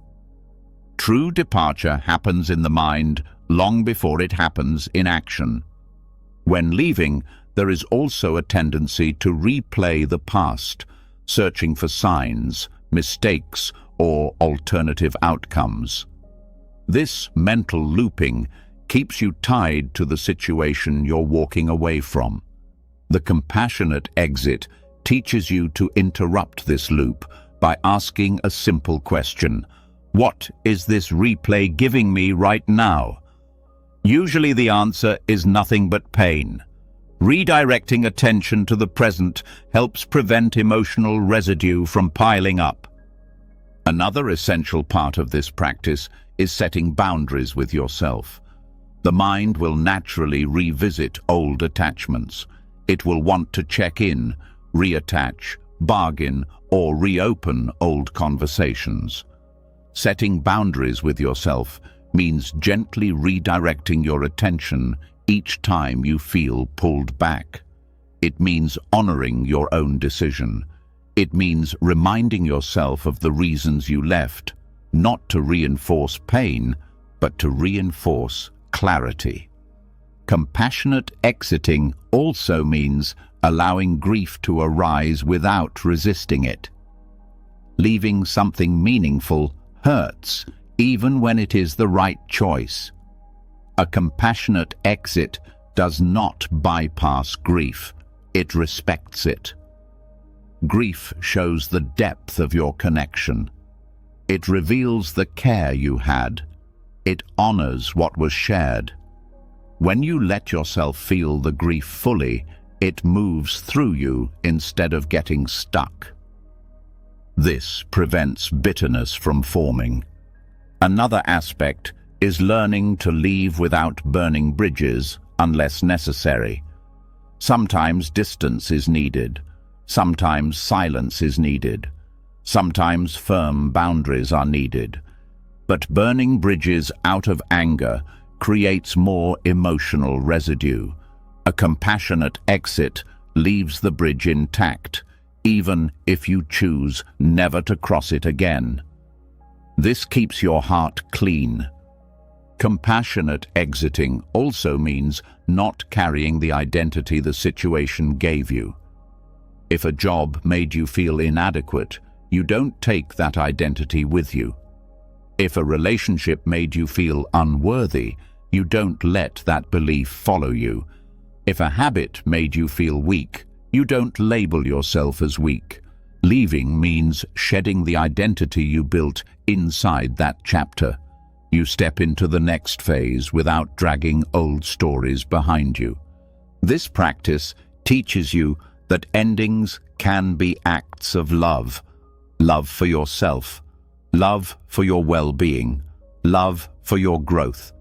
True departure happens in the mind long before it happens in action. When leaving, there is also a tendency to replay the past, searching for signs, mistakes, or alternative outcomes. This mental looping keeps you tied to the situation you're walking away from. The compassionate exit teaches you to interrupt this loop by asking a simple question: what is this replay giving me right now? Usually the answer is nothing but pain. Redirecting attention to the present helps prevent emotional residue from piling up. Another essential part of this practice is setting boundaries with yourself. The mind will naturally revisit old attachments. It will want to check in, reattach, bargain, or reopen old conversations. Setting boundaries with yourself means gently redirecting your attention each time you feel pulled back. It means honoring your own decision. It means reminding yourself of the reasons you left, not to reinforce pain, but to reinforce clarity. Compassionate exiting also means allowing grief to arise without resisting it. Leaving something meaningful hurts, even when it is the right choice. A compassionate exit does not bypass grief. It respects it. Grief shows the depth of your connection. It reveals the care you had. It honors what was shared. When you let yourself feel the grief fully, it moves through you instead of getting stuck. This prevents bitterness from forming. Another aspect is learning to leave without burning bridges unless necessary. Sometimes distance is needed. Sometimes silence is needed. Sometimes firm boundaries are needed. But burning bridges out of anger creates more emotional residue. A compassionate exit leaves the bridge intact, even if you choose never to cross it again. This keeps your heart clean. Compassionate exiting also means not carrying the identity the situation gave you. If a job made you feel inadequate, you don't take that identity with you. If a relationship made you feel unworthy, you don't let that belief follow you. If a habit made you feel weak, you don't label yourself as weak. Leaving means shedding the identity you built inside that chapter. You step into the next phase without dragging old stories behind you. This practice teaches you that endings can be acts of love. Love for yourself, love for your well-being, love for your growth.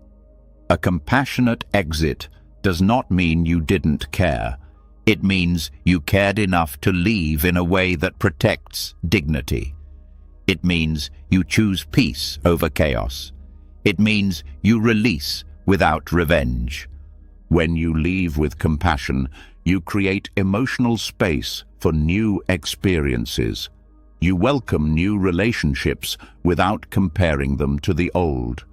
A compassionate exit does not mean you didn't care. It means you cared enough to leave in a way that protects dignity. It means you choose peace over chaos. It means you release without revenge. When you leave with compassion, you create emotional space for new experiences. You welcome new relationships without comparing them to the old.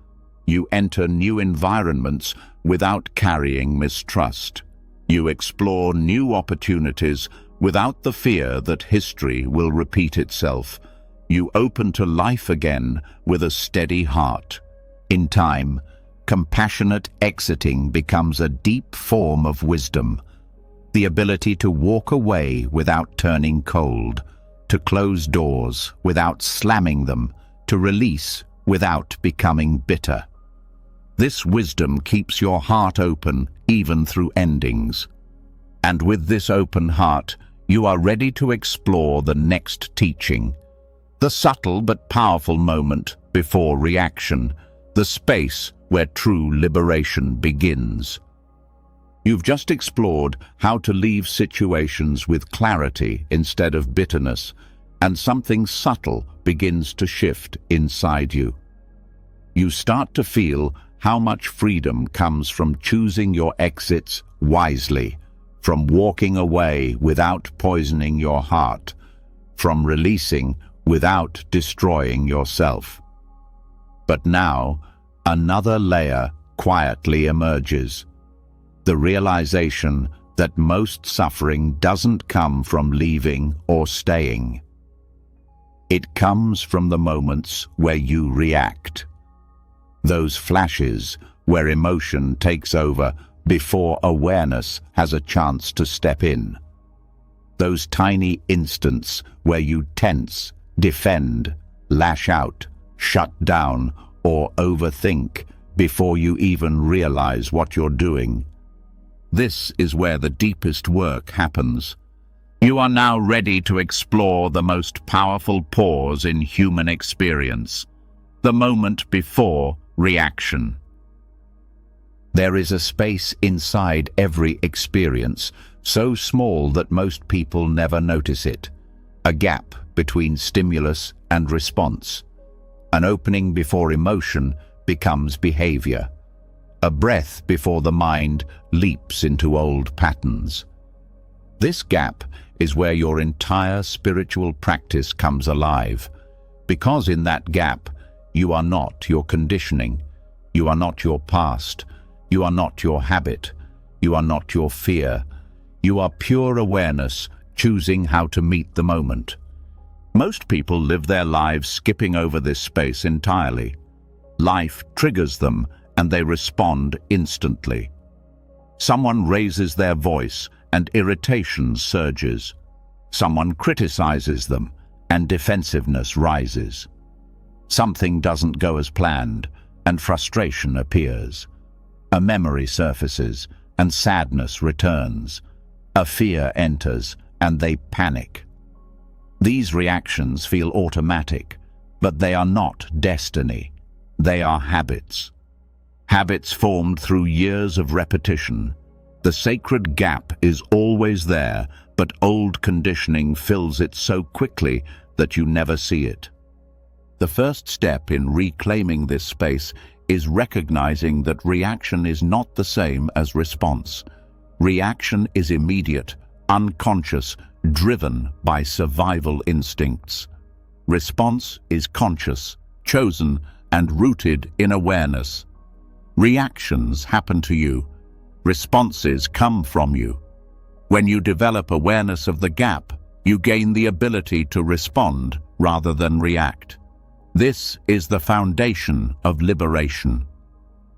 You enter new environments without carrying mistrust. You explore new opportunities Without the fear that history will repeat itself, you open to life again with a steady heart. In time, compassionate exiting becomes a deep form of wisdom. The ability to walk away without turning cold, to close doors without slamming them, to release without becoming bitter. This wisdom keeps your heart open even through endings. And with this open heart, you are ready to explore the next teaching, the subtle but powerful moment before reaction, the space where true liberation begins. You've just explored how to leave situations with clarity instead of bitterness, and something subtle begins to shift inside you. You start to feel how much freedom comes from choosing your exits wisely, from walking away without poisoning your heart, from releasing without destroying yourself. But now, another layer quietly emerges. The realization that most suffering doesn't come from leaving or staying. It comes from the moments where you react. Those flashes where emotion takes over before awareness has a chance to step in. Those tiny instants where you tense, defend, lash out, shut down, or overthink before you even realize what you're doing. This is where the deepest work happens. You are now ready to explore the most powerful pause in human experience, the moment before reaction. There is a space inside every experience, so small that most people never notice it. A gap between stimulus and response. An opening before emotion becomes behavior. A breath before the mind leaps into old patterns. This gap is where your entire spiritual practice comes alive, because in that gap, you are not your conditioning, you are not your past, you are not your habit, you are not your fear. You are pure awareness, choosing how to meet the moment. Most people live their lives skipping over this space entirely. Life triggers them, and they respond instantly. Someone raises their voice, and irritation surges. Someone criticizes them, and defensiveness rises. Something doesn't go as planned, and frustration appears. A memory surfaces, and sadness returns. A fear enters, and they panic. These reactions feel automatic, but they are not destiny. They are habits. Habits formed through years of repetition. The sacred gap is always there, but old conditioning fills it so quickly that you never see it. The first step in reclaiming this space is recognizing that reaction is not the same as response. Reaction is immediate, unconscious, driven by survival instincts. Response is conscious, chosen, and rooted in awareness. Reactions happen to you. Responses come from you. When you develop awareness of the gap, you gain the ability to respond rather than react. This is the foundation of liberation.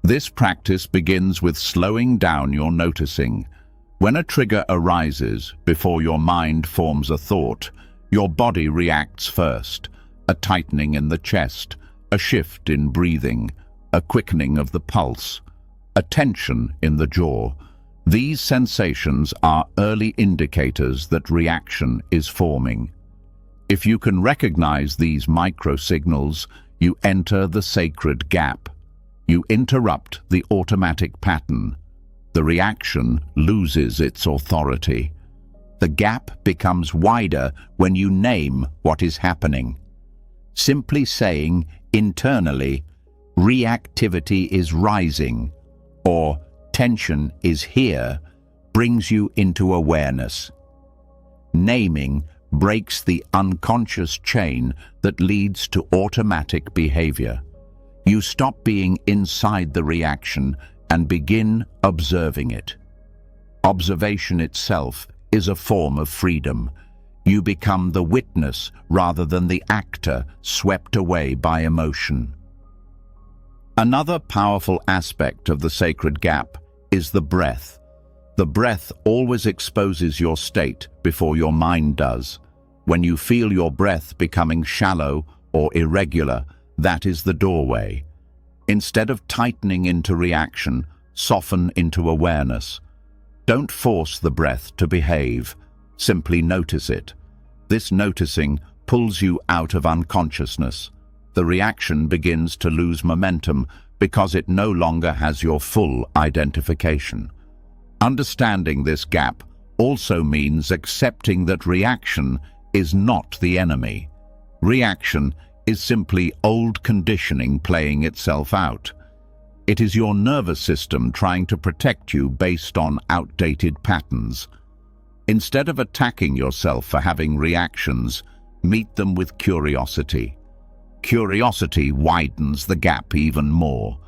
This practice begins with slowing down your noticing. When a trigger arises before your mind forms a thought, your body reacts first. A tightening in the chest, a shift in breathing, a quickening of the pulse, a tension in the jaw. These sensations are early indicators that reaction is forming. If you can recognize these micro-signals, you enter the sacred gap. You interrupt the automatic pattern. The reaction loses its authority. The gap becomes wider when you name what is happening. Simply saying internally, reactivity is rising, or tension is here, brings you into awareness. Naming breaks the unconscious chain that leads to automatic behavior. You stop being inside the reaction and begin observing it. Observation itself is a form of freedom. You become the witness rather than the actor swept away by emotion. Another powerful aspect of the sacred gap is the breath. The breath always exposes your state before your mind does. When you feel your breath becoming shallow or irregular, that is the doorway. Instead of tightening into reaction, soften into awareness. Don't force the breath to behave. Simply notice it. This noticing pulls you out of unconsciousness. The reaction begins to lose momentum because it no longer has your full identification. Understanding this gap also means accepting that reaction is not the enemy. Reaction is simply old conditioning playing itself out. It is your nervous system trying to protect you based on outdated patterns. Instead of attacking yourself for having reactions, meet them with curiosity. Curiosity widens the gap even more.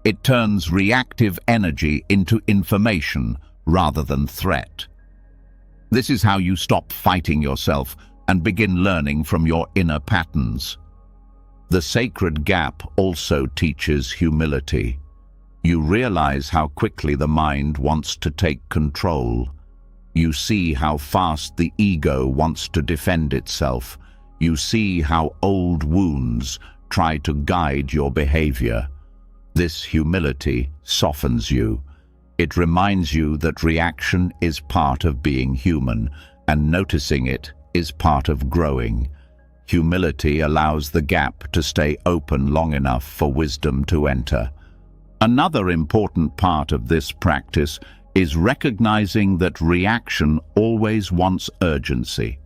It turns reactive energy into information rather than threat. This is how you stop fighting yourself and begin learning from your inner patterns. The sacred gap also teaches humility. You realize how quickly the mind wants to take control. You see how fast the ego wants to defend itself. You see how old wounds try to guide your behavior. This humility softens you. It reminds you that reaction is part of being human, and noticing it is part of growing. Humility allows the gap to stay open long enough for wisdom to enter. Another important part of this practice is recognizing that reaction always wants urgency.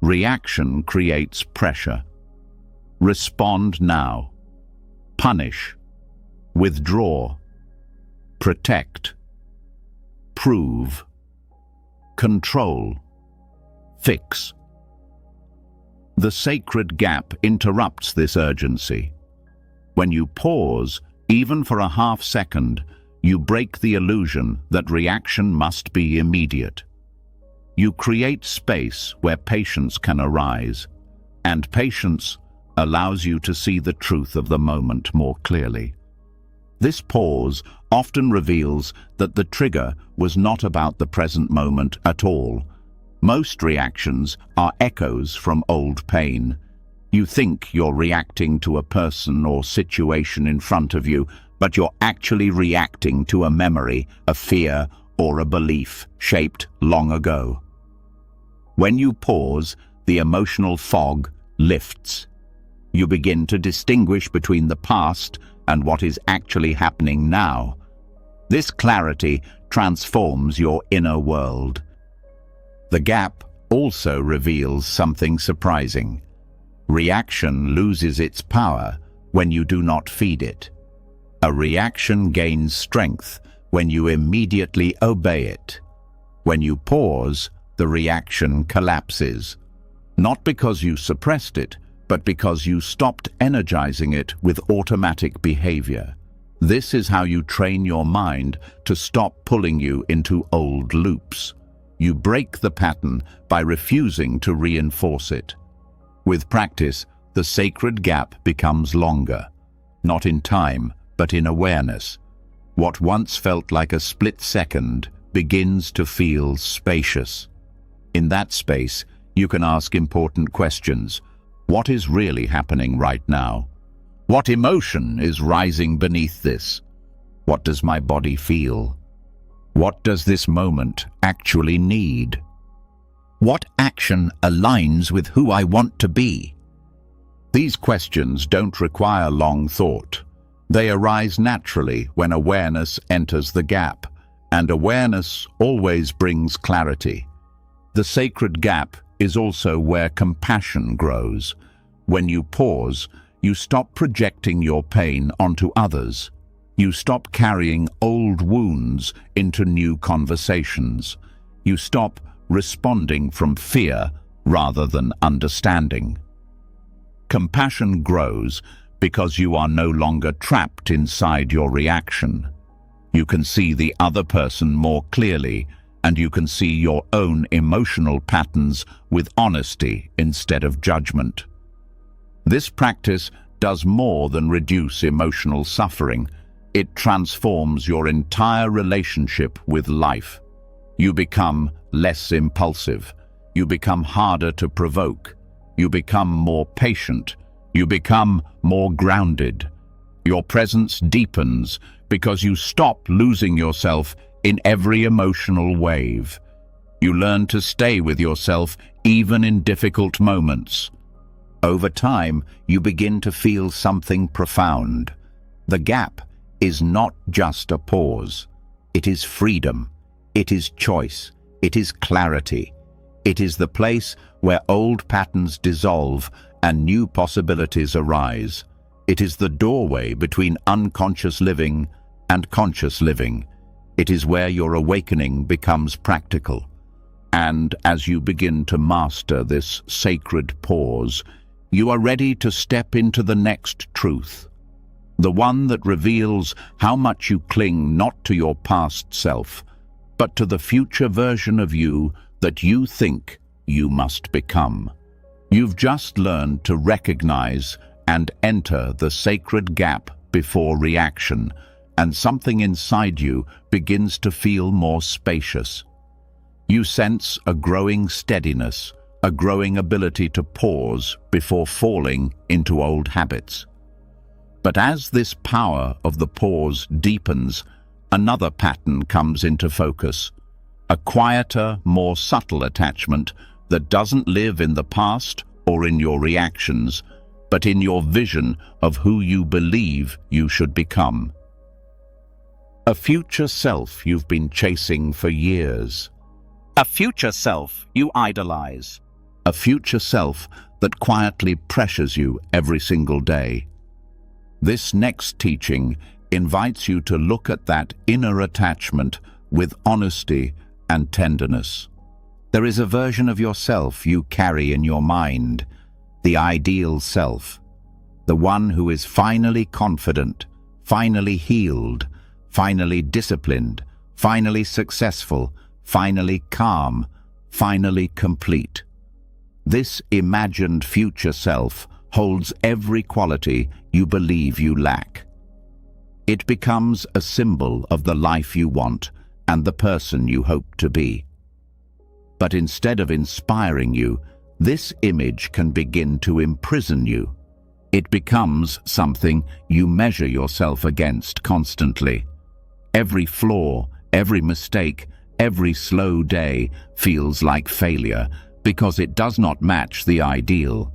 Reaction creates pressure. Respond now. Punish. Withdraw. Protect. Prove. Control. Fix. The sacred gap interrupts this urgency. When you pause, even for a half second, you break the illusion that reaction must be immediate. You create space where patience can arise, and patience allows you to see the truth of the moment more clearly. This pause often reveals that the trigger was not about the present moment at all. Most reactions are echoes from old pain. You think you're reacting to a person or situation in front of you, but you're actually reacting to a memory, a fear, or a belief shaped long ago. When you pause, the emotional fog lifts. You begin to distinguish between the past and what is actually happening now. This clarity transforms your inner world. The gap also reveals something surprising. Reaction loses its power when you do not feed it. A reaction gains strength when you immediately obey it. When you pause, the reaction collapses. Not because you suppressed it, but because you stopped energizing it with automatic behavior. This is how you train your mind to stop pulling you into old loops. You break the pattern by refusing to reinforce it. With practice, the sacred gap becomes longer, not in time, but in awareness. What once felt like a split second begins to feel spacious. In that space, you can ask important questions. What is really happening right now? What emotion is rising beneath this? What does my body feel? What does this moment actually need? What action aligns with who I want to be? These questions don't require long thought. They arise naturally when awareness enters the gap, and awareness always brings clarity. The sacred gap is also where compassion grows. When you pause, you stop projecting your pain onto others. You stop carrying old wounds into new conversations. You stop responding from fear rather than understanding. Compassion grows because you are no longer trapped inside your reaction. You can see the other person more clearly, and you can see your own emotional patterns with honesty instead of judgment. This practice does more than reduce emotional suffering. It transforms your entire relationship with life. You become less impulsive. You become harder to provoke. You become more patient. You become more grounded. Your presence deepens because you stop losing yourself in every emotional wave. You learn to stay with yourself even in difficult moments. Over time, you begin to feel something profound. The gap is not just a pause. It is freedom. It is choice. It is clarity. It is the place where old patterns dissolve and new possibilities arise. It is the doorway between unconscious living and conscious living. It is where your awakening becomes practical. And as you begin to master this sacred pause, you are ready to step into the next truth, the one that reveals how much you cling not to your past self, but to the future version of you that you think you must become. You've just learned to recognize and enter the sacred gap before reaction, and something inside you begins to feel more spacious. You sense a growing steadiness, a growing ability to pause before falling into old habits. But as this power of the pause deepens, another pattern comes into focus, a quieter, more subtle attachment that doesn't live in the past or in your reactions, but in your vision of who you believe you should become. A future self you've been chasing for years. A future self you idolize. A future self that quietly pressures you every single day. This next teaching invites you to look at that inner attachment with honesty and tenderness. There is a version of yourself you carry in your mind, the ideal self, the one who is finally confident, finally healed, finally disciplined, finally successful, finally calm, finally complete. This imagined future self holds every quality you believe you lack. It becomes a symbol of the life you want and the person you hope to be. But instead of inspiring you, this image can begin to imprison you. It becomes something you measure yourself against constantly. Every flaw, every mistake, every slow day feels like failure because it does not match the ideal.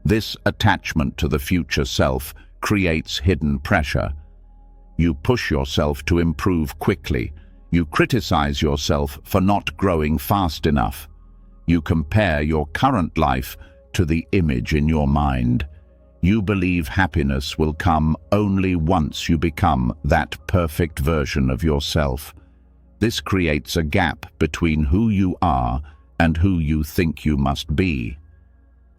This attachment to the future self creates hidden pressure. You push yourself to improve quickly. You criticize yourself for not growing fast enough. You compare your current life to the image in your mind. You believe happiness will come only once you become that perfect version of yourself. This creates a gap between who you are and who you think you must be.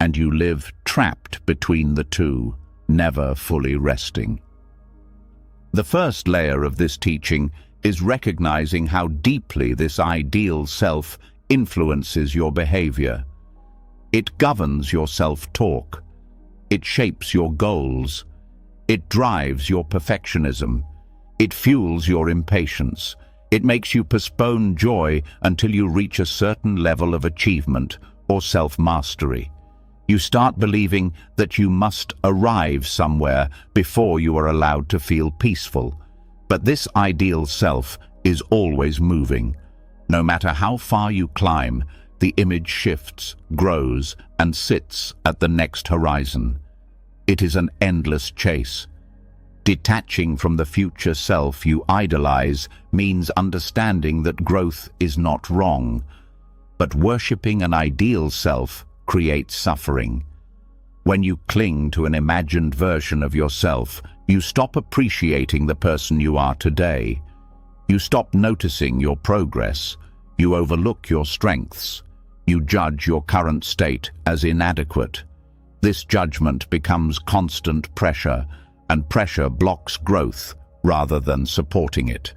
And you live trapped between the two, never fully resting. The first layer of this teaching is recognizing how deeply this ideal self influences your behavior. It governs your self-talk. It shapes your goals. It drives your perfectionism. It fuels your impatience. It makes you postpone joy until you reach a certain level of achievement or self-mastery. You start believing that you must arrive somewhere before you are allowed to feel peaceful. But this ideal self is always moving. No matter how far you climb, the image shifts, grows, and sits at the next horizon. It is an endless chase. Detaching from the future self you idolize means understanding that growth is not wrong, but worshipping an ideal self creates suffering. When you cling to an imagined version of yourself, you stop appreciating the person you are today. You stop noticing your progress. You overlook your strengths. You judge your current state as inadequate. This judgment becomes constant pressure, and pressure blocks growth rather than supporting it.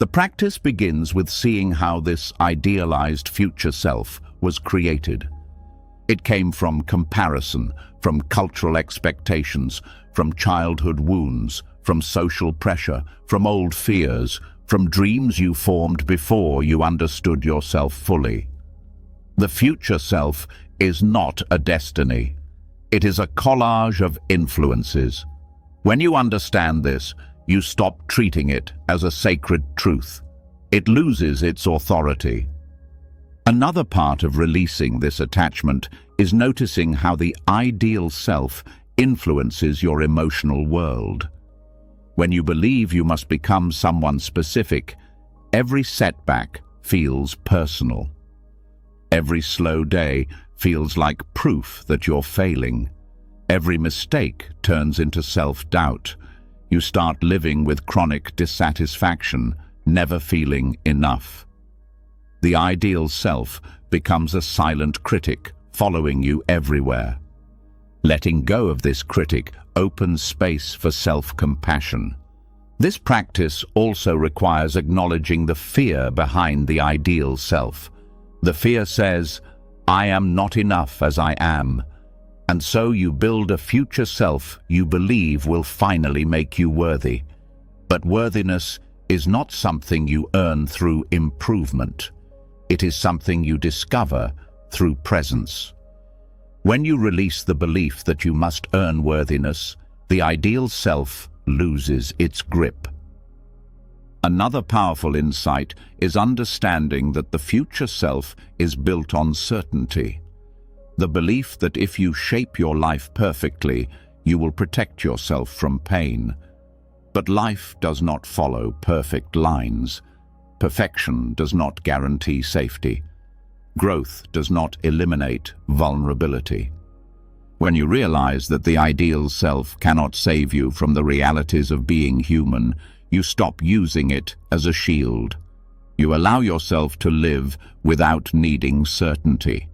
The practice begins with seeing how this idealized future self was created. It came from comparison, from cultural expectations, from childhood wounds, from social pressure, from old fears, from dreams you formed before you understood yourself fully. The future self is not a destiny. It is a collage of influences. When you understand this, you stop treating it as a sacred truth. It loses its authority. Another part of releasing this attachment is noticing how the ideal self influences your emotional world. When you believe you must become someone specific, every setback feels personal. Every slow day feels like proof that you're failing. Every mistake turns into self-doubt. You start living with chronic dissatisfaction, never feeling enough. The ideal self becomes a silent critic, following you everywhere. Letting go of this critic opens space for self-compassion. This practice also requires acknowledging the fear behind the ideal self. The fear says, "I am not enough as I am." And so you build a future self you believe will finally make you worthy. But worthiness is not something you earn through improvement. It is something you discover through presence. When you release the belief that you must earn worthiness, the ideal self loses its grip. Another powerful insight is understanding that the future self is built on certainty. The belief that if you shape your life perfectly, you will protect yourself from pain. But life does not follow perfect lines. Perfection does not guarantee safety. Growth does not eliminate vulnerability. When you realize that the ideal self cannot save you from the realities of being human, you stop using it as a shield. You allow yourself to live without needing certainty.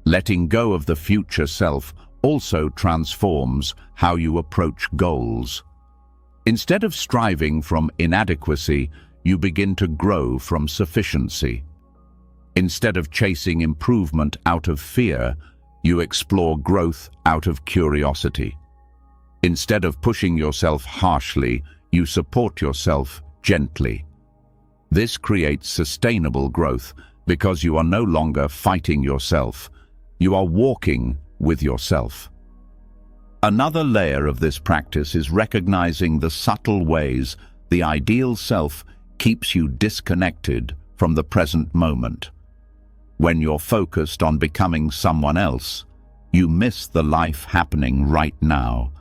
Letting go of the future self also transforms how you approach goals. Instead of striving from inadequacy, you begin to grow from sufficiency. Instead of chasing improvement out of fear, you explore growth out of curiosity. Instead of pushing yourself harshly, you support yourself gently. This creates sustainable growth because you are no longer fighting yourself. You are walking with yourself. Another layer of this practice is recognizing the subtle ways the ideal self keeps you disconnected from the present moment. When you're focused on becoming someone else, you miss the life happening right now.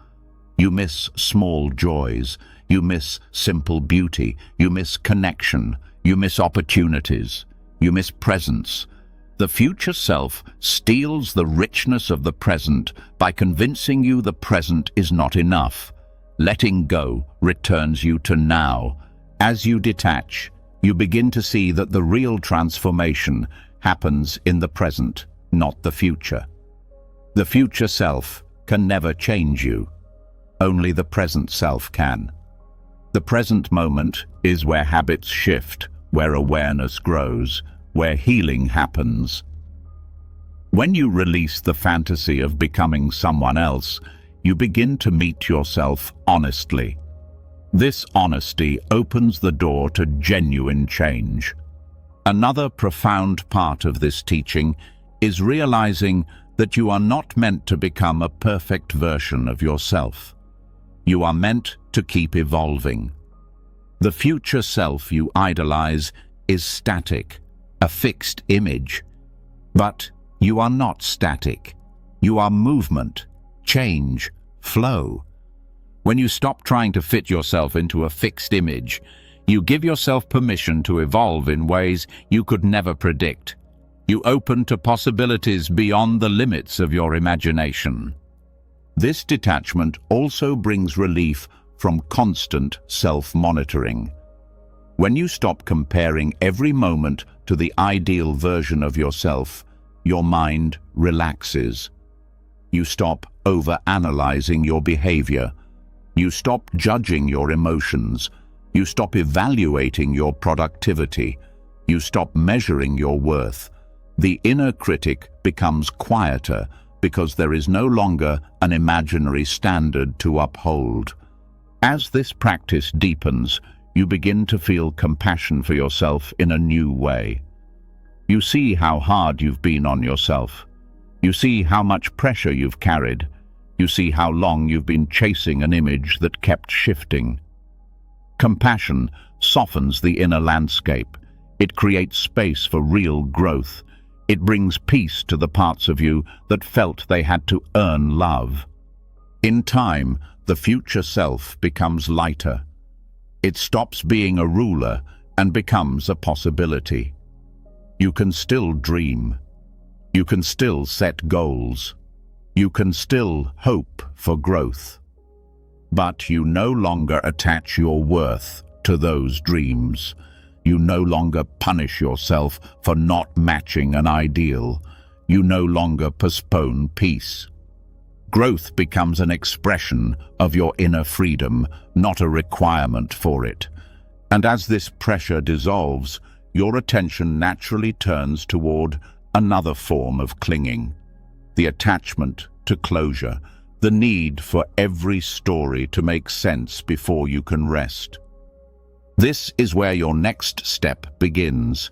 You miss small joys. You miss simple beauty. You miss connection. You miss opportunities. You miss presence. The future self steals the richness of the present by convincing you the present is not enough. Letting go returns you to now. As you detach, you begin to see that the real transformation happens in the present, not the future. The future self can never change you. Only the present self can. The present moment is where habits shift, where awareness grows, where healing happens. When you release the fantasy of becoming someone else, you begin to meet yourself honestly. This honesty opens the door to genuine change. Another profound part of this teaching is realizing that you are not meant to become a perfect version of yourself. You are meant to keep evolving. The future self you idolize is static, a fixed image. But you are not static. You are movement, change, flow. When you stop trying to fit yourself into a fixed image, you give yourself permission to evolve in ways you could never predict. You open to possibilities beyond the limits of your imagination. This detachment also brings relief from constant self-monitoring. When you stop comparing every moment to the ideal version of yourself, your mind relaxes. You stop over-analyzing your behavior. You stop judging your emotions. You stop evaluating your productivity. You stop measuring your worth. The inner critic becomes quieter because there is no longer an imaginary standard to uphold. As this practice deepens, you begin to feel compassion for yourself in a new way. You see how hard you've been on yourself. You see how much pressure you've carried. You see how long you've been chasing an image that kept shifting. Compassion softens the inner landscape. It creates space for real growth. It brings peace to the parts of you that felt they had to earn love. In time, the future self becomes lighter. It stops being a ruler and becomes a possibility. You can still dream. You can still set goals. You can still hope for growth. But you no longer attach your worth to those dreams. You no longer punish yourself for not matching an ideal. You no longer postpone peace. Growth becomes an expression of your inner freedom, not a requirement for it. And as this pressure dissolves, your attention naturally turns toward another form of clinging, the attachment to closure, the need for every story to make sense before you can rest. This is where your next step begins.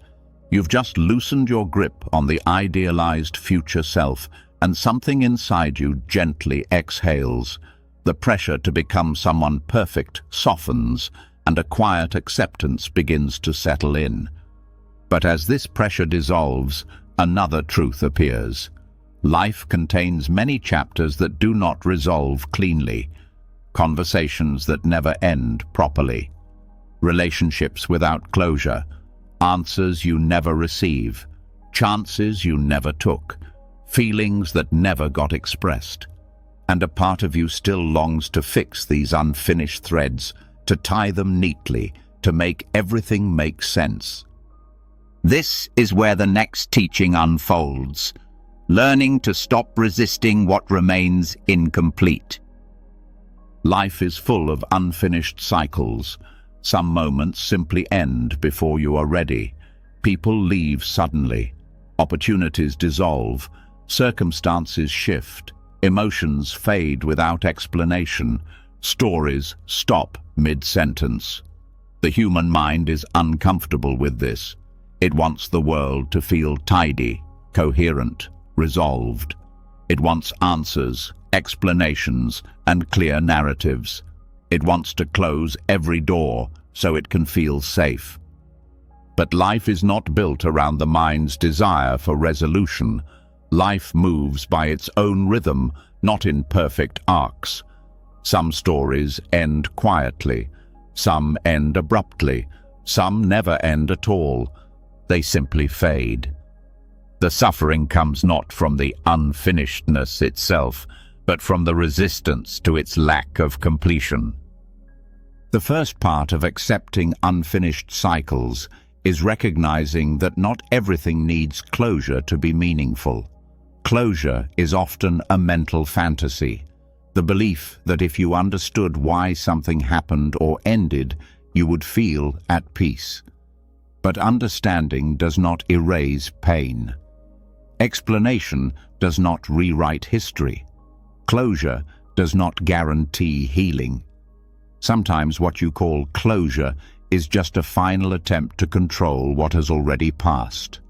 You've just loosened your grip on the idealized future self, and something inside you gently exhales. The pressure to become someone perfect softens, and a quiet acceptance begins to settle in. But as this pressure dissolves, another truth appears. Life contains many chapters that do not resolve cleanly, conversations that never end properly, relationships without closure, answers you never receive, chances you never took, feelings that never got expressed. And a part of you still longs to fix these unfinished threads, to tie them neatly, to make everything make sense. This is where the next teaching unfolds, learning to stop resisting what remains incomplete. Life is full of unfinished cycles. Some moments simply end before you are ready. People leave suddenly. Opportunities dissolve. Circumstances shift. Emotions fade without explanation. Stories stop mid-sentence. The human mind is uncomfortable with this. It wants the world to feel tidy, coherent, resolved. It wants answers, explanations, and clear narratives. It wants to close every door so it can feel safe. But life is not built around the mind's desire for resolution. Life moves by its own rhythm, not in perfect arcs. Some stories end quietly. Some end abruptly. Some never end at all. They simply fade. The suffering comes not from the unfinishedness itself, but from the resistance to its lack of completion. The first part of accepting unfinished cycles is recognizing that not everything needs closure to be meaningful. Closure is often a mental fantasy, the belief that if you understood why something happened or ended, you would feel at peace. But understanding does not erase pain. Explanation does not rewrite history. Closure does not guarantee healing. Sometimes what you call closure is just a final attempt to control what has already passed.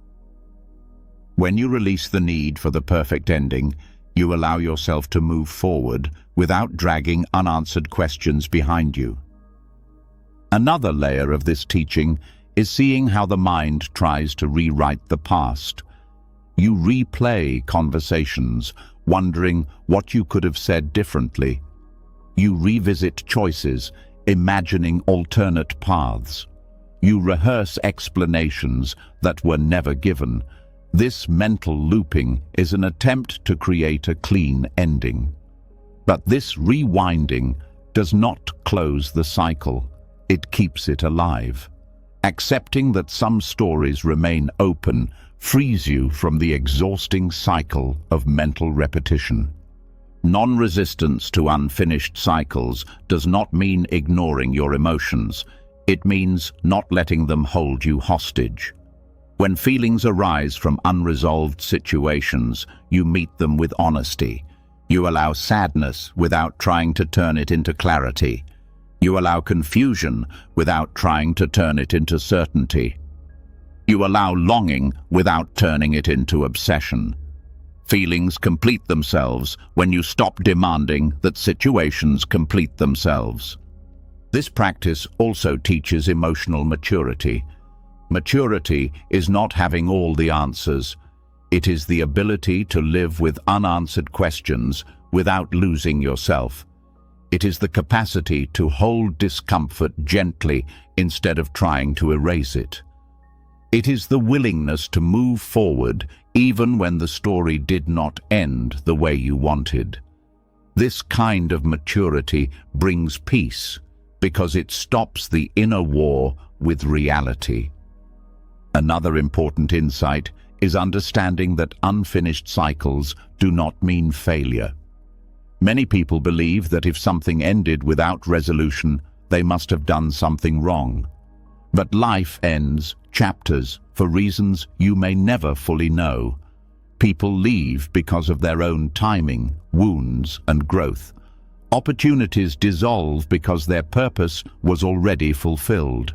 When you release the need for the perfect ending, you allow yourself to move forward without dragging unanswered questions behind you. Another layer of this teaching is seeing how the mind tries to rewrite the past. You replay conversations, wondering what you could have said differently. You revisit choices, imagining alternate paths. You rehearse explanations that were never given. This mental looping is an attempt to create a clean ending. But this rewinding does not close the cycle. It keeps it alive. Accepting that some stories remain open frees you from the exhausting cycle of mental repetition. Non-resistance to unfinished cycles does not mean ignoring your emotions. It means not letting them hold you hostage. When feelings arise from unresolved situations, you meet them with honesty. You allow sadness without trying to turn it into clarity. You allow confusion without trying to turn it into certainty. You allow longing without turning it into obsession. Feelings complete themselves when you stop demanding that situations complete themselves. This practice also teaches emotional maturity. Maturity is not having all the answers. It is the ability to live with unanswered questions without losing yourself. It is the capacity to hold discomfort gently instead of trying to erase it. It is the willingness to move forward even when the story did not end the way you wanted. This kind of maturity brings peace because it stops the inner war with reality. Another important insight is understanding that unfinished cycles do not mean failure. Many people believe that if something ended without resolution, they must have done something wrong. But life ends chapters for reasons you may never fully know. People leave because of their own timing, wounds, and growth. Opportunities dissolve because their purpose was already fulfilled.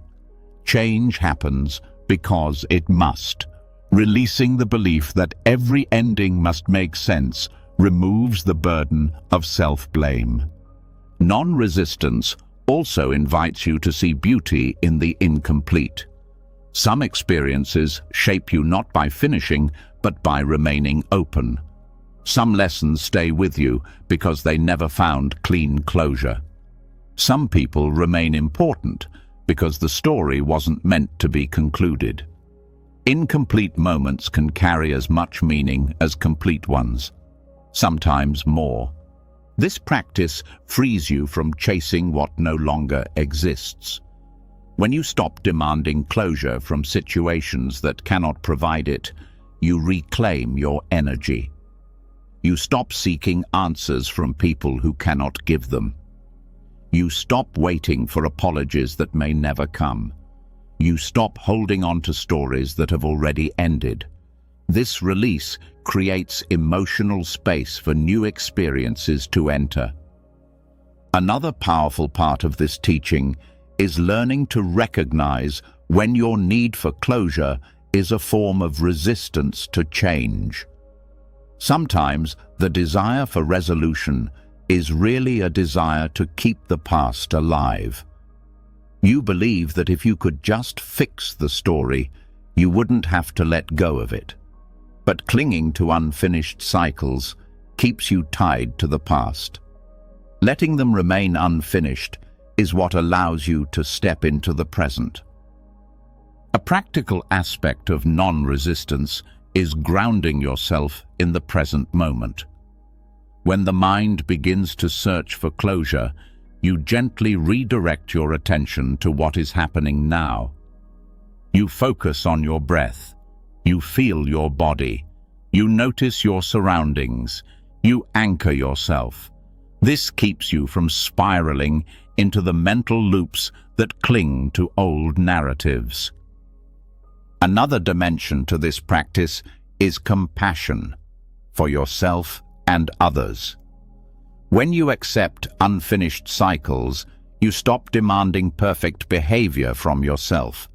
Change happens because it must. Releasing the belief that every ending must make sense removes the burden of self-blame. Non-resistance also invites you to see beauty in the incomplete. Some experiences shape you not by finishing, but by remaining open. Some lessons stay with you because they never found clean closure. Some people remain important because the story wasn't meant to be concluded. Incomplete moments can carry as much meaning as complete ones, sometimes more. This practice frees you from chasing what no longer exists. When you stop demanding closure from situations that cannot provide it, you reclaim your energy. You stop seeking answers from people who cannot give them. You stop waiting for apologies that may never come. You stop holding on to stories that have already ended. This release creates emotional space for new experiences to enter. Another powerful part of this teaching is learning to recognize when your need for closure is a form of resistance to change. Sometimes the desire for resolution is really a desire to keep the past alive. You believe that if you could just fix the story, you wouldn't have to let go of it. But clinging to unfinished cycles keeps you tied to the past. Letting them remain unfinished is what allows you to step into the present. A practical aspect of non-resistance is grounding yourself in the present moment. When the mind begins to search for closure, you gently redirect your attention to what is happening now. You focus on your breath. You feel your body. You notice your surroundings. You anchor yourself. This keeps you from spiraling into the mental loops that cling to old narratives. Another dimension to this practice is compassion for yourself and others. When you accept unfinished cycles, you stop demanding perfect behavior from yourself.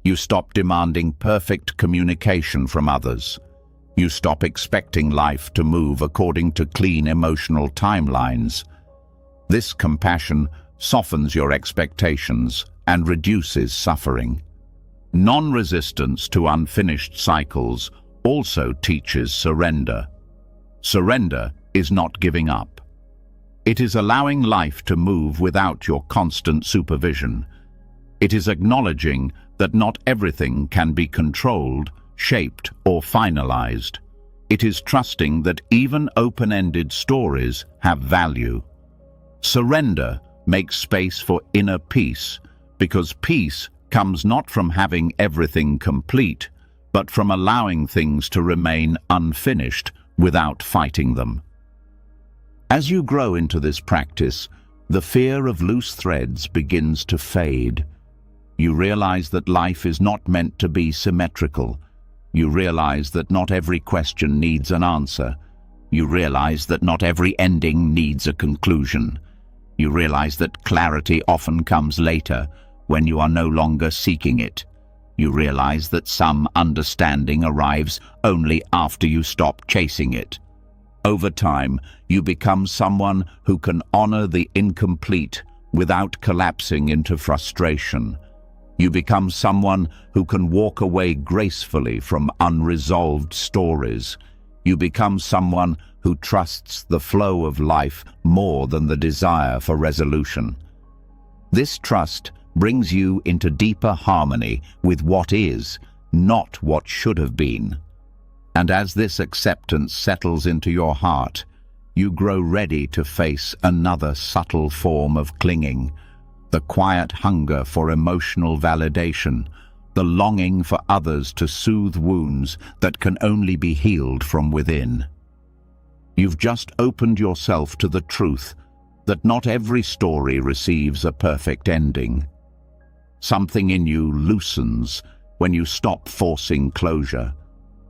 You stop demanding perfect communication from others. You stop expecting life to move according to clean emotional timelines. This compassion softens your expectations and reduces suffering. Non-resistance to unfinished cycles also teaches surrender. Surrender is not giving up. It is allowing life to move without your constant supervision. It is acknowledging that not everything can be controlled, shaped, or finalized. It is trusting that even open-ended stories have value. Surrender makes space for inner peace, because peace comes not from having everything complete, but from allowing things to remain unfinished without fighting them. As you grow into this practice, the fear of loose threads begins to fade. You realize that life is not meant to be symmetrical. You realize that not every question needs an answer. You realize that not every ending needs a conclusion. You realize that clarity often comes later, when you are no longer seeking it. You realize that some understanding arrives only after you stop chasing it. Over time, you become someone who can honor the incomplete without collapsing into frustration. You become someone who can walk away gracefully from unresolved stories. You become someone who trusts the flow of life more than the desire for resolution. This trust brings you into deeper harmony with what is, not what should have been. And as this acceptance settles into your heart, you grow ready to face another subtle form of clinging, the quiet hunger for emotional validation, the longing for others to soothe wounds that can only be healed from within. You've just opened yourself to the truth that not every story receives a perfect ending. Something in you loosens when you stop forcing closure,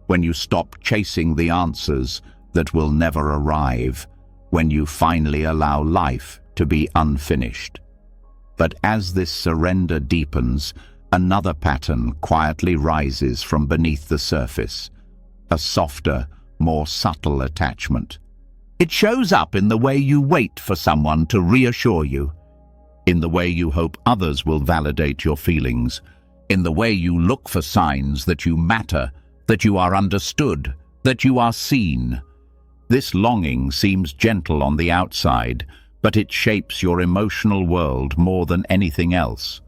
when you stop chasing the answers that will never arrive, when you finally allow life to be unfinished. But as this surrender deepens, another pattern quietly rises from beneath the surface, a softer, more subtle attachment. It shows up in the way you wait for someone to reassure you, in the way you hope others will validate your feelings, in the way you look for signs that you matter, that you are understood, that you are seen. This longing seems gentle on the outside, but it shapes your emotional world more than anything else.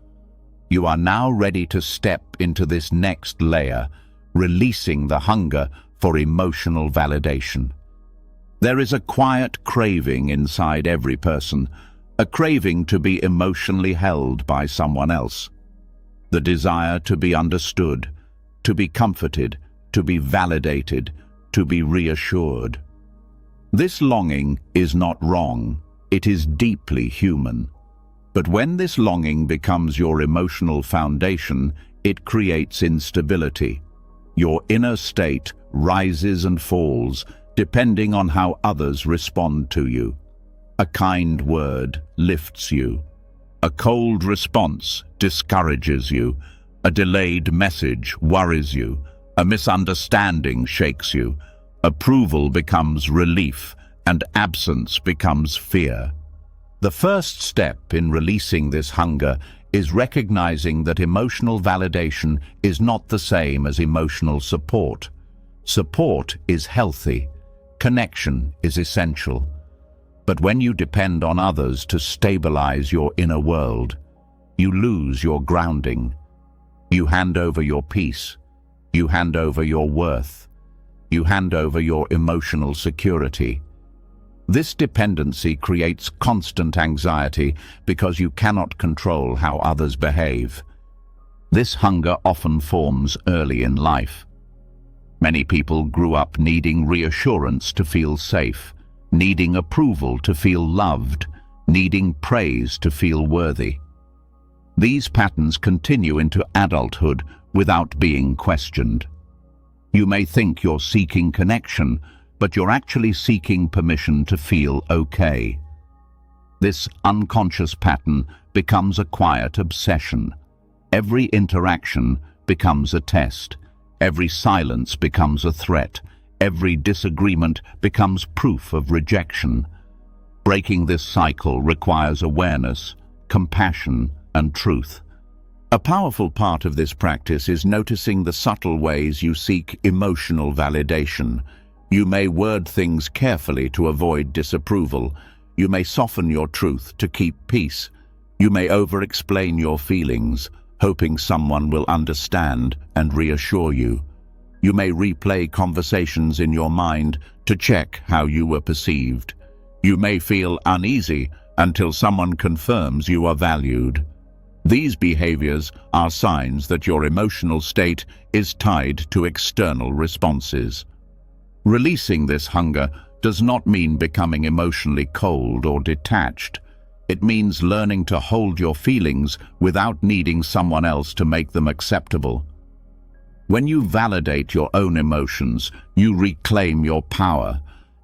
You are now ready to step into this next layer, releasing the hunger for emotional validation. There is a quiet craving inside every person, a craving to be emotionally held by someone else. The desire to be understood, to be comforted, to be validated, to be reassured. This longing is not wrong, it is deeply human. But when this longing becomes your emotional foundation, it creates instability. Your inner state rises and falls, depending on how others respond to you. A kind word lifts you. A cold response discourages you. A delayed message worries you. A misunderstanding shakes you. Approval becomes relief, and absence becomes fear. The first step in releasing this hunger is recognizing that emotional validation is not the same as emotional support. Support is healthy. Connection is essential. But when you depend on others to stabilize your inner world, you lose your grounding. You hand over your peace. You hand over your worth. You hand over your emotional security. This dependency creates constant anxiety because you cannot control how others behave. This hunger often forms early in life. Many people grew up needing reassurance to feel safe, needing approval to feel loved, needing praise to feel worthy. These patterns continue into adulthood without being questioned. You may think you're seeking connection, but you're actually seeking permission to feel okay. This unconscious pattern becomes a quiet obsession. Every interaction becomes a test. Every silence becomes a threat. Every disagreement becomes proof of rejection. Breaking this cycle requires awareness, compassion, and truth. A powerful part of this practice is noticing the subtle ways you seek emotional validation. You may word things carefully to avoid disapproval. You may soften your truth to keep peace. You may over-explain your feelings, hoping someone will understand and reassure you. You may replay conversations in your mind to check how you were perceived. You may feel uneasy until someone confirms you are valued. These behaviors are signs that your emotional state is tied to external responses. Releasing this hunger does not mean becoming emotionally cold or detached. It means learning to hold your feelings without needing someone else to make them acceptable. When you validate your own emotions, you reclaim your power.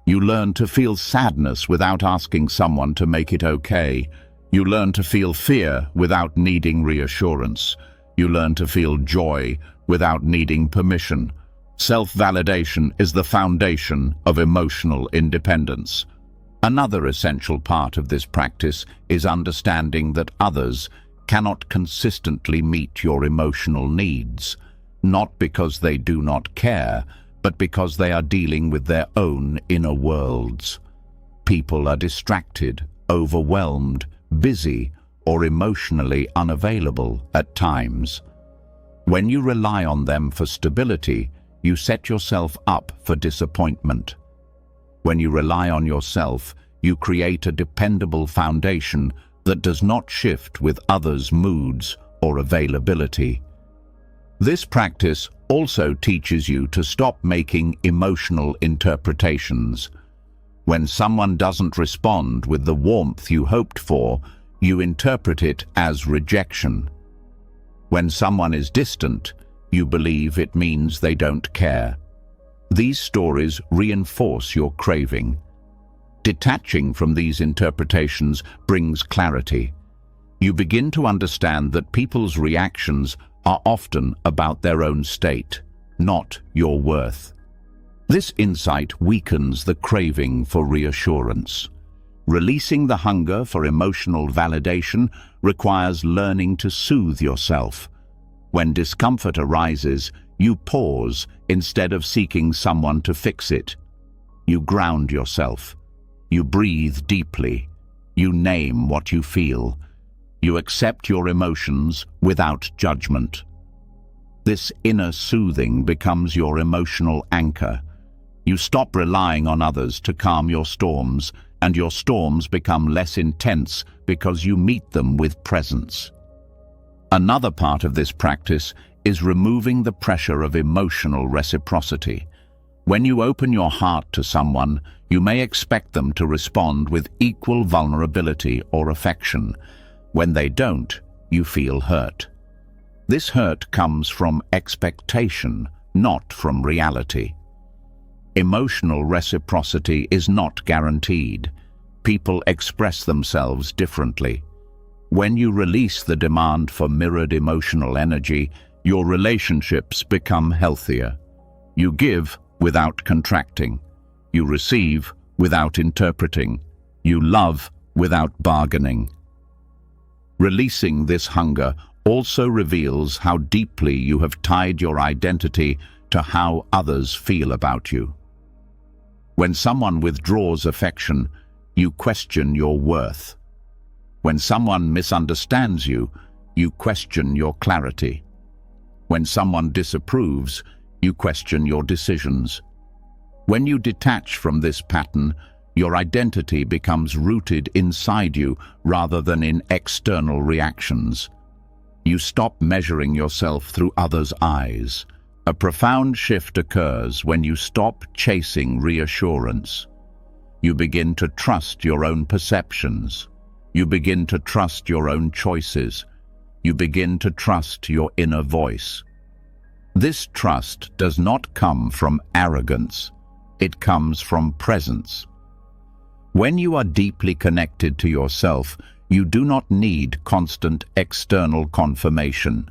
You learn to feel sadness without asking someone to make it okay. You learn to feel fear without needing reassurance. You learn to feel joy without needing permission. Self-validation is the foundation of emotional independence. Another essential part of this practice is understanding that others cannot consistently meet your emotional needs, not because they do not care, but because they are dealing with their own inner worlds. People are distracted, overwhelmed, busy, or emotionally unavailable at times. When you rely on them for stability, you set yourself up for disappointment. When you rely on yourself, you create a dependable foundation that does not shift with others' moods or availability. This practice also teaches you to stop making emotional interpretations. When someone doesn't respond with the warmth you hoped for, you interpret it as rejection. When someone is distant, you believe it means they don't care. These stories reinforce your craving. Detaching from these interpretations brings clarity. You begin to understand that people's reactions are often about their own state, not your worth. This insight weakens the craving for reassurance. Releasing the hunger for emotional validation requires learning to soothe yourself. When discomfort arises, you pause instead of seeking someone to fix it. You ground yourself. You breathe deeply. You name what you feel. You accept your emotions without judgment. This inner soothing becomes your emotional anchor. You stop relying on others to calm your storms, and your storms become less intense because you meet them with presence. Another part of this practice is removing the pressure of emotional reciprocity. When you open your heart to someone, you may expect them to respond with equal vulnerability or affection. When they don't, you feel hurt. This hurt comes from expectation, not from reality. Emotional reciprocity is not guaranteed. People express themselves differently. When you release the demand for mirrored emotional energy, your relationships become healthier. You give without contracting. You receive without interpreting. You love without bargaining. Releasing this hunger also reveals how deeply you have tied your identity to how others feel about you. When someone withdraws affection, you question your worth. When someone misunderstands you, you question your clarity. When someone disapproves, you question your decisions. When you detach from this pattern, your identity becomes rooted inside you rather than in external reactions. You stop measuring yourself through others' eyes. A profound shift occurs when you stop chasing reassurance. You begin to trust your own perceptions. You begin to trust your own choices. You begin to trust your inner voice. This trust does not come from arrogance. It comes from presence. When you are deeply connected to yourself, you do not need constant external confirmation.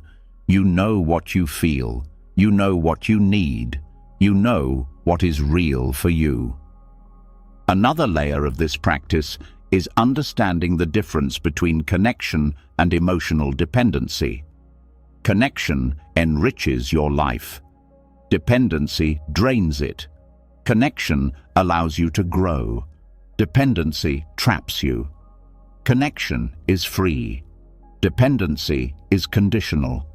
You know what you feel. You know what you need. You know what is real for you. Another layer of this practice is understanding the difference between connection and emotional dependency. Connection enriches your life. Dependency drains it. Connection allows you to grow. Dependency traps you. Connection is free. Dependency is conditional.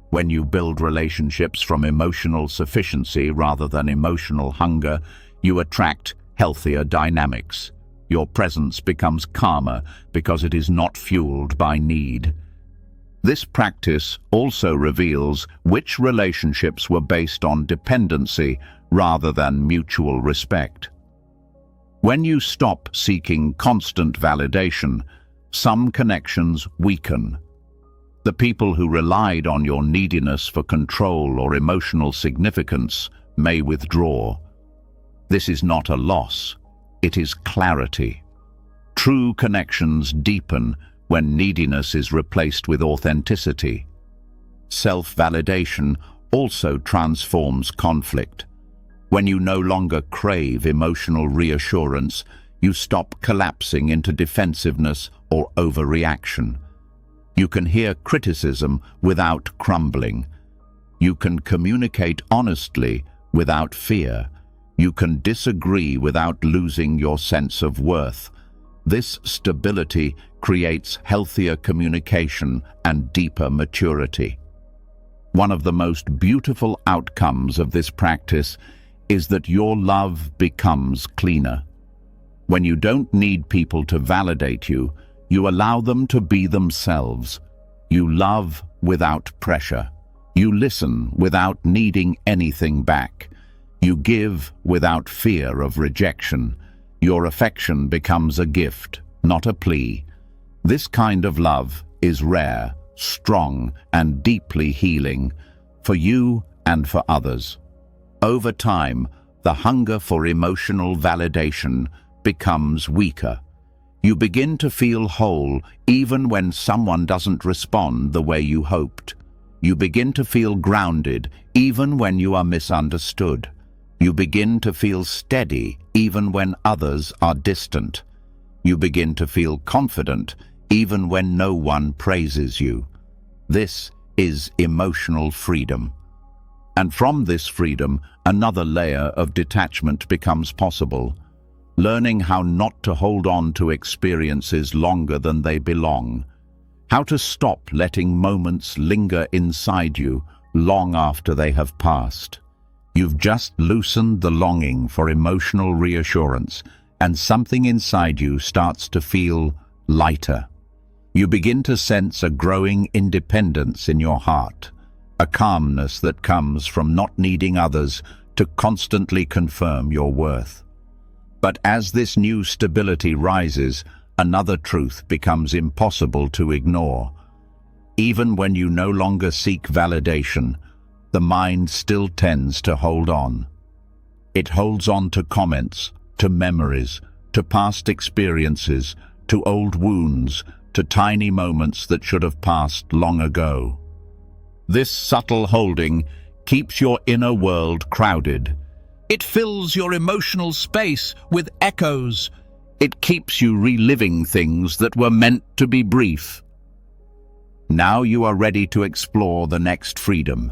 When you build relationships from emotional sufficiency rather than emotional hunger, you attract healthier dynamics. Your presence becomes calmer because it is not fueled by need. This practice also reveals which relationships were based on dependency rather than mutual respect. When you stop seeking constant validation, Some connections weaken. The people who relied on your neediness for control or emotional significance may withdraw. This is not a loss, it is clarity. True connections deepen when neediness is replaced with authenticity. Self-validation also transforms conflict. When you no longer crave emotional reassurance, you stop collapsing into defensiveness or overreaction. You can hear criticism without crumbling. You can communicate honestly without fear. You can disagree without losing your sense of worth. This stability creates healthier communication and deeper maturity. One of the most beautiful outcomes of this practice is that your love becomes cleaner. When you don't need people to validate you, you allow them to be themselves. You love without pressure. You listen without needing anything back. You give without fear of rejection. Your affection becomes a gift, not a plea. This kind of love is rare, strong, and deeply healing for you and for others. Over time, the hunger for emotional validation becomes weaker. You begin to feel whole even when someone doesn't respond the way you hoped. You begin to feel grounded even when you are misunderstood. You begin to feel steady even when others are distant. You begin to feel confident even when no one praises you. This is emotional freedom. And from this freedom, another layer of detachment becomes possible. Learning how not to hold on to experiences longer than they belong. How to stop letting moments linger inside you long after they have passed. You've just loosened the longing for emotional reassurance, and something inside you starts to feel lighter. You begin to sense a growing independence in your heart, a calmness that comes from not needing others to constantly confirm your worth. But as this new stability rises, another truth becomes impossible to ignore. Even when you no longer seek validation, the mind still tends to hold on. It holds on to comments, to memories, to past experiences, to old wounds, to tiny moments that should have passed long ago. This subtle holding keeps your inner world crowded. It fills your emotional space with echoes. It keeps you reliving things that were meant to be brief. Now you are ready to explore the next freedom,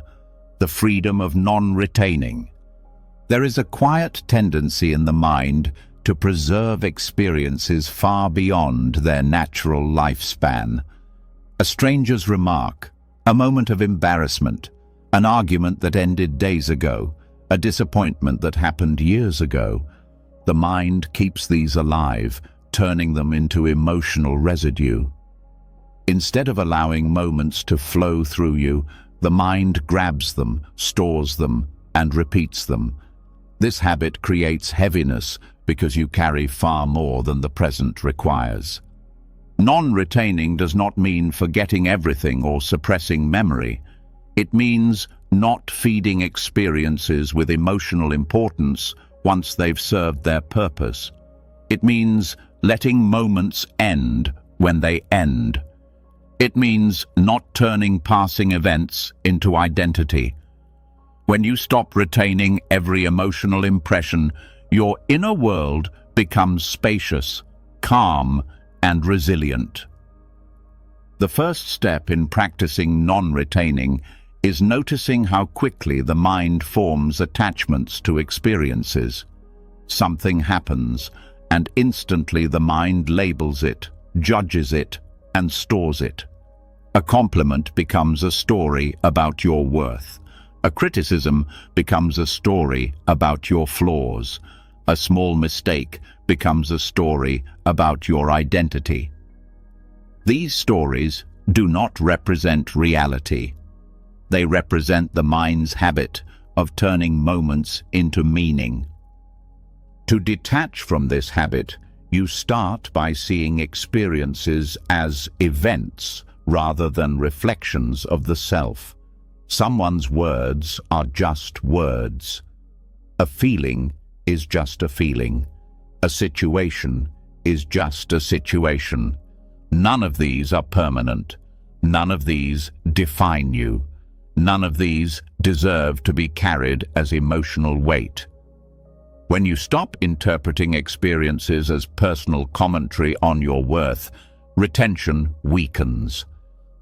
the freedom of non-retaining. There is a quiet tendency in the mind to preserve experiences far beyond their natural lifespan. A stranger's remark, a moment of embarrassment, an argument that ended days ago, a disappointment that happened years ago. The mind keeps these alive, turning them into emotional residue. Instead of allowing moments to flow through you, the mind grabs them, stores them, and repeats them. This habit creates heaviness because you carry far more than the present requires. Non-retaining does not mean forgetting everything or suppressing memory. It means not feeding experiences with emotional importance once they've served their purpose. It means letting moments end when they end. It means not turning passing events into identity. When you stop retaining every emotional impression, your inner world becomes spacious, calm, and resilient. The first step in practicing non-retaining is noticing how quickly the mind forms attachments to experiences. Something happens, and instantly the mind labels it, judges it, and stores it. A compliment becomes a story about your worth. A criticism becomes a story about your flaws. A small mistake becomes a story about your identity. These stories do not represent reality. They represent the mind's habit of turning moments into meaning. To detach from this habit, You start by seeing experiences as events rather than reflections of the self. Someone's words are just words. A feeling is just a feeling. A situation is just a situation. None of these are permanent. None of these define you. None of these deserve to be carried as emotional weight. When you stop interpreting experiences as personal commentary on your worth, retention weakens.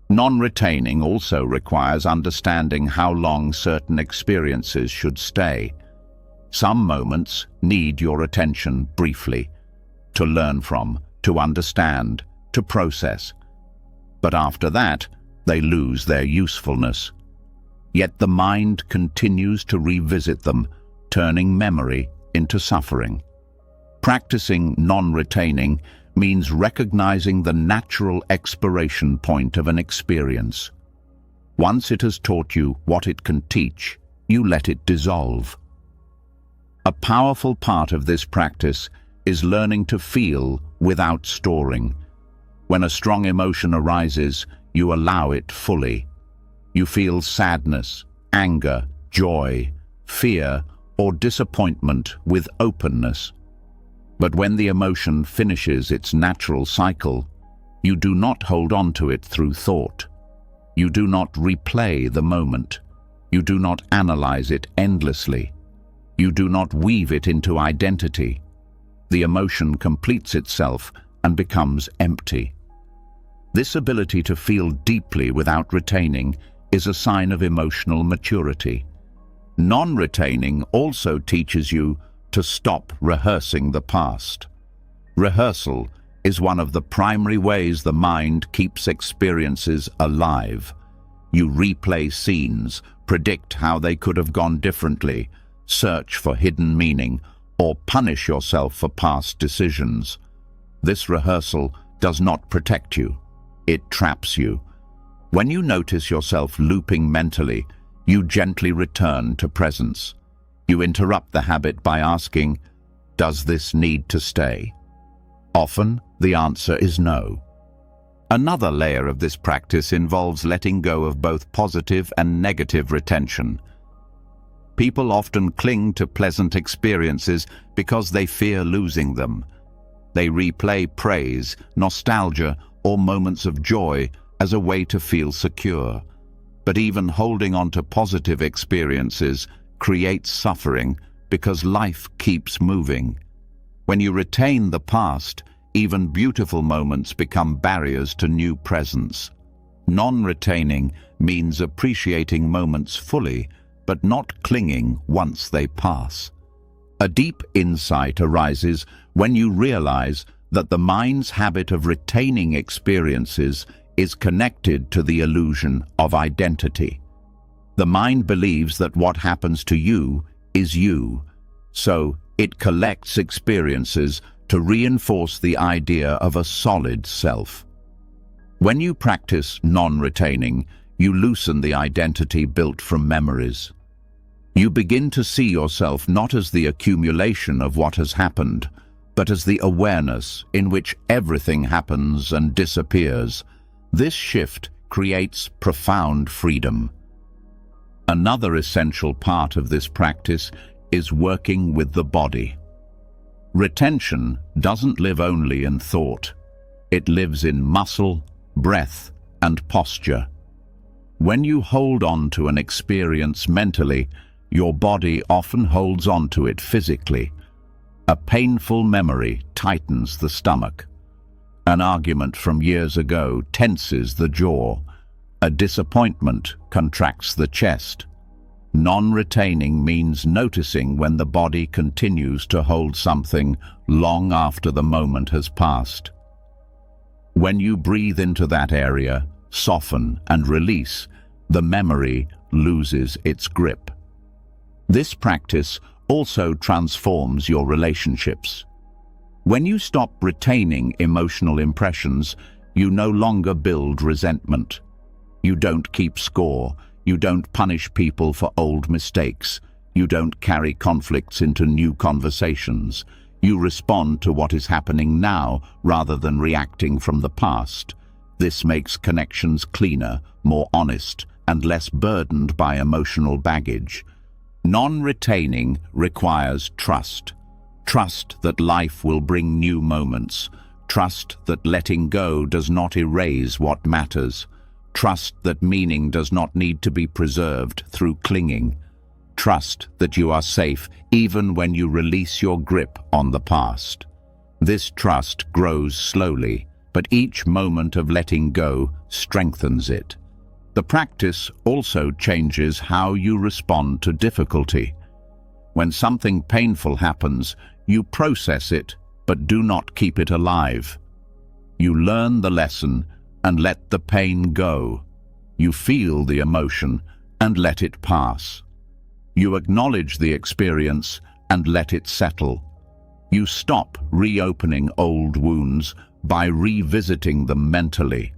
Non-retaining also requires understanding how long certain experiences should stay. Some moments need your attention briefly, to learn from, to understand, to process. But after that, they lose their usefulness. Yet the mind continues to revisit them, turning memory into suffering. Practicing non-retaining means recognizing the natural expiration point of an experience. Once it has taught you what it can teach, you let it dissolve. A powerful part of this practice is learning to feel without storing. When a strong emotion arises, you allow it fully. You feel sadness, anger, joy, fear, or disappointment with openness. But when the emotion finishes its natural cycle, you do not hold on to it through thought. You do not replay the moment. You do not analyze it endlessly. You do not weave it into identity. The emotion completes itself and becomes empty. This ability to feel deeply without retaining is a sign of emotional maturity. Non-retaining also teaches you to stop rehearsing the past. Rehearsal is one of the primary ways the mind keeps experiences alive. You replay scenes, predict how they could have gone differently, search for hidden meaning, or punish yourself for past decisions. This rehearsal does not protect you. It traps you. When you notice yourself looping mentally, you gently return to presence. You interrupt the habit by asking, "Does this need to stay?" Often, the answer is no. Another layer of this practice involves letting go of both positive and negative retention. People often cling to pleasant experiences because they fear losing them. They replay praise, nostalgia, or moments of joy as a way to feel secure. But even holding on to positive experiences creates suffering because life keeps moving. When you retain the past, even beautiful moments become barriers to new presence. Non-retaining means appreciating moments fully, but not clinging once they pass. A deep insight arises when you realize that the mind's habit of retaining experiences is connected to the illusion of identity. The mind believes that what happens to you is you, so it collects experiences to reinforce the idea of a solid self. When you practice non-retaining, you loosen the identity built from memories. You begin to see yourself not as the accumulation of what has happened, but as the awareness in which everything happens and disappears. This shift creates profound freedom. Another essential part of this practice is working with the body. Retention doesn't live only in thought. It lives in muscle, breath, and posture. When you hold on to an experience mentally, your body often holds on to it physically. A painful memory tightens the stomach. An argument from years ago tenses the jaw. A disappointment contracts the chest. Non-retaining means noticing when the body continues to hold something long after the moment has passed. When you breathe into that area, soften and release, the memory loses its grip. This practice also transforms your relationships. When you stop retaining emotional impressions, you no longer build resentment. You don't keep score. You don't punish people for old mistakes. You don't carry conflicts into new conversations. You respond to what is happening now rather than reacting from the past. This makes connections cleaner, more honest, and less burdened by emotional baggage. Non-retaining requires trust. Trust that life will bring new moments. Trust that letting go does not erase what matters. Trust that meaning does not need to be preserved through clinging. Trust that you are safe even when you release your grip on the past. This trust grows slowly, but each moment of letting go strengthens it. The practice also changes how you respond to difficulty. When something painful happens, you process it, but do not keep it alive. You learn the lesson and let the pain go. You feel the emotion and let it pass. You acknowledge the experience and let it settle. You stop reopening old wounds by revisiting them mentally.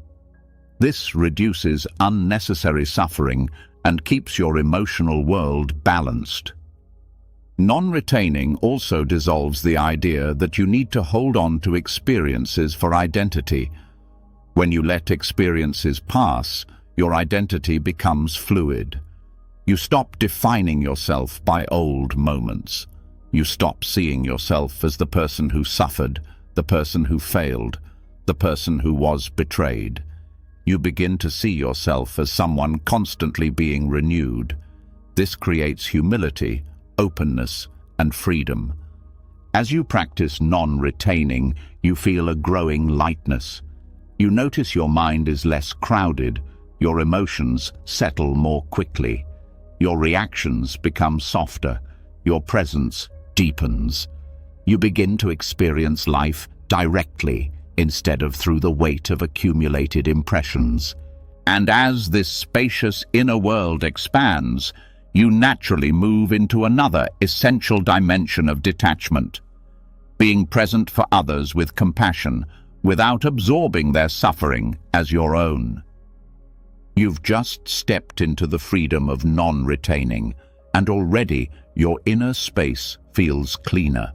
This reduces unnecessary suffering and keeps your emotional world balanced. Non-retaining also dissolves the idea that you need to hold on to experiences for identity. When you let experiences pass, your identity becomes fluid. You stop defining yourself by old moments. You stop seeing yourself as the person who suffered, the person who failed, the person who was betrayed. You begin to see yourself as someone constantly being renewed. This creates humility, openness, and freedom. As you practice non-retaining, you feel a growing lightness. You notice your mind is less crowded, your emotions settle more quickly, your reactions become softer, your presence deepens. You begin to experience life directly instead of through the weight of accumulated impressions. And as this spacious inner world expands, you naturally move into another essential dimension of detachment, being present for others with compassion without absorbing their suffering as your own. You've just stepped into the freedom of non-retaining, and already your inner space feels cleaner.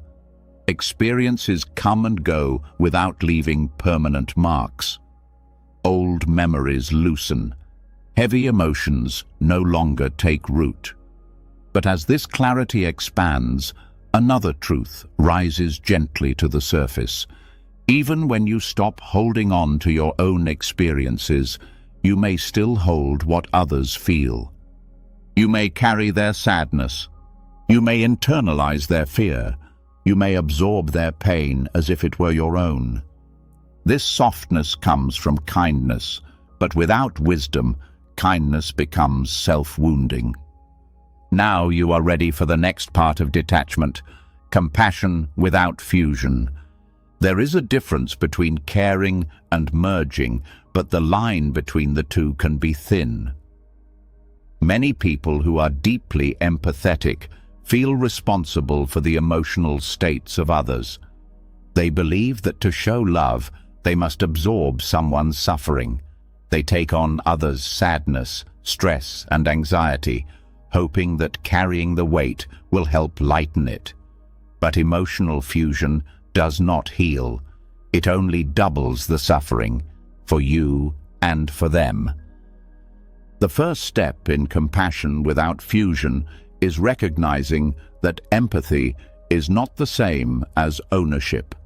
Experiences come and go without leaving permanent marks. Old memories loosen. Heavy emotions no longer take root. But as this clarity expands, another truth rises gently to the surface. Even when you stop holding on to your own experiences, you may still hold what others feel. You may carry their sadness. You may internalize their fear. You may absorb their pain as if it were your own. This softness comes from kindness, but without wisdom, kindness becomes self-wounding. Now you are ready for the next part of detachment, compassion without fusion. There is a difference between caring and merging, but the line between the two can be thin. Many people who are deeply empathetic feel responsible for the emotional states of others. They believe that to show love, they must absorb someone's suffering. They take on others' sadness, stress, and anxiety, hoping that carrying the weight will help lighten it. But emotional fusion does not heal. It only doubles the suffering, for you and for them. The first step in compassion without fusion is recognizing that empathy is not the same as ownership.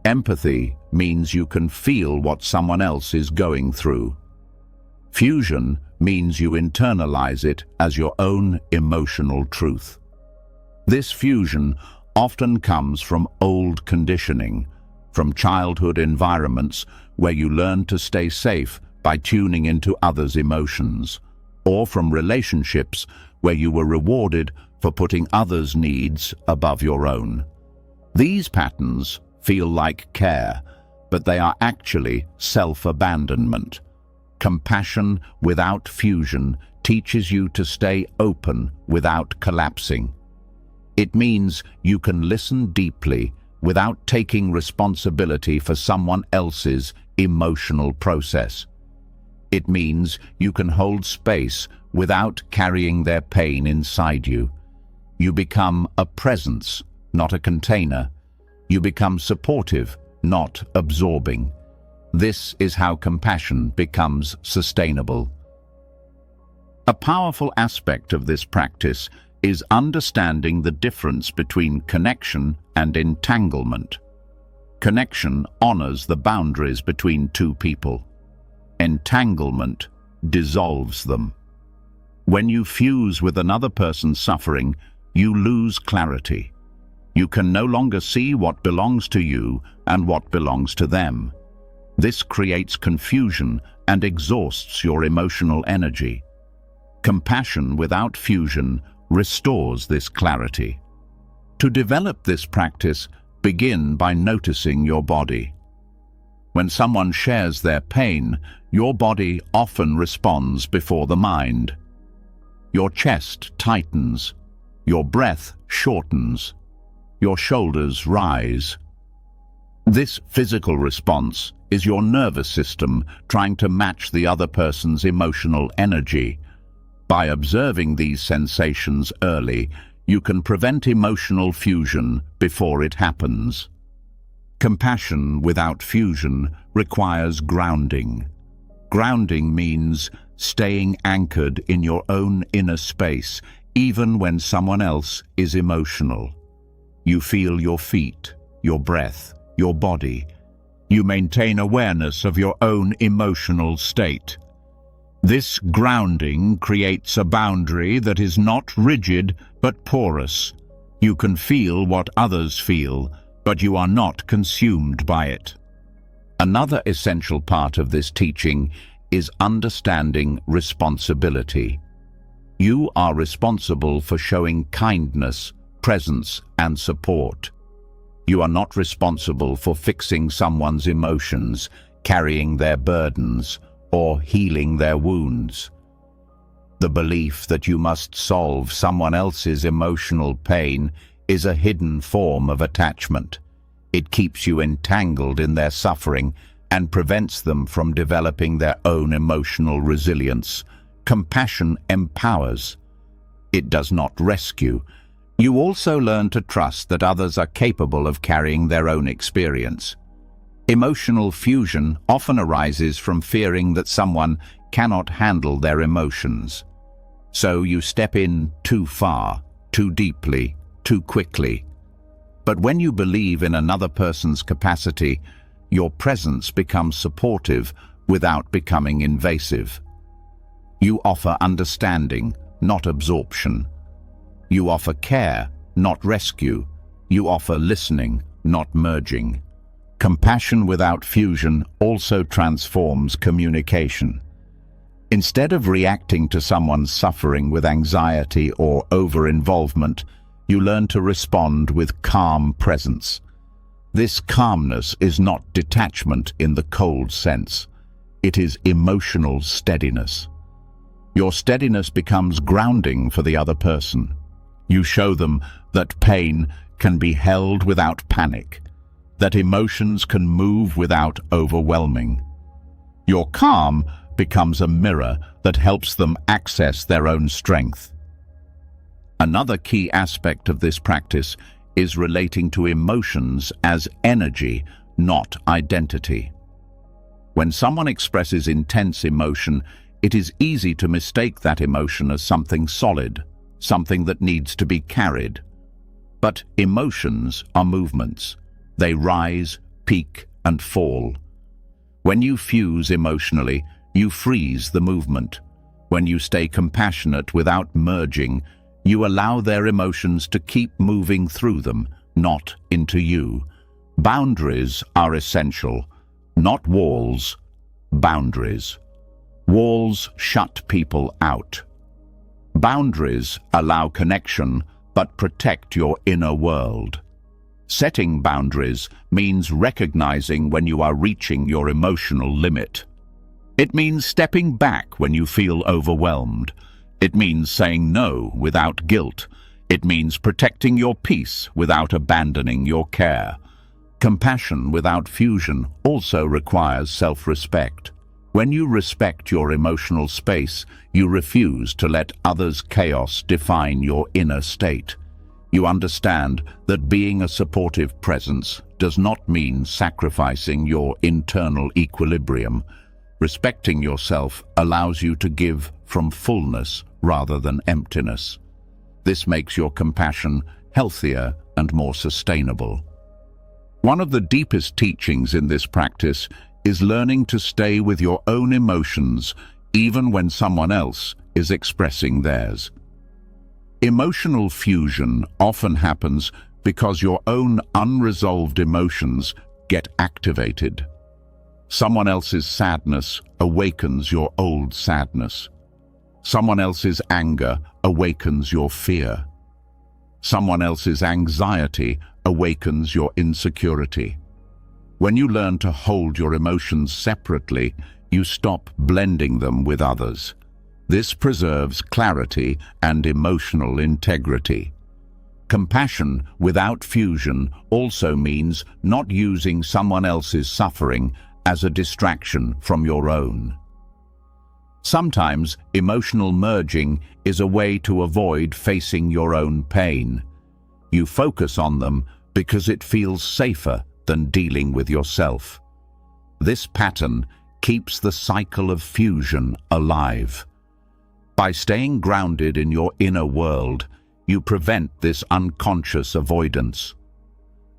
Empathy means you can feel what someone else is going through. Fusion means you internalize it as your own emotional truth. This fusion often comes from old conditioning, from childhood environments where you learn to stay safe by tuning into others' emotions, or from relationships where you were rewarded for putting others' needs above your own. These patterns feel like care, but they are actually self-abandonment. Compassion without fusion teaches you to stay open without collapsing. It means you can listen deeply without taking responsibility for someone else's emotional process. It means you can hold space without carrying their pain inside you. You become a presence, not a container, You become supportive, not absorbing. This is how compassion becomes sustainable. A powerful aspect of this practice is understanding the difference between connection and entanglement. Connection honors the boundaries between two people. Entanglement dissolves them. When you fuse with another person's suffering, you lose clarity. You can no longer see what belongs to you and what belongs to them. This creates confusion and exhausts your emotional energy. Compassion without fusion restores this clarity. To develop this practice, begin by noticing your body. When someone shares their pain, your body often responds before the mind. Your chest tightens, your breath shortens, your shoulders rise. This physical response is your nervous system trying to match the other person's emotional energy. By observing these sensations early, you can prevent emotional fusion before it happens. Compassion without fusion requires grounding. Grounding means staying anchored in your own inner space, even when someone else is emotional. You feel your feet, your breath, your body. You maintain awareness of your own emotional state. This grounding creates a boundary that is not rigid but porous. You can feel what others feel, but you are not consumed by it. Another essential part of this teaching is understanding responsibility. You are responsible for showing kindness, presence, and support. You are not responsible for fixing someone's emotions, carrying their burdens, or healing their wounds. The belief that you must solve someone else's emotional pain is a hidden form of attachment. It keeps you entangled in their suffering and prevents them from developing their own emotional resilience. Compassion empowers. It does not rescue. You also learn to trust that others are capable of carrying their own experience. Emotional fusion often arises from fearing that someone cannot handle their emotions. So you step in too far, too deeply, too quickly. But when you believe in another person's capacity, your presence becomes supportive without becoming invasive. You offer understanding, not absorption. You offer care, not rescue. You offer listening, not merging. Compassion without fusion also transforms communication. Instead of reacting to someone's suffering with anxiety or over-involvement, you learn to respond with calm presence. This calmness is not detachment in the cold sense. It is emotional steadiness. Your steadiness becomes grounding for the other person. You show them that pain can be held without panic, that emotions can move without overwhelming. Your calm becomes a mirror that helps them access their own strength. Another key aspect of this practice is relating to emotions as energy, not identity. When someone expresses intense emotion, it is easy to mistake that emotion as something solid, something that needs to be carried. But emotions are movements. They rise, peak, and fall. When you fuse emotionally, you freeze the movement. When you stay compassionate without merging, you allow their emotions to keep moving through them, not into you. Boundaries are essential, not walls, boundaries. Walls shut people out. Boundaries allow connection, but protect your inner world. Setting boundaries means recognizing when you are reaching your emotional limit. It means stepping back when you feel overwhelmed. It means saying no without guilt. It means protecting your peace without abandoning your care. Compassion without fusion also requires self-respect. When you respect your emotional space, you refuse to let others' chaos define your inner state. You understand that being a supportive presence does not mean sacrificing your internal equilibrium. Respecting yourself allows you to give from fullness rather than emptiness. This makes your compassion healthier and more sustainable. One of the deepest teachings in this practice is learning to stay with your own emotions even when someone else is expressing theirs. Emotional fusion often happens because your own unresolved emotions get activated. Someone else's sadness awakens your old sadness. Someone else's anger awakens your fear. Someone else's anxiety awakens your insecurity. When you learn to hold your emotions separately, you stop blending them with others. This preserves clarity and emotional integrity. Compassion without fusion also means not using someone else's suffering as a distraction from your own. Sometimes emotional merging is a way to avoid facing your own pain. You focus on them because it feels safer than dealing with yourself. This pattern keeps the cycle of fusion alive. By staying grounded in your inner world, you prevent this unconscious avoidance.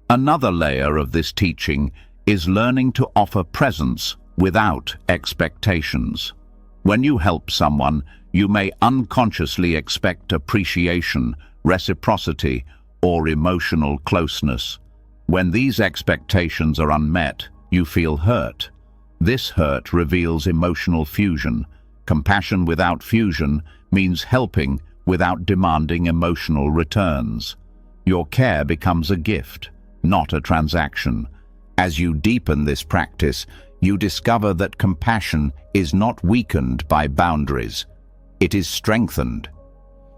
Another layer of this teaching is learning to offer presence without expectations. When you help someone, you may unconsciously expect appreciation, reciprocity, or emotional closeness. When these expectations are unmet, you feel hurt. This hurt reveals emotional fusion. Compassion without fusion means helping without demanding emotional returns. Your care becomes a gift, not a transaction. As you deepen this practice, you discover that compassion is not weakened by boundaries. It is strengthened.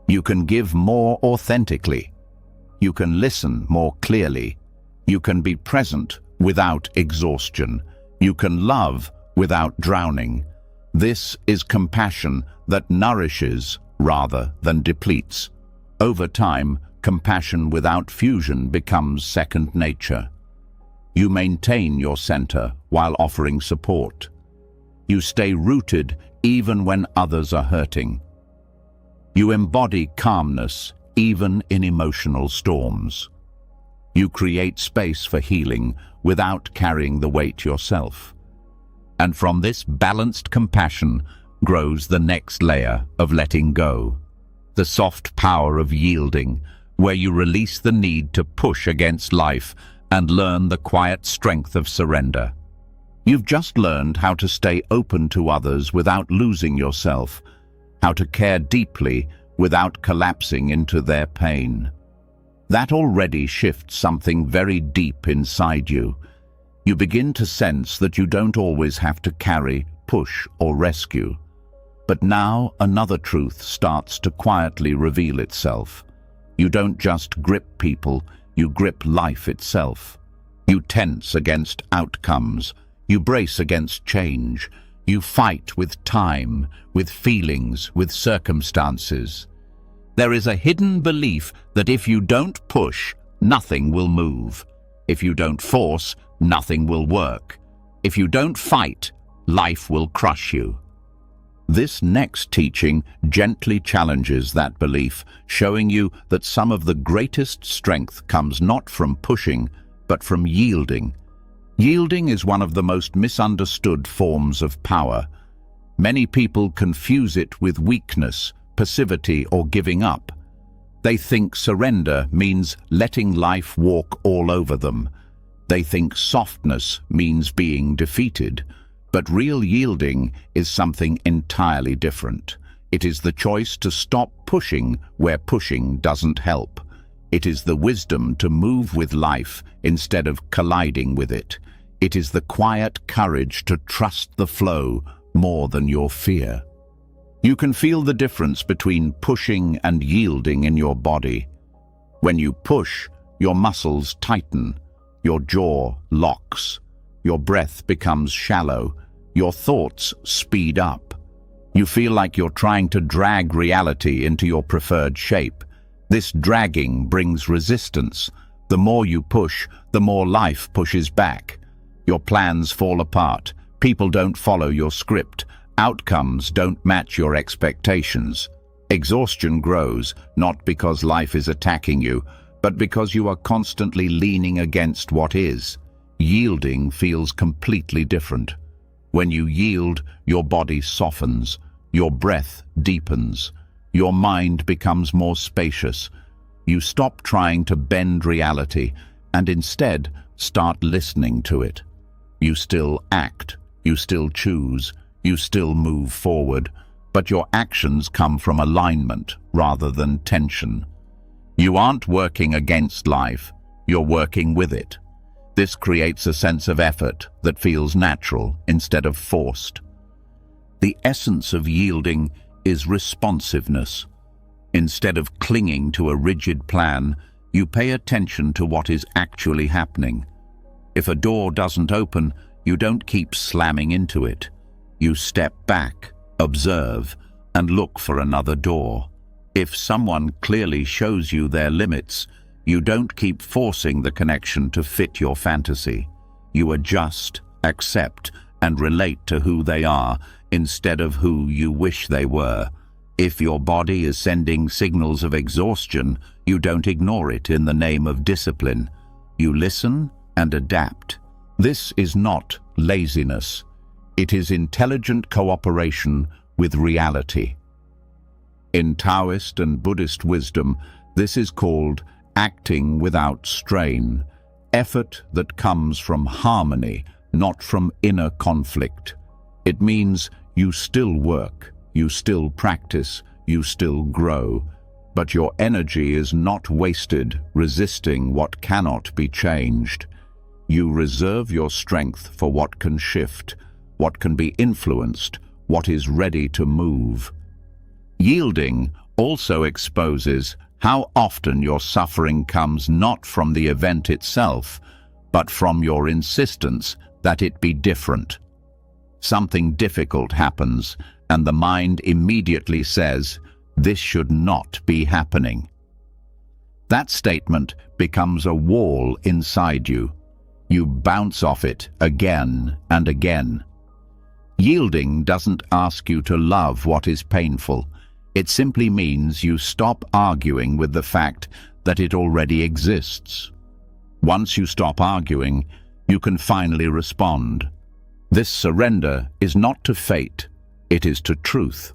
You can give more authentically. You can listen more clearly. You can be present without exhaustion. You can love without drowning. This is compassion that nourishes rather than depletes. Over time, compassion without fusion becomes second nature. You maintain your center while offering support. You stay rooted even when others are hurting. You embody calmness even in emotional storms. You create space for healing without carrying the weight yourself. And from this balanced compassion grows the next layer of letting go, the soft power of yielding, where you release the need to push against life and learn the quiet strength of surrender. You've just learned how to stay open to others without losing yourself, how to care deeply without collapsing into their pain. That already shifts something very deep inside you. You begin to sense that you don't always have to carry, push, or rescue. But now another truth starts to quietly reveal itself. You don't just grip people, you grip life itself. You tense against outcomes. You brace against change. You fight with time, with feelings, with circumstances. There is a hidden belief that if you don't push, nothing will move. If you don't force, nothing will work. If you don't fight, life will crush you. This next teaching gently challenges that belief, showing you that some of the greatest strength comes not from pushing, but from yielding. Yielding is one of the most misunderstood forms of power. Many people confuse it with weakness, passivity, or giving up. They think surrender means letting life walk all over them. They think softness means being defeated. But real yielding is something entirely different. It is the choice to stop pushing where pushing doesn't help. It is the wisdom to move with life instead of colliding with it. It is the quiet courage to trust the flow more than your fear. You can feel the difference between pushing and yielding in your body. When you push, your muscles tighten, your jaw locks, your breath becomes shallow, your thoughts speed up. You feel like you're trying to drag reality into your preferred shape. This dragging brings resistance. The more you push, the more life pushes back. Your plans fall apart. People don't follow your script. Outcomes don't match your expectations. Exhaustion grows, not because life is attacking you, but because you are constantly leaning against what is. Yielding feels completely different. When you yield, your body softens, your breath deepens, your mind becomes more spacious. You stop trying to bend reality and instead start listening to it. You still act, you still choose, you still move forward, but your actions come from alignment rather than tension. You aren't working against life, you're working with it. This creates a sense of effort that feels natural instead of forced. The essence of yielding is responsiveness. Instead of clinging to a rigid plan, you pay attention to what is actually happening. If a door doesn't open, you don't keep slamming into it. You step back, observe, and look for another door. If someone clearly shows you their limits, you don't keep forcing the connection to fit your fantasy. You adjust, accept, and relate to who they are instead of who you wish they were. If your body is sending signals of exhaustion, you don't ignore it in the name of discipline. You listen and adapt. This is not laziness. It is intelligent cooperation with reality. In Taoist and Buddhist wisdom, this is called acting without strain, effort that comes from harmony, not from inner conflict. It means you still work, you still practice, you still grow, but your energy is not wasted resisting what cannot be changed. You reserve your strength for what can shift, what can be influenced, what is ready to move. Yielding also exposes how often your suffering comes not from the event itself, but from your insistence that it be different. Something difficult happens, and the mind immediately says, "This should not be happening." That statement becomes a wall inside you. You bounce off it again and again. Yielding doesn't ask you to love what is painful. It simply means you stop arguing with the fact that it already exists. Once you stop arguing, you can finally respond. This surrender is not to fate, it is to truth.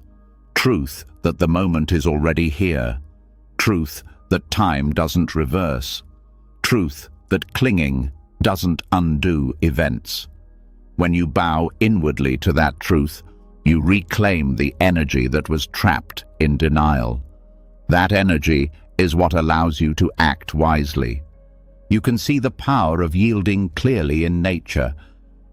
Truth that the moment is already here. Truth that time doesn't reverse. Truth that clinging doesn't undo events. When you bow inwardly to that truth, you reclaim the energy that was trapped in denial. That energy is what allows you to act wisely. You can see the power of yielding clearly in nature.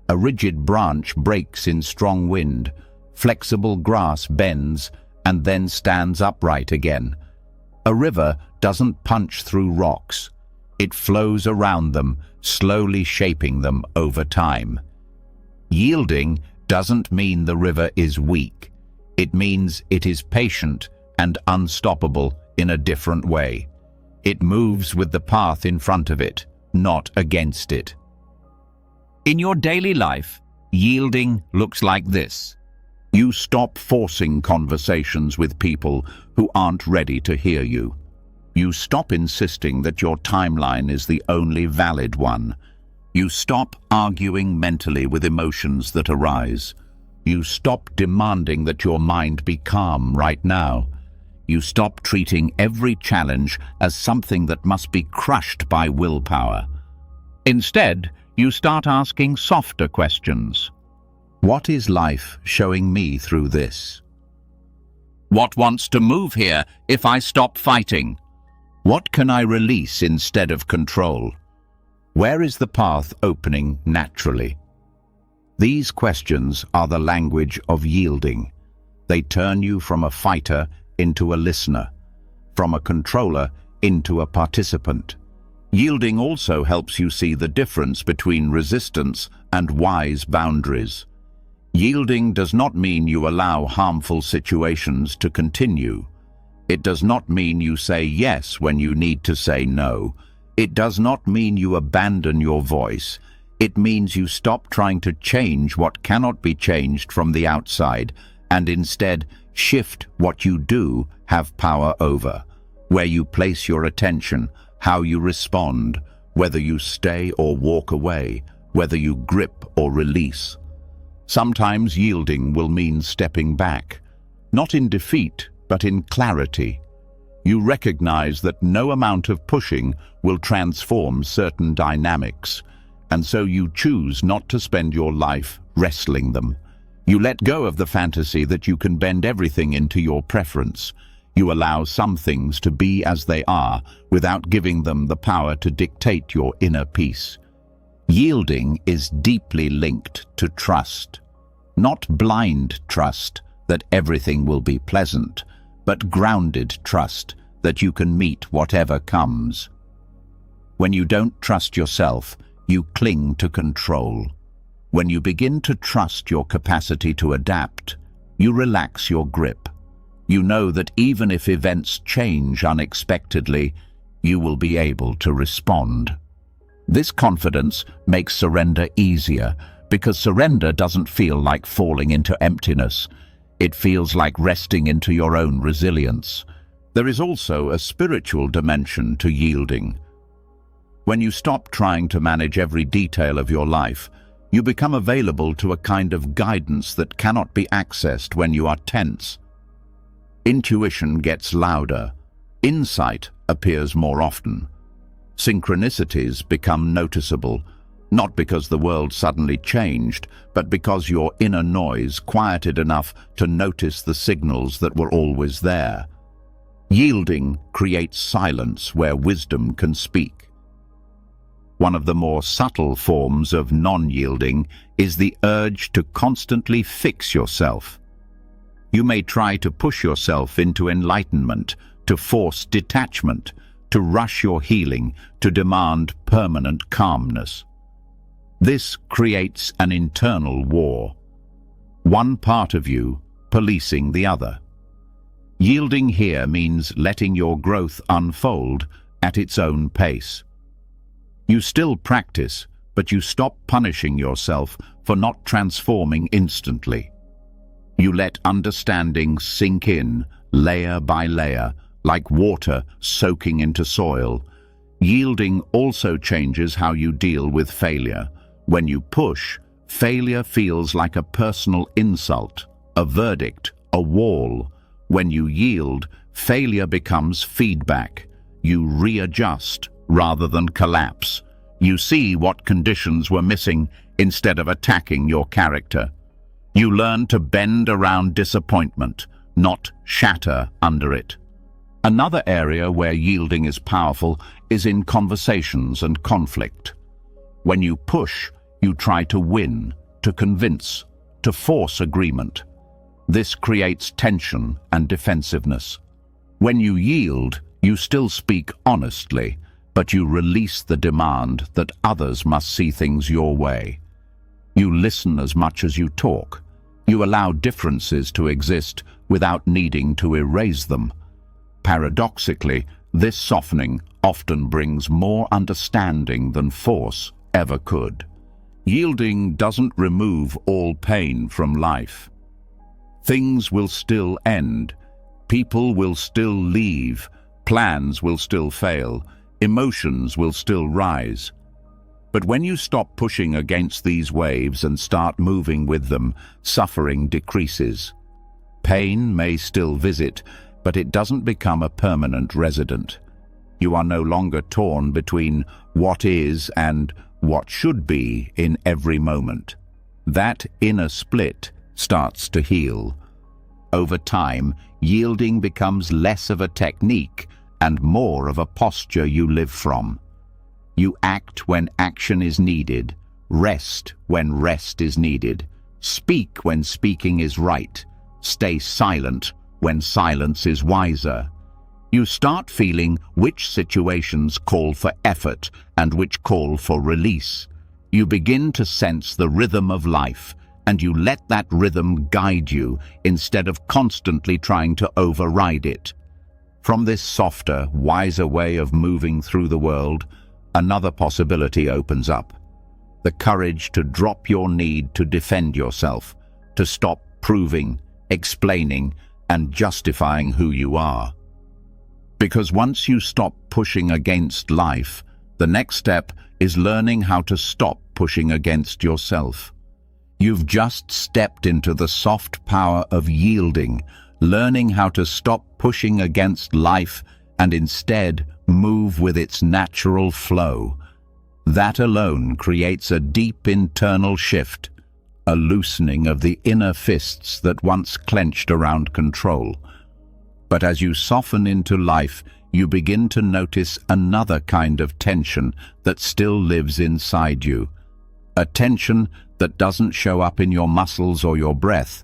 A rigid branch breaks in strong wind, flexible grass bends and then stands upright again. A river doesn't punch through rocks. It flows around them, slowly shaping them over time. Yielding doesn't mean the river is weak. It means it is patient and unstoppable in a different way. It moves with the path in front of it, not against it. In your daily life, yielding looks like this. You stop forcing conversations with people who aren't ready to hear you. You stop insisting that your timeline is the only valid one. You stop arguing mentally with emotions that arise. You stop demanding that your mind be calm right now. You stop treating every challenge as something that must be crushed by willpower. Instead, you start asking softer questions. What is life showing me through this? What wants to move here if I stop fighting? What can I release instead of control? Where is the path opening naturally? These questions are the language of yielding. They turn you from a fighter into a listener, from a controller into a participant. Yielding also helps you see the difference between resistance and wise boundaries. Yielding does not mean you allow harmful situations to continue. It does not mean you say yes when you need to say no. It does not mean you abandon your voice. It means you stop trying to change what cannot be changed from the outside and instead shift what you do have power over. Where you place your attention, how you respond, whether you stay or walk away, whether you grip or release. Sometimes yielding will mean stepping back, not in defeat, but in clarity. You recognize that no amount of pushing will transform certain dynamics, and so you choose not to spend your life wrestling them. You let go of the fantasy that you can bend everything into your preference. You allow some things to be as they are without giving them the power to dictate your inner peace. Yielding is deeply linked to trust. Not blind trust that everything will be pleasant, but grounded trust that you can meet whatever comes. When you don't trust yourself, you cling to control. When you begin to trust your capacity to adapt, you relax your grip. You know that even if events change unexpectedly, you will be able to respond. This confidence makes surrender easier, because surrender doesn't feel like falling into emptiness. It feels like resting into your own resilience. There is also a spiritual dimension to yielding. When you stop trying to manage every detail of your life, you become available to a kind of guidance that cannot be accessed when you are tense. Intuition gets louder. Insight appears more often. Synchronicities become noticeable, not because the world suddenly changed, but because your inner noise quieted enough to notice the signals that were always there. Yielding creates silence where wisdom can speak. One of the more subtle forms of non-yielding is the urge to constantly fix yourself. You may try to push yourself into enlightenment, to force detachment, to rush your healing, to demand permanent calmness. This creates an internal war, one part of you policing the other. Yielding here means letting your growth unfold at its own pace. You still practice, but you stop punishing yourself for not transforming instantly. You let understanding sink in, layer by layer, like water soaking into soil. Yielding also changes how you deal with failure. When you push, failure feels like a personal insult, a verdict, a wall. When you yield, failure becomes feedback. You readjust rather than collapse. You see what conditions were missing instead of attacking your character. You learn to bend around disappointment, not shatter under it. Another area where yielding is powerful is in conversations and conflict. When you push, you try to win, to convince, to force agreement. This creates tension and defensiveness. When you yield, you still speak honestly, but you release the demand that others must see things your way. You listen as much as you talk. You allow differences to exist without needing to erase them. Paradoxically, this softening often brings more understanding than force ever could. Yielding doesn't remove all pain from life. Things will still end. People will still leave. Plans will still fail. Emotions will still rise. But when you stop pushing against these waves and start moving with them, suffering decreases. Pain may still visit, but it doesn't become a permanent resident. You are no longer torn between what is and what should be in every moment. That inner split starts to heal. Over time, yielding becomes less of a technique and more of a posture you live from. You act when action is needed, rest when rest is needed, speak when speaking is right, stay silent when silence is wiser. You start feeling which situations call for effort and which call for release. You begin to sense the rhythm of life, and you let that rhythm guide you instead of constantly trying to override it. From this softer, wiser way of moving through the world, another possibility opens up. The courage to drop your need to defend yourself, to stop proving, explaining, and justifying who you are. Because once you stop pushing against life, the next step is learning how to stop pushing against yourself. You've just stepped into the soft power of yielding, learning how to stop pushing against life and instead move with its natural flow. That alone creates a deep internal shift, a loosening of the inner fists that once clenched around control. But as you soften into life, you begin to notice another kind of tension that still lives inside you. A tension that doesn't show up in your muscles or your breath,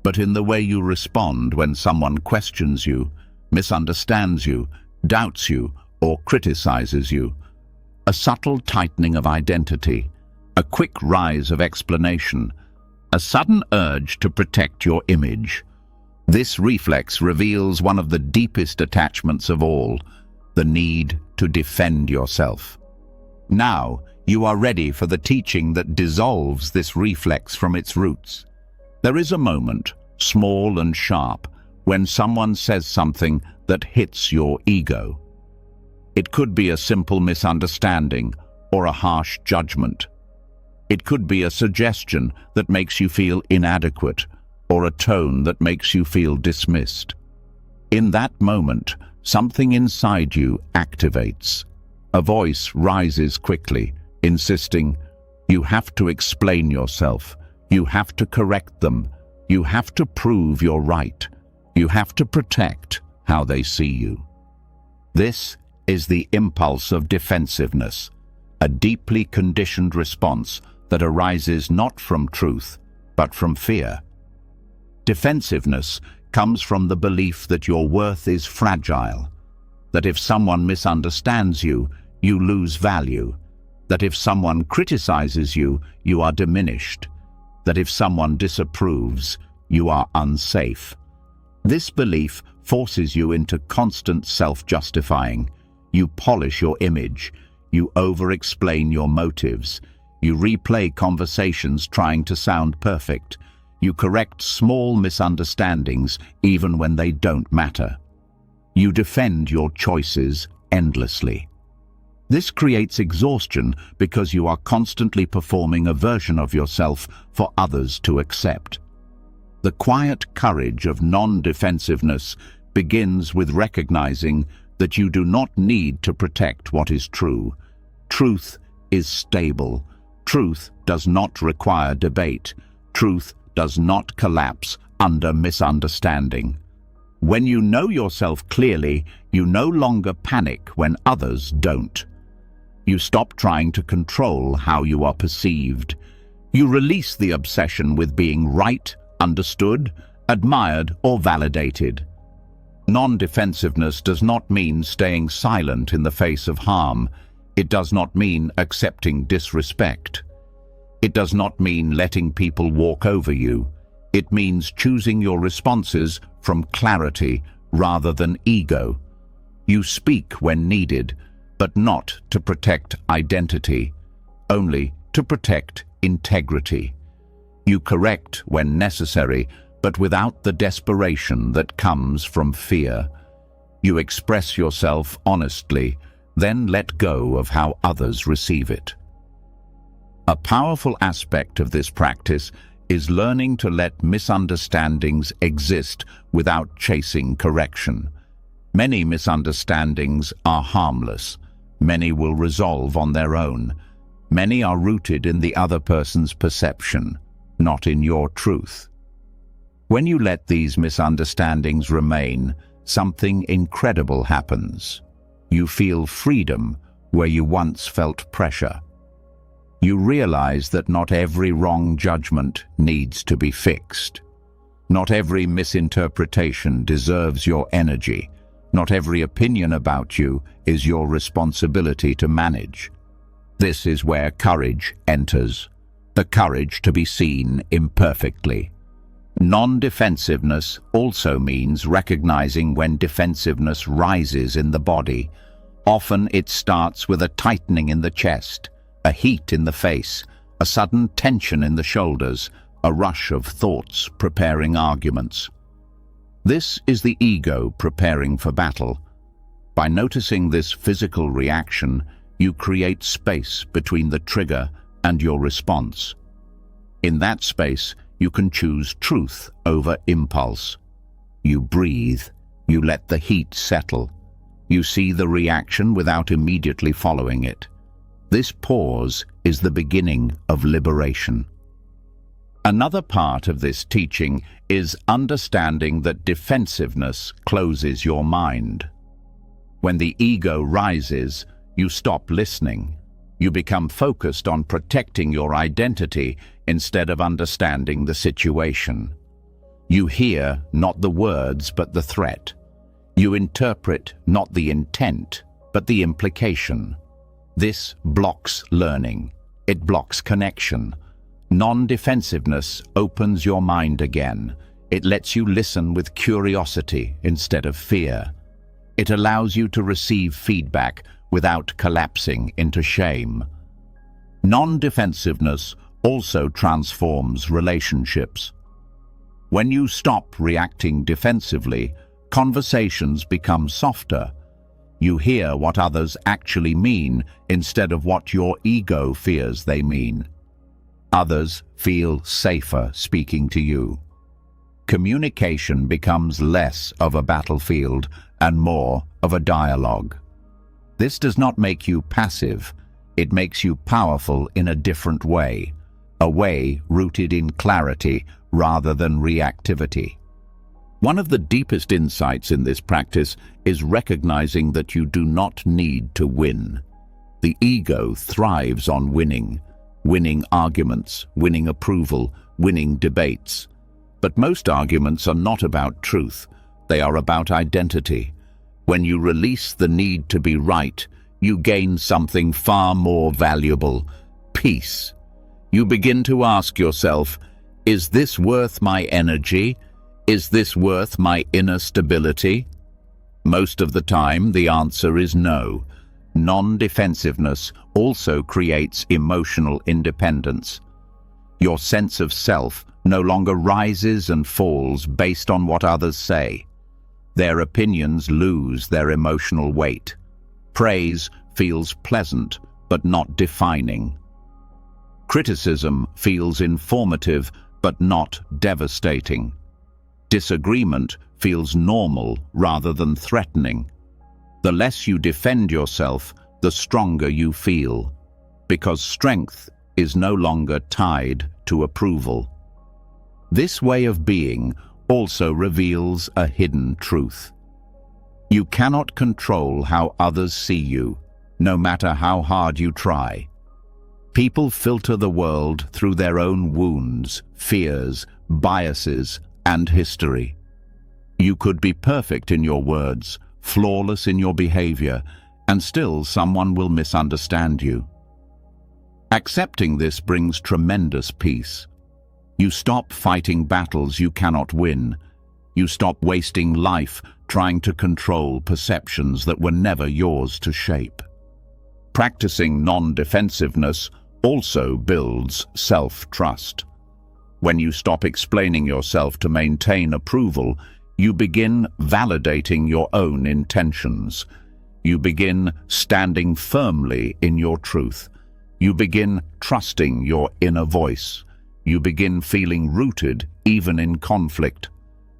but in the way you respond when someone questions you, misunderstands you, doubts you, or criticizes you. A subtle tightening of identity, a quick rise of explanation, a sudden urge to protect your image. This reflex reveals one of the deepest attachments of all, the need to defend yourself. Now, you are ready for the teaching that dissolves this reflex from its roots. There is a moment, small and sharp, when someone says something that hits your ego. It could be a simple misunderstanding or a harsh judgment. It could be a suggestion that makes you feel inadequate or a tone that makes you feel dismissed. In that moment, something inside you activates. A voice rises quickly, insisting, you have to explain yourself, you have to correct them, you have to prove you're right, you have to protect how they see you. This is the impulse of defensiveness, a deeply conditioned response that arises not from truth, but from fear. Defensiveness comes from the belief that your worth is fragile, that if someone misunderstands you, you lose value, that if someone criticizes you, you are diminished, that if someone disapproves, you are unsafe. This belief forces you into constant self-justifying. You polish your image, you over-explain your motives, you replay conversations trying to sound perfect, you correct small misunderstandings even when they don't matter. You defend your choices endlessly. This creates exhaustion because you are constantly performing a version of yourself for others to accept. The quiet courage of non-defensiveness begins with recognizing that you do not need to protect what is true. Truth is stable. Truth does not require debate. Truth does not collapse under misunderstanding. When you know yourself clearly, you no longer panic when others don't. You stop trying to control how you are perceived. You release the obsession with being right, understood, admired, or validated. Non-defensiveness does not mean staying silent in the face of harm. It does not mean accepting disrespect. It does not mean letting people walk over you. It means choosing your responses from clarity rather than ego. You speak when needed, but not to protect identity, only to protect integrity. You correct when necessary, but without the desperation that comes from fear. You express yourself honestly, then let go of how others receive it. A powerful aspect of this practice is learning to let misunderstandings exist without chasing correction. Many misunderstandings are harmless. Many will resolve on their own. Many are rooted in the other person's perception, not in your truth. When you let these misunderstandings remain, something incredible happens. You feel freedom where you once felt pressure. You realize that not every wrong judgment needs to be fixed. Not every misinterpretation deserves your energy. Not every opinion about you is your responsibility to manage. This is where courage enters, the courage to be seen imperfectly, Non-defensiveness also means recognizing when defensiveness rises in the body. Often it starts with a tightening in the chest, a heat in the face, a sudden tension in the shoulders, a rush of thoughts preparing arguments. This is the ego preparing for battle. By noticing this physical reaction, you create space between the trigger and your response. In that space, you can choose truth over impulse. You breathe, you let the heat settle. You see the reaction without immediately following it. This pause is the beginning of liberation. Another part of this teaching is understanding that defensiveness closes your mind. When the ego rises, you stop listening. You become focused on protecting your identity instead of understanding the situation. You hear not the words but the threat. You interpret not the intent but the implication. This blocks learning. It blocks connection. Non-defensiveness opens your mind again. It lets you listen with curiosity instead of fear. It allows you to receive feedback without collapsing into shame. Non-defensiveness also transforms relationships. When you stop reacting defensively, conversations become softer. You hear what others actually mean instead of what your ego fears they mean. Others feel safer speaking to you. Communication becomes less of a battlefield and more of a dialogue. This does not make you passive. It makes you powerful in a different way, a way rooted in clarity rather than reactivity. One of the deepest insights in this practice is recognizing that you do not need to win. The ego thrives on winning arguments, winning approval, winning debates. But most arguments are not about truth. They are about identity. When you release the need to be right, you gain something far more valuable: peace. You begin to ask yourself, is this worth my energy? Is this worth my inner stability? Most of the time, the answer is no. Non-defensiveness also creates emotional independence. Your sense of self no longer rises and falls based on what others say. Their opinions lose their emotional weight. Praise feels pleasant but not defining. Criticism feels informative but not devastating. Disagreement feels normal rather than threatening. The less you defend yourself, the stronger you feel, because strength is no longer tied to approval. This way of being also reveals a hidden truth. You cannot control how others see you, no matter how hard you try. People filter the world through their own wounds, fears, biases, and history. You could be perfect in your words, flawless in your behavior, and still someone will misunderstand you. Accepting this brings tremendous peace. You stop fighting battles you cannot win. You stop wasting life trying to control perceptions that were never yours to shape. Practicing non-defensiveness also builds self-trust. When you stop explaining yourself to maintain approval, you begin validating your own intentions. You begin standing firmly in your truth. You begin trusting your inner voice. You begin feeling rooted even in conflict.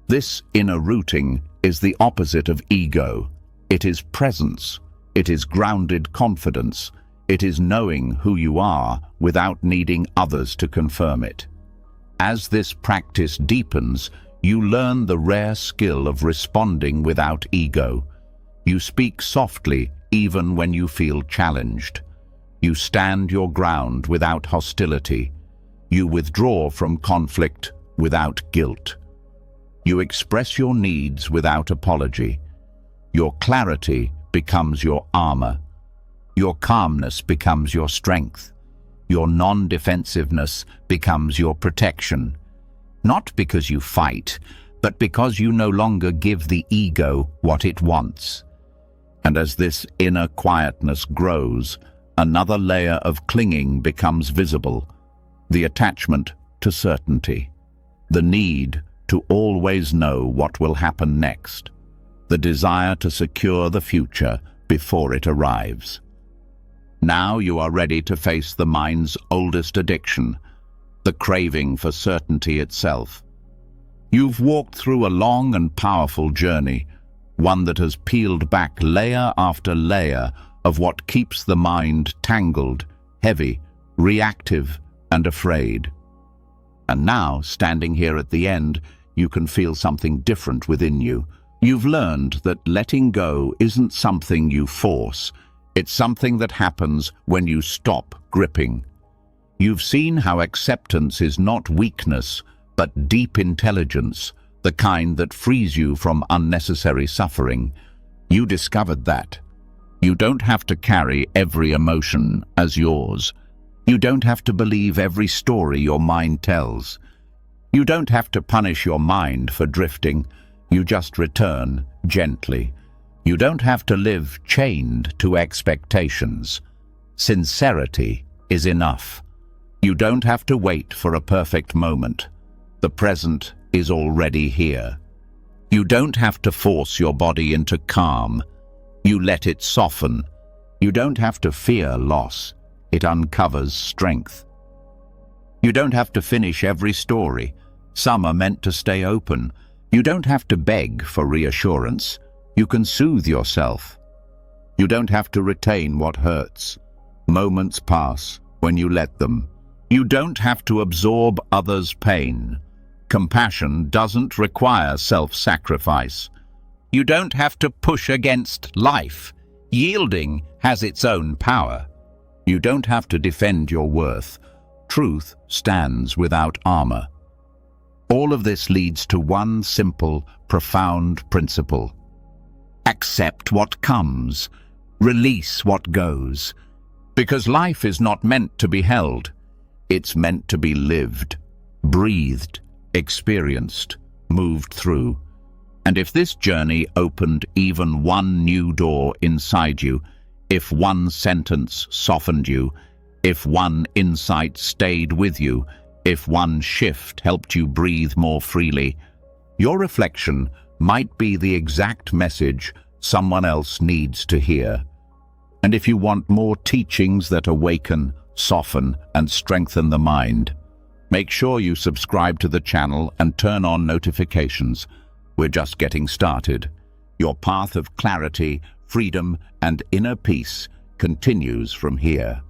This inner rooting is the opposite of ego. It is presence. It is grounded confidence. It is knowing who you are without needing others to confirm it. As this practice deepens, you learn the rare skill of responding without ego. You speak softly even when you feel challenged. You stand your ground without hostility. You withdraw from conflict without guilt. You express your needs without apology. Your clarity becomes your armor. Your calmness becomes your strength. Your non-defensiveness becomes your protection. Not because you fight, but because you no longer give the ego what it wants. And as this inner quietness grows, another layer of clinging becomes visible, the attachment to certainty, the need to always know what will happen next, the desire to secure the future before it arrives. Now you are ready to face the mind's oldest addiction, the craving for certainty itself. You've walked through a long and powerful journey, one that has peeled back layer after layer of what keeps the mind tangled, heavy, reactive, and afraid. And now, standing here at the end, you can feel something different within you. You've learned that letting go isn't something you force. It's something that happens when you stop gripping. You've seen how acceptance is not weakness, but deep intelligence, the kind that frees you from unnecessary suffering. You discovered that. You don't have to carry every emotion as yours. You don't have to believe every story your mind tells. You don't have to punish your mind for drifting. You just return gently. You don't have to live chained to expectations. Sincerity is enough. You don't have to wait for a perfect moment. The present is already here. You don't have to force your body into calm. You let it soften. You don't have to fear loss. It uncovers strength. You don't have to finish every story. Some are meant to stay open. You don't have to beg for reassurance. You can soothe yourself. You don't have to retain what hurts. Moments pass when you let them. You don't have to absorb others' pain. Compassion doesn't require self-sacrifice. You don't have to push against life. Yielding has its own power. You don't have to defend your worth. Truth stands without armor. All of this leads to one simple, profound principle. Accept what comes. Release what goes. Because life is not meant to be held. It's meant to be lived, breathed, experienced, moved through. And if this journey opened even one new door inside you, if one sentence softened you, if one insight stayed with you, if one shift helped you breathe more freely, your reflection might be the exact message someone else needs to hear. And if you want more teachings that awaken, soften, and strengthen the mind, make sure you subscribe to the channel and turn on notifications. We're just getting started. Your path of clarity, freedom, and inner peace continues from here.